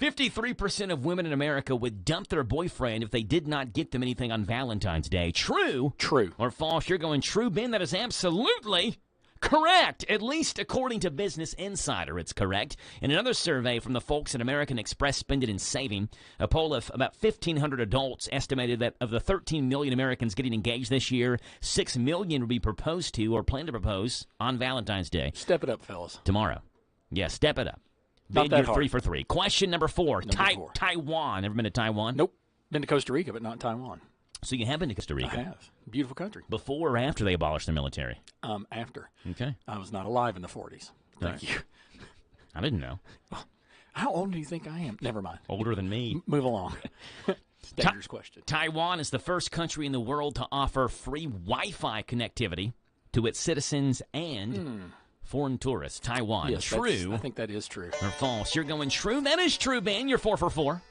53% of women in America would dump their boyfriend if they did not get them anything on Valentine's Day. True? True. Or false? You're going true, Ben. That is absolutely correct. At least according to Business Insider, it's correct. In another survey from the folks at American Express Spend It and Saving, a poll of about 1,500 adults estimated that of the 13 million Americans getting engaged this year, 6 million would be proposed to or plan to propose on Valentine's Day. Step it up, fellas. Tomorrow. Yeah, step it up. Not Ben, that you're hard. 3 for 3. Question number 4. Taiwan. Ever been to Taiwan? Nope. Been to Costa Rica, but not Taiwan. So you have been to Costa Rica? I have. Beautiful country. Before or after they abolished the military? After. Okay. I was not alive in the 40s. Thank you. I didn't know. How old do you think I am? Never mind. Older than me. Move along. Dangerous question. Taiwan is the first country in the world to offer free Wi-Fi connectivity to its citizens and foreign tourists. Taiwan. Yes, true. I think that is true. Or false? You're going true. That is true, Ben. You're 4 for 4.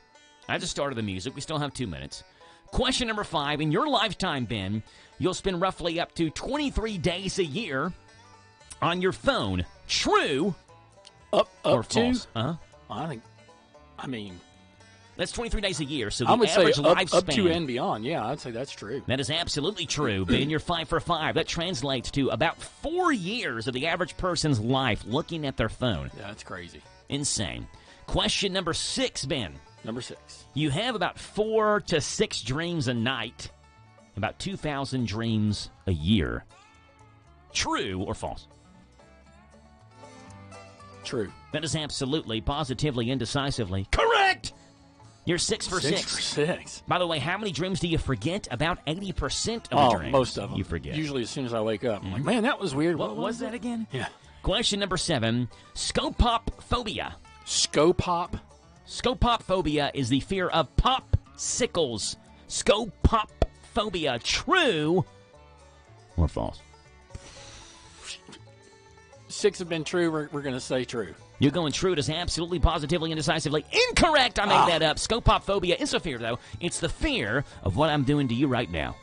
I just started the music. We still have 2 minutes. Question number 5. In your lifetime, Ben, you'll spend roughly up to 23 days a year on your phone. True or false? To? I mean, that's 23 days a year, so I the would average say lifespan. up to and beyond. Yeah, I'd say that's true. That is absolutely true, Ben. You're 5 for 5. That translates to about 4 years of the average person's life looking at their phone. Yeah, that's crazy. Insane. Question number 6, Ben. Number 6. You have about 4 to 6 dreams a night, about 2,000 dreams a year. True or false? True. That is absolutely, positively, indecisively correct! You're 6 for 6. 6 for 6. By the way, how many dreams do you forget? About 80% of the dreams. Most of them. You forget. Usually as soon as I wake up. I'm like, man, that was weird. What was that again? Yeah. Question number 7. Scopophobia. Scopop? Scopophobia is the fear of popsicles. Scopophobia. True or false? 6 have been true. We're going to say true. You're going true. It is absolutely, positively, indecisively incorrect. I made that up. Scopophobia is a fear, though. It's the fear of what I'm doing to you right now.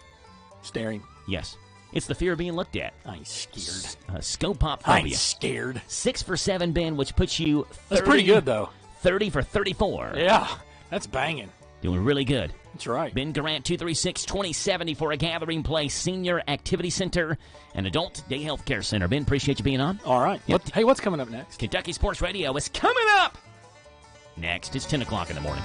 Staring? Yes. It's the fear of being looked at. I ain't scared. Scopophobia. I ain't scared. 6 for 7, Ben, which puts you 30. That's pretty good, though. 30 for 34. Yeah, that's banging. Doing really good. That's right. Ben Garant, 236-2070 for a Gathering Place Senior Activity Center and Adult Day Health Care Center. Ben, appreciate you being on. All right. Yep. Hey, what's coming up next? Kentucky Sports Radio is coming up next. It's 10 o'clock in the morning.